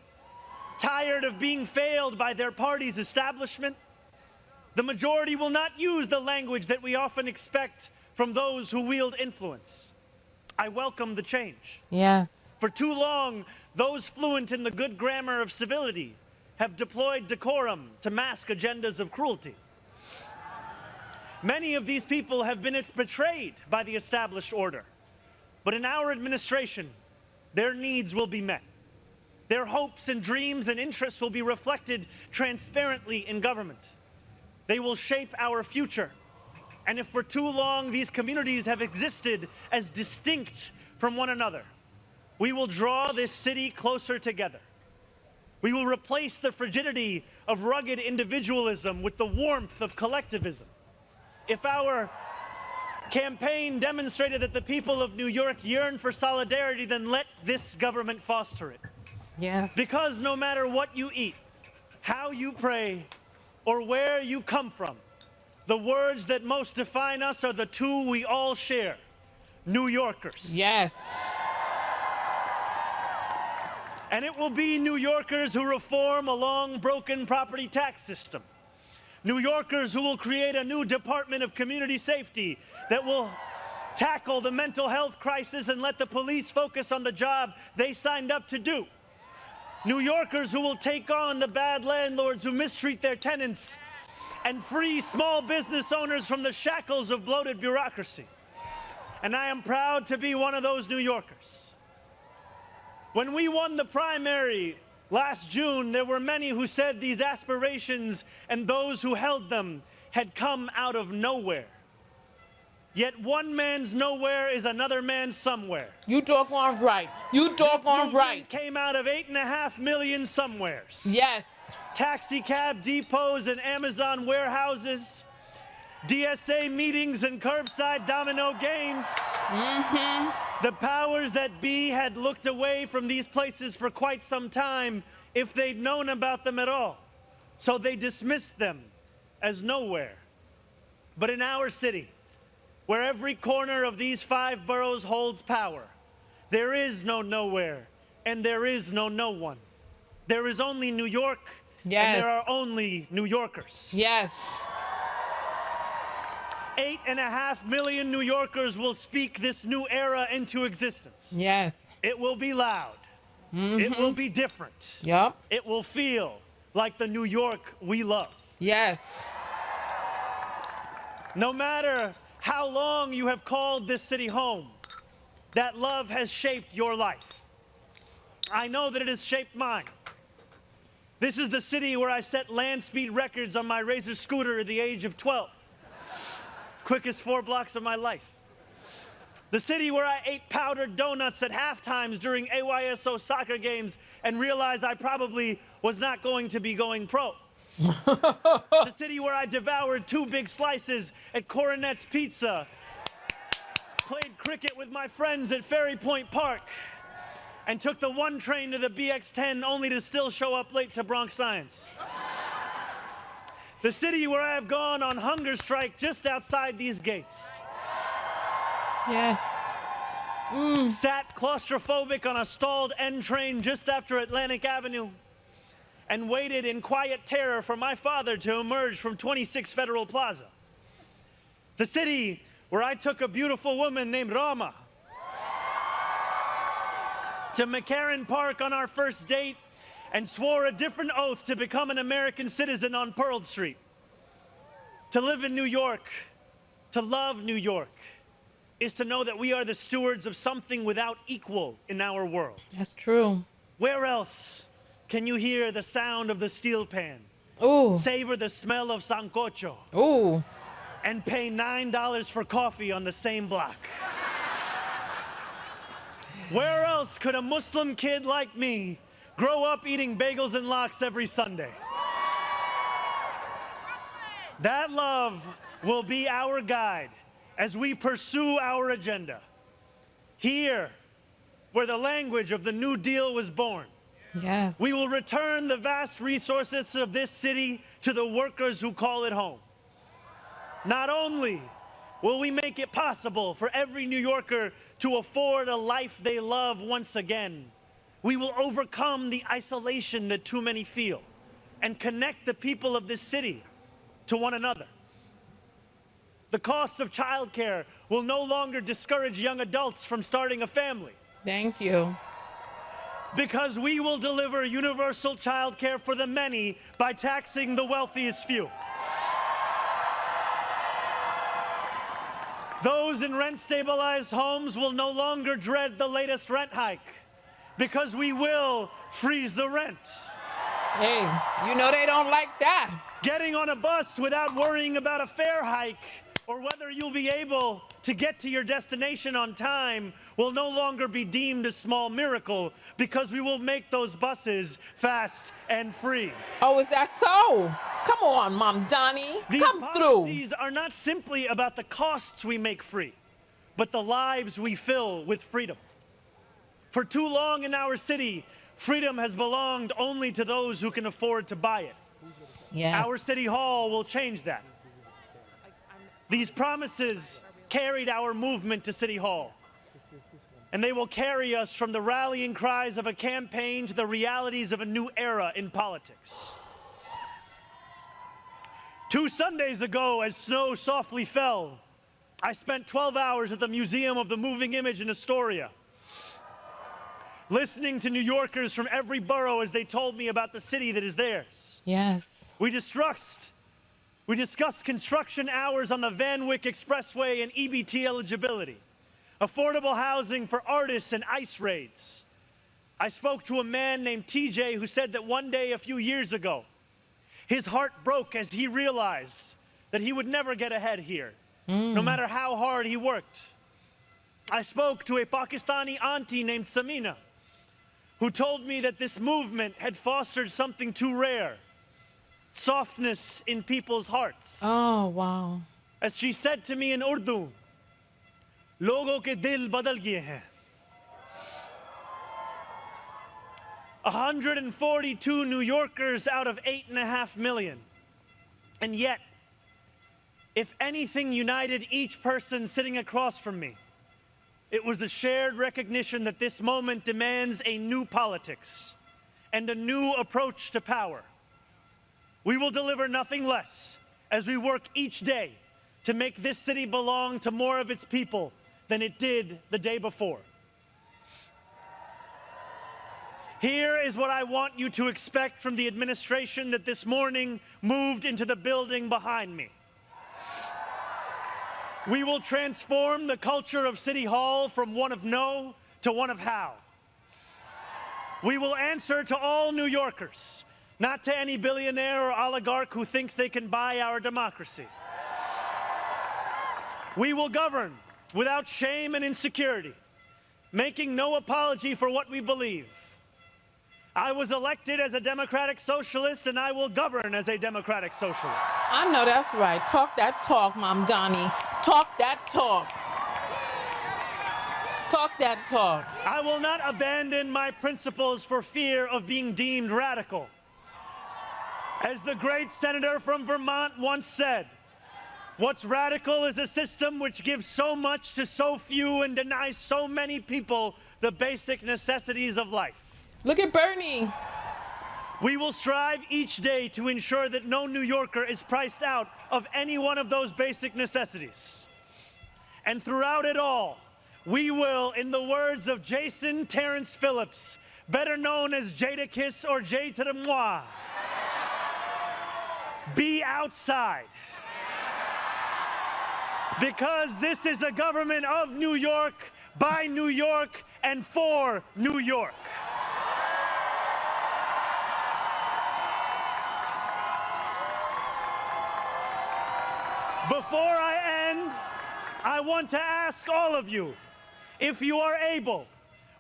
tired of being failed by their party's establishment. The majority will not use the language that we often expect from those who wield influence. I welcome the change. Yes. For too long, those fluent in the good grammar of civility have deployed decorum to mask agendas of cruelty. Many of these people have been betrayed by the established order. But in our administration, their needs will be met. Their hopes and dreams and interests will be reflected transparently in government. They will shape our future. And if for too long these communities have existed as distinct from one another, we will draw this city closer together. We will replace the frigidity of rugged individualism with the warmth of collectivism. If our campaign demonstrated that the people of New York yearn for solidarity, then let this government foster it. Yes. Because no matter what you eat, how you pray, or where you come from, the words that most define us are the two we all share: New Yorkers. Yes. And it will be New Yorkers who reform a long broken property tax system. New Yorkers who will create a new Department of Community Safety that will tackle the mental health crisis and let the police focus on the job they signed up to do. New Yorkers who will take on the bad landlords who mistreat their tenants and free small business owners from the shackles of bloated bureaucracy. And I am proud to be one of those New Yorkers. When we won the primary last June, there were many who said these aspirations and those who held them had come out of nowhere. Yet one man's nowhere is another man's somewhere. You doggone right. You doggone right. Came out of 8.5 million somewheres. Yes. Taxi cab depots and Amazon warehouses, DSA meetings and curbside domino games. The powers that be had looked away from these places for quite some time if they'd known about them at all. So they dismissed them as nowhere. But in our city, where every corner of these 5 boroughs holds power, there is no nowhere and there is no one. There is only New York. Yes. And there are only New Yorkers. Yes. 8.5 million New Yorkers will speak this new era into existence. Yes. It will be loud. It will be different. Yep. It will feel like the New York we love. Yes. No matter how long you have called this city home, that love has shaped your life. I know that it has shaped mine. This is the city where I set land speed records on my Razor scooter at the age of 12. Quickest 4 blocks of my life. The city where I ate powdered donuts at halftimes during AYSO soccer games and realized I probably was not going to be going pro. The city where I devoured 2 big slices at Coronet's Pizza, played cricket with my friends at Ferry Point Park, and took the 1 train to the BX10 only to still show up late to Bronx Science. The city where I have gone on hunger strike just outside these gates. Yes. Sat claustrophobic on a stalled N train just after Atlantic Avenue and waited in quiet terror for my father to emerge from 26 Federal Plaza. The city where I took a beautiful woman named Rama to McCarran Park on our first date and swore a different oath to become an American citizen on Pearl Street. To live in New York, to love New York, is to know that we are the stewards of something without equal in our world. That's true. Where else can you hear the sound of the steel pan? Ooh. Savor the smell of sancocho. Ooh. And pay $9 for coffee on the same block? Where else could a Muslim kid like me grow up eating bagels and lox every Sunday? That love will be our guide as we pursue our agenda. Here, where the language of the New Deal was born, yes, we will return the vast resources of this city to the workers who call it home. Not only will we make it possible for every New Yorker to afford a life they love once again, we will overcome the isolation that too many feel and connect the people of this city to one another. The cost of childcare will no longer discourage young adults from starting a family. Thank you. Because we will deliver universal childcare for the many by taxing the wealthiest few. Those in rent-stabilized homes will no longer dread the latest rent hike, because we will freeze the rent. Hey, you know they don't like that. Getting on a bus without worrying about a fare hike or whether you'll be able to get to your destination on time will no longer be deemed a small miracle, because we will make those buses fast and free. Oh, is that so? Come on, Mamdani. Come through. These policies are not simply about the costs we make free, but the lives we fill with freedom. For too long in our city, freedom has belonged only to those who can afford to buy it. Yes. Our city hall will change that. These promises carried our movement to City Hall, and they will carry us from the rallying cries of a campaign to the realities of a new era in politics. 2 Sundays ago, as snow softly fell, I spent 12 hours at the Museum of the Moving Image in Astoria, listening to New Yorkers from every borough as they told me about the city that is theirs. Yes. We discussed construction hours on the Van Wyck Expressway and EBT eligibility, affordable housing for artists and ICE raids. I spoke to a man named TJ who said that one day a few years ago, his heart broke as he realized that he would never get ahead here, no matter how hard he worked. I spoke to a Pakistani auntie named Samina, who told me that this movement had fostered something too rare: softness in people's hearts. Oh, wow. As she said to me in Urdu, "Logo ke dil badal gaye hain." 142 New Yorkers out of 8.5 million. And yet, if anything united each person sitting across from me, it was the shared recognition that this moment demands a new politics and a new approach to power. We will deliver nothing less as we work each day to make this city belong to more of its people than it did the day before. Here is what I want you to expect from the administration that this morning moved into the building behind me. We will transform the culture of City Hall from one of no to one of how. We will answer to all New Yorkers, not to any billionaire or oligarch who thinks they can buy our democracy. We will govern without shame and insecurity, making no apology for what we believe. I was elected as a democratic socialist, and I will govern as a democratic socialist. I know that's right. Talk that talk, Mamdani. Talk that talk. Talk that talk. I will not abandon my principles for fear of being deemed radical. As the great senator from Vermont once said, what's radical is a system which gives so much to so few and denies so many people the basic necessities of life. Look at Bernie. We will strive each day to ensure that no New Yorker is priced out of any one of those basic necessities. And throughout it all, we will, in the words of Jason Terrence Phillips, better known as Jadakiss or Jay to the moi, be outside. Because this is a government of New York, by New York, and for New York. Before I end, I want to ask all of you, if you are able,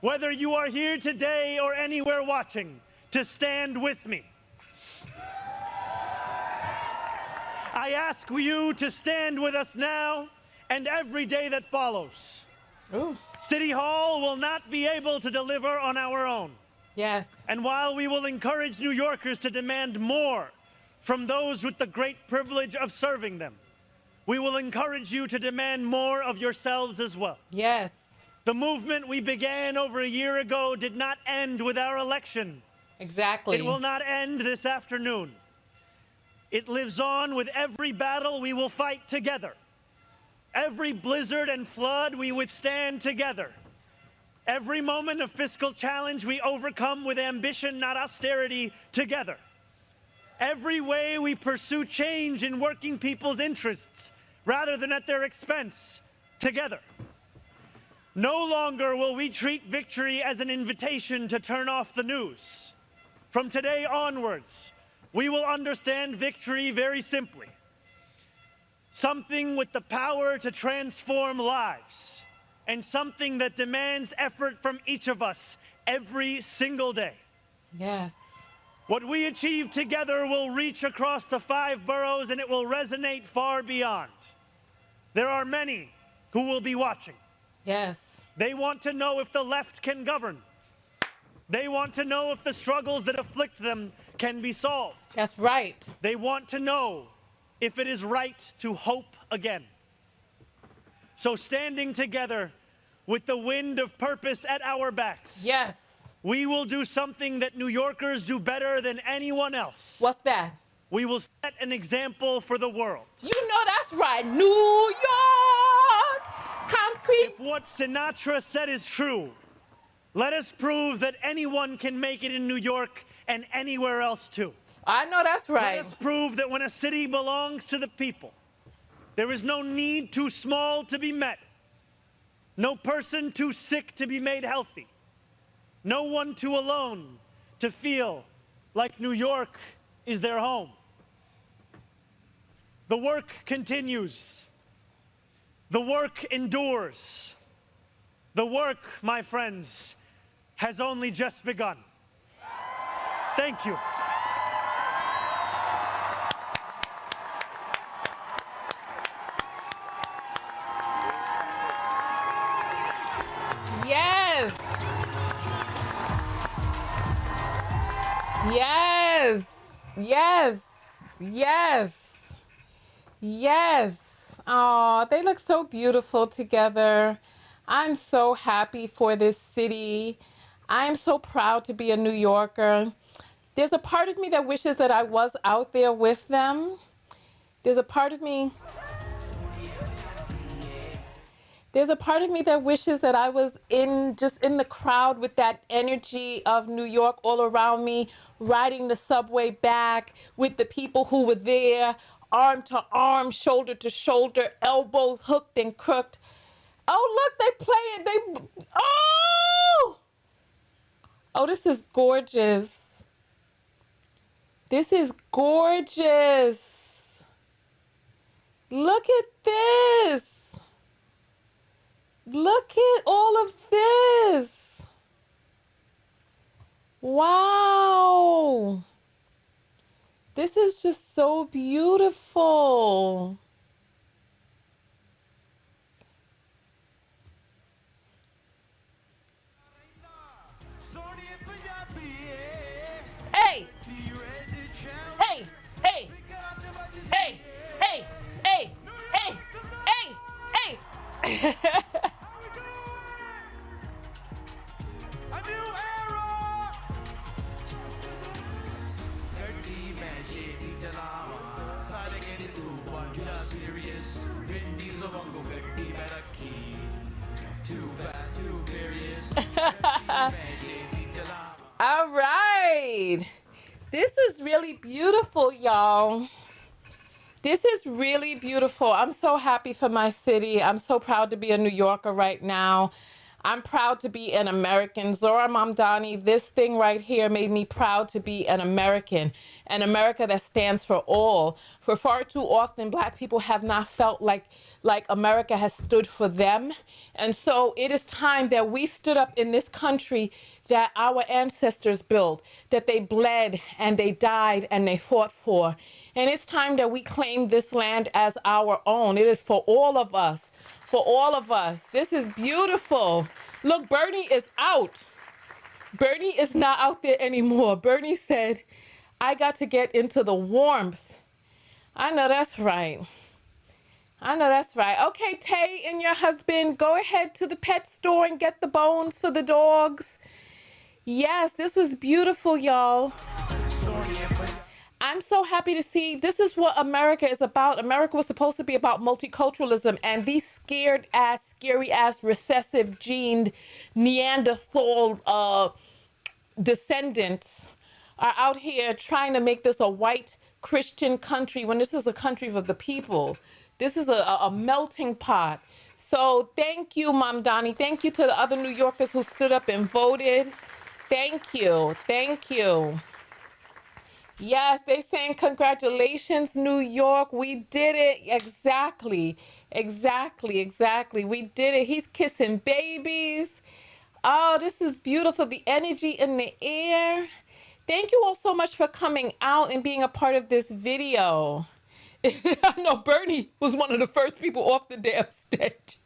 whether you are here today or anywhere watching, to stand with me. I ask you to stand with us now and every day that follows. Ooh. City Hall will not be able to deliver on our own. Yes. And while we will encourage New Yorkers to demand more from those with the great privilege of serving them, we will encourage you to demand more of yourselves as well. Yes. The movement we began over a year ago did not end with our election. Exactly. It will not end this afternoon. It lives on with every battle we will fight together. Every blizzard and flood we withstand together. Every moment of fiscal challenge we overcome with ambition, not austerity, together. Every way we pursue change in working people's interests rather than at their expense, together. No longer will we treat victory as an invitation to turn off the news. From today onwards, we will understand victory very simply. Something with the power to transform lives, and something that demands effort from each of us every single day. Yes. What we achieve together will reach across the 5 boroughs, and it will resonate far beyond. There are many who will be watching. Yes. They want to know if the left can govern. They want to know if the struggles that afflict them can be solved. That's right. They want to know if it is right to hope again. So standing together with the wind of purpose at our backs. Yes. We will do something that New Yorkers do better than anyone else. What's that? We will set an example for the world. You know that's right. New York! Concrete. If what Sinatra said is true, let us prove that anyone can make it in New York and anywhere else too. I know that's right. Let us prove that when a city belongs to the people, there is no need too small to be met, no person too sick to be made healthy, no one too alone to feel like New York is their home. The work continues. The work endures. The work, my friends, has only just begun. Thank you. Yes. Yes. Yes. Yes. Yes. Oh, they look so beautiful together. I'm so happy for this city. I'm so proud to be a New Yorker. There's a part of me that wishes that I was out there with them. There's a part of me There's a part of me that wishes that I was just in the crowd with that energy of New York all around me, riding the subway back with the people who were there, arm to arm, shoulder to shoulder, elbows hooked and crooked. Oh, look, they playing. Oh, this is gorgeous. This is gorgeous. Look at this. Look at all of this. Wow. This is just so beautiful. Hey. Hey. Hey. Hey. Hey. Hey. Hey. Hey. Hey. All right. This is really beautiful, y'all. This is really beautiful. I'm so happy for my city. I'm so proud to be a New Yorker right now. I'm proud to be an American. Zohran Mamdani, this thing right here made me proud to be an American America that stands for all. For far too often, Black people have not felt like America has stood for them. And so it is time that we stood up in this country that our ancestors built, that they bled and they died and they fought for. And it's time that we claim this land as our own. It is for all of us. For all of us. This is beautiful. Look, Bernie is out. Bernie is not out there anymore. Bernie said, I got to get into the warmth. I know that's right. I know that's right. Okay, Tay and your husband, go ahead to the pet store and get the bones for the dogs. Yes, this was beautiful, y'all. I'm so happy to see this is what America is about. America was supposed to be about multiculturalism, and these scary ass, recessive gened Neanderthal descendants are out here trying to make this a white Christian country when this is a country of the people. This is a melting pot. So thank you, Mamdani. Thank you to the other New Yorkers who stood up and voted. Thank you. Thank you. Yes, they're saying congratulations, New York. We did it. Exactly. We did it. He's kissing babies. Oh, this is beautiful. The energy in the air. Thank you all so much for coming out and being a part of this video. I know Bernie was one of the first people off the damn stage.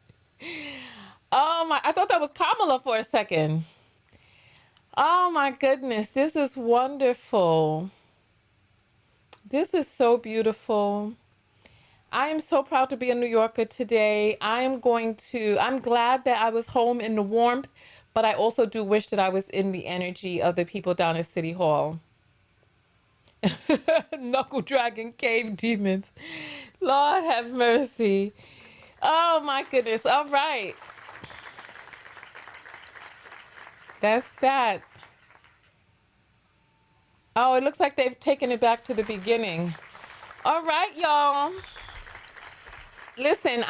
Oh my, I thought that was Kamala for a second. Oh my goodness, this is wonderful. This is so beautiful. I am so proud to be a New Yorker today. I'm glad that I was home in the warmth, but I also do wish that I was in the energy of the people down at City Hall. Knuckle dragon cave demons. Lord have mercy. Oh my goodness. All right. That's that. Oh, it looks like they've taken it back to the beginning. All right, y'all. Listen,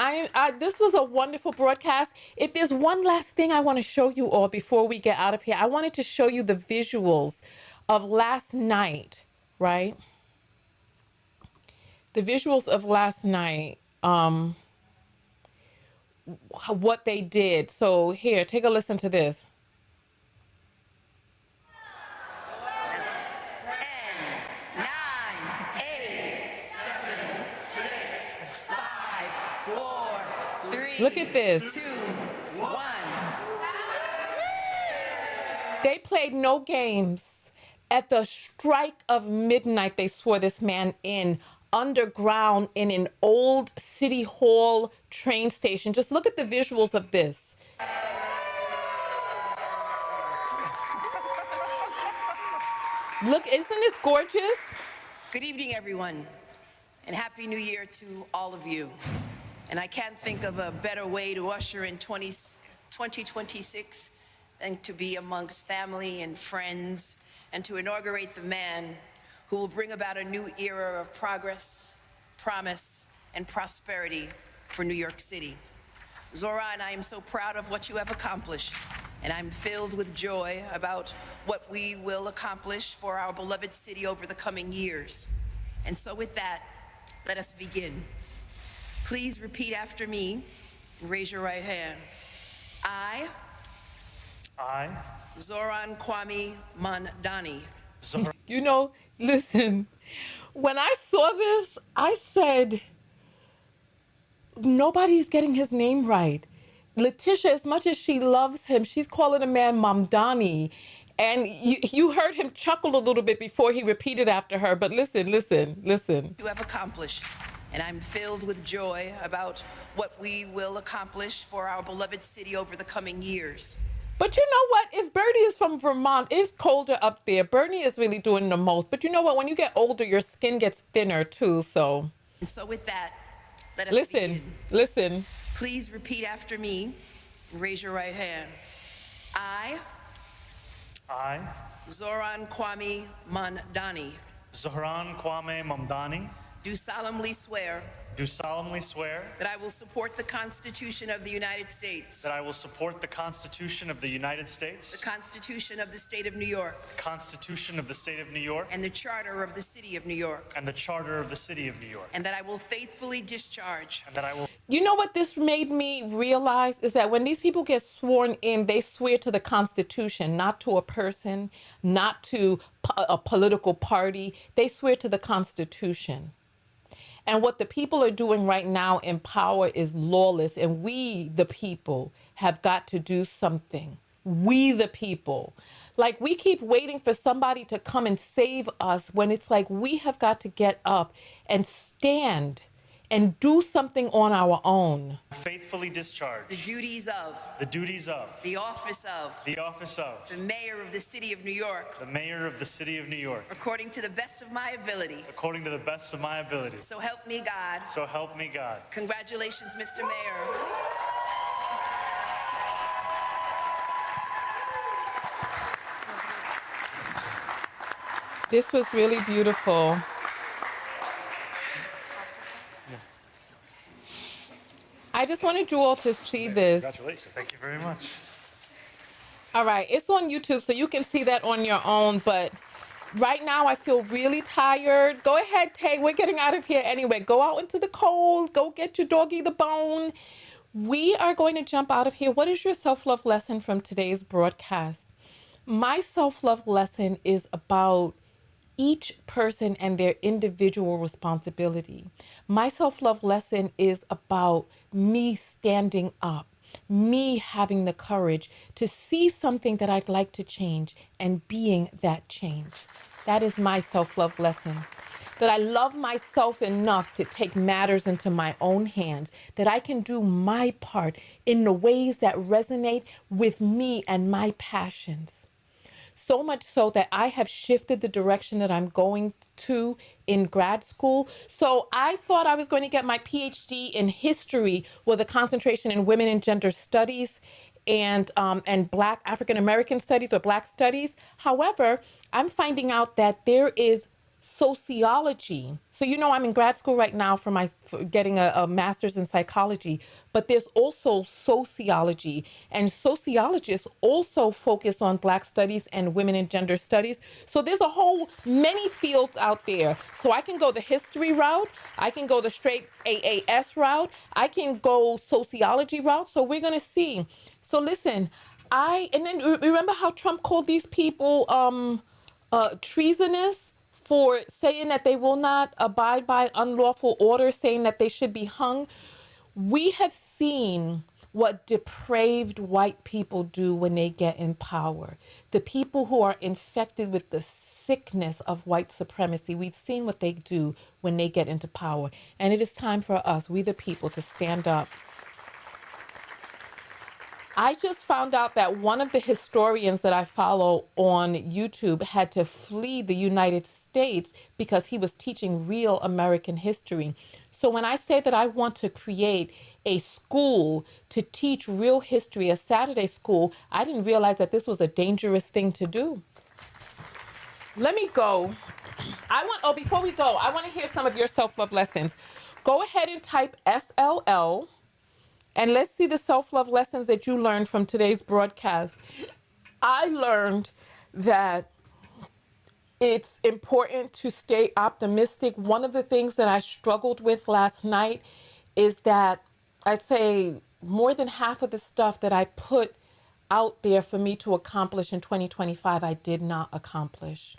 this was a wonderful broadcast. If there's one last thing I want to show you all before we get out of here, I wanted to show you the visuals of last night, right? The visuals of last night, what they did. So here, take a listen to this. 10, 9, 8, 7, 6, 5, 4, 3, Look at this. 2, 1. They played no games. At the strike of midnight, they swore this man in underground in an old City Hall train station. Just look at the visuals of this. Look, isn't this gorgeous? Good evening, everyone, and Happy New Year to all of you. And I can't think of a better way to usher in 2026 than to be amongst family and friends and to inaugurate the man who will bring about a new era of progress, promise, and prosperity for New York City. Zohran, I am so proud of what you have accomplished, and I'm filled with joy about what we will accomplish for our beloved city over the coming years. And so with that, let us begin. Please repeat after me and raise your right hand. I, Zohran Mamdani. You know, listen, when I saw this, I said, nobody's getting his name right. Letitia, as much as she loves him, she's calling a man Mamdani. And you heard him chuckle a little bit before he repeated after her. But listen. You have accomplished, and I'm filled with joy about what we will accomplish for our beloved city over the coming years. But you know what? If Bernie is from Vermont, it's colder up there. Bernie is really doing the most. But you know what? When you get older, your skin gets thinner too, so. And so with that, let us begin. Listen. Please repeat after me and raise your right hand. I, Zohran Mamdani. Zohran Mamdani. Do solemnly swear. That I will support the Constitution of the United States. I will support the Constitution of the United States. The Constitution of the State of New York. The Constitution of the State of New York. And the Charter of the City of New York. And the Charter of the City of New York. And that I will faithfully discharge. And that I will. You know what this made me realize is that when these people get sworn in, they swear to the Constitution, not to a person, not to a political party. They swear to the Constitution. And what the people are doing right now in power is lawless. And we, the people, have got to do something. We, the people. Like, we keep waiting for somebody to come and save us when it's like we have got to get up and stand and do something on our own. Faithfully discharge. The duties of. The office of. The mayor of the City of New York. According to the best of my ability. So help me God. Congratulations, Mr. Mayor. This was really beautiful. I just wanted you all to see this. Congratulations. Thank you very much. All right, it's on YouTube, so you can see that on your own. But right now, I feel really tired. Go ahead, Tay. We're getting out of here anyway. Go out into the cold. Go get your doggy the bone. We are going to jump out of here. What is your self-love lesson from today's broadcast? My self-love lesson is about each person and their individual responsibility. My self-love lesson is about me standing up, me having the courage to see something that I'd like to change and being that change. That is my self-love lesson. That I love myself enough to take matters into my own hands, that I can do my part in the ways that resonate with me and my passions. So much so that I have shifted the direction that I'm going to in grad school. So I thought I was going to get my PhD in history with a concentration in women and gender studies and Black African American studies or Black studies. However, I'm finding out that there is sociology. So, you know, I'm in grad school right now for getting a master's in psychology, but there's also sociology, and sociologists also focus on Black studies and women and gender studies. So there's a whole many fields out there. So I can go the history route, I can go the straight AAS route, I can go sociology route. So we're gonna see. So listen, and then remember how Trump called these people treasonous for saying that they will not abide by unlawful orders, saying that they should be hung. We have seen what depraved white people do when they get in power. The people who are infected with the sickness of white supremacy, we've seen what they do when they get into power. And it is time for us, we the people, to stand up I just found out that one of the historians that I follow on YouTube had to flee the United States because he was teaching real American history. So when I say that I want to create a school to teach real history, a Saturday school, I didn't realize that this was a dangerous thing to do. Let me go. Before we go, I want to hear some of your self-love lessons. Go ahead and type SLL. And let's see the self-love lessons that you learned from today's broadcast. I learned that it's important to stay optimistic. One of the things that I struggled with last night is that I'd say more than half of the stuff that I put out there for me to accomplish in 2025, I did not accomplish.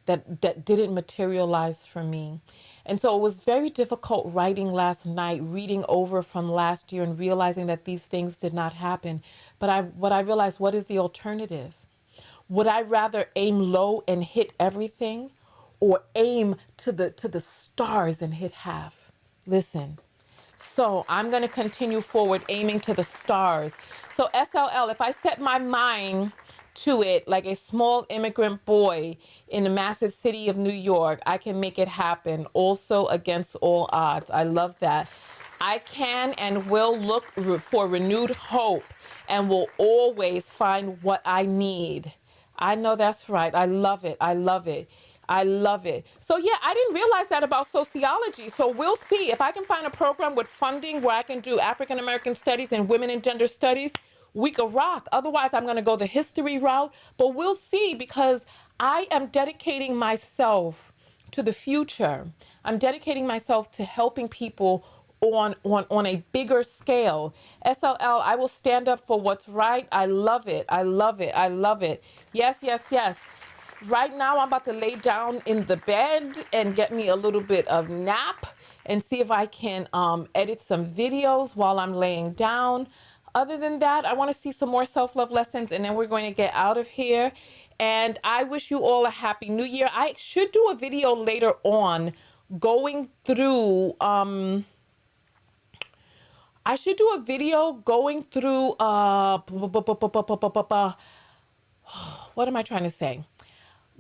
That didn't materialize for me. And so it was very difficult writing last night, reading over from last year and realizing that these things did not happen. But what I realized, what is the alternative? Would I rather aim low and hit everything or aim to the stars and hit half? Listen. So I'm going to continue forward aiming to the stars. So SLL, if I set my mind to it like a small immigrant boy in the massive city of New York, I can make it happen, also against all odds. I love that. I can and will look for renewed hope and will always find what I need. I know that's right. I love it. I love it. I love it. So yeah, I didn't realize that about sociology. So we'll see if I can find a program with funding where I can do African American studies and women and gender studies. We could rock. Otherwise, I'm going to go the history route. But we'll see, because I am dedicating myself to the future. I'm dedicating myself to helping people on a bigger scale. SLL, I will stand up for what's right. I love it. I love it. I love it. Yes, yes, yes. Right now, I'm about to lay down in the bed and get me a little bit of nap and see if I can edit some videos while I'm laying down. Other than that, I want to see some more self-love lessons, and then we're going to get out of here. And I wish you all a happy new year. I should do a video later on going through, what am I trying to say?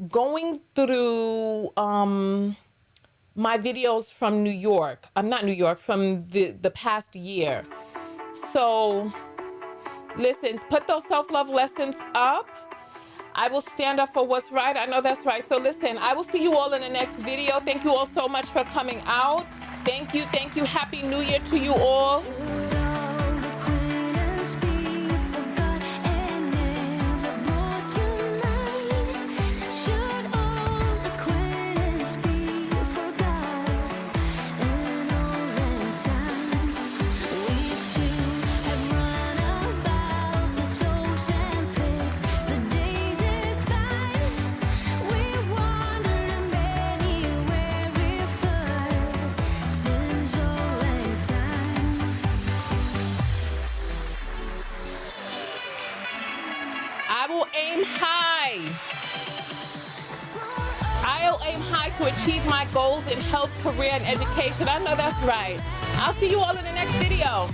Going through my videos from New York. Not New York, from the past year. So listen, put those self-love lessons up. I will stand up for what's right. I know that's right. So listen, I will see you all in the next video. Thank you all so much for coming out. Thank you. Thank you. Happy New Year to you all. I'll aim high to achieve my goals in health, career, and education. I know that's right. I'll see you all in the next video.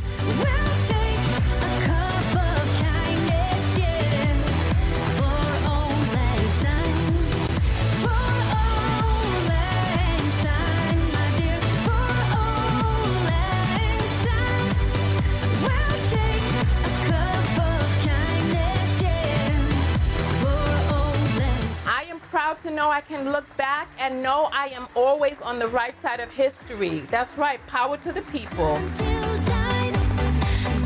Proud to know I can look back and know I am always on the right side of history. That's right. Power to the people.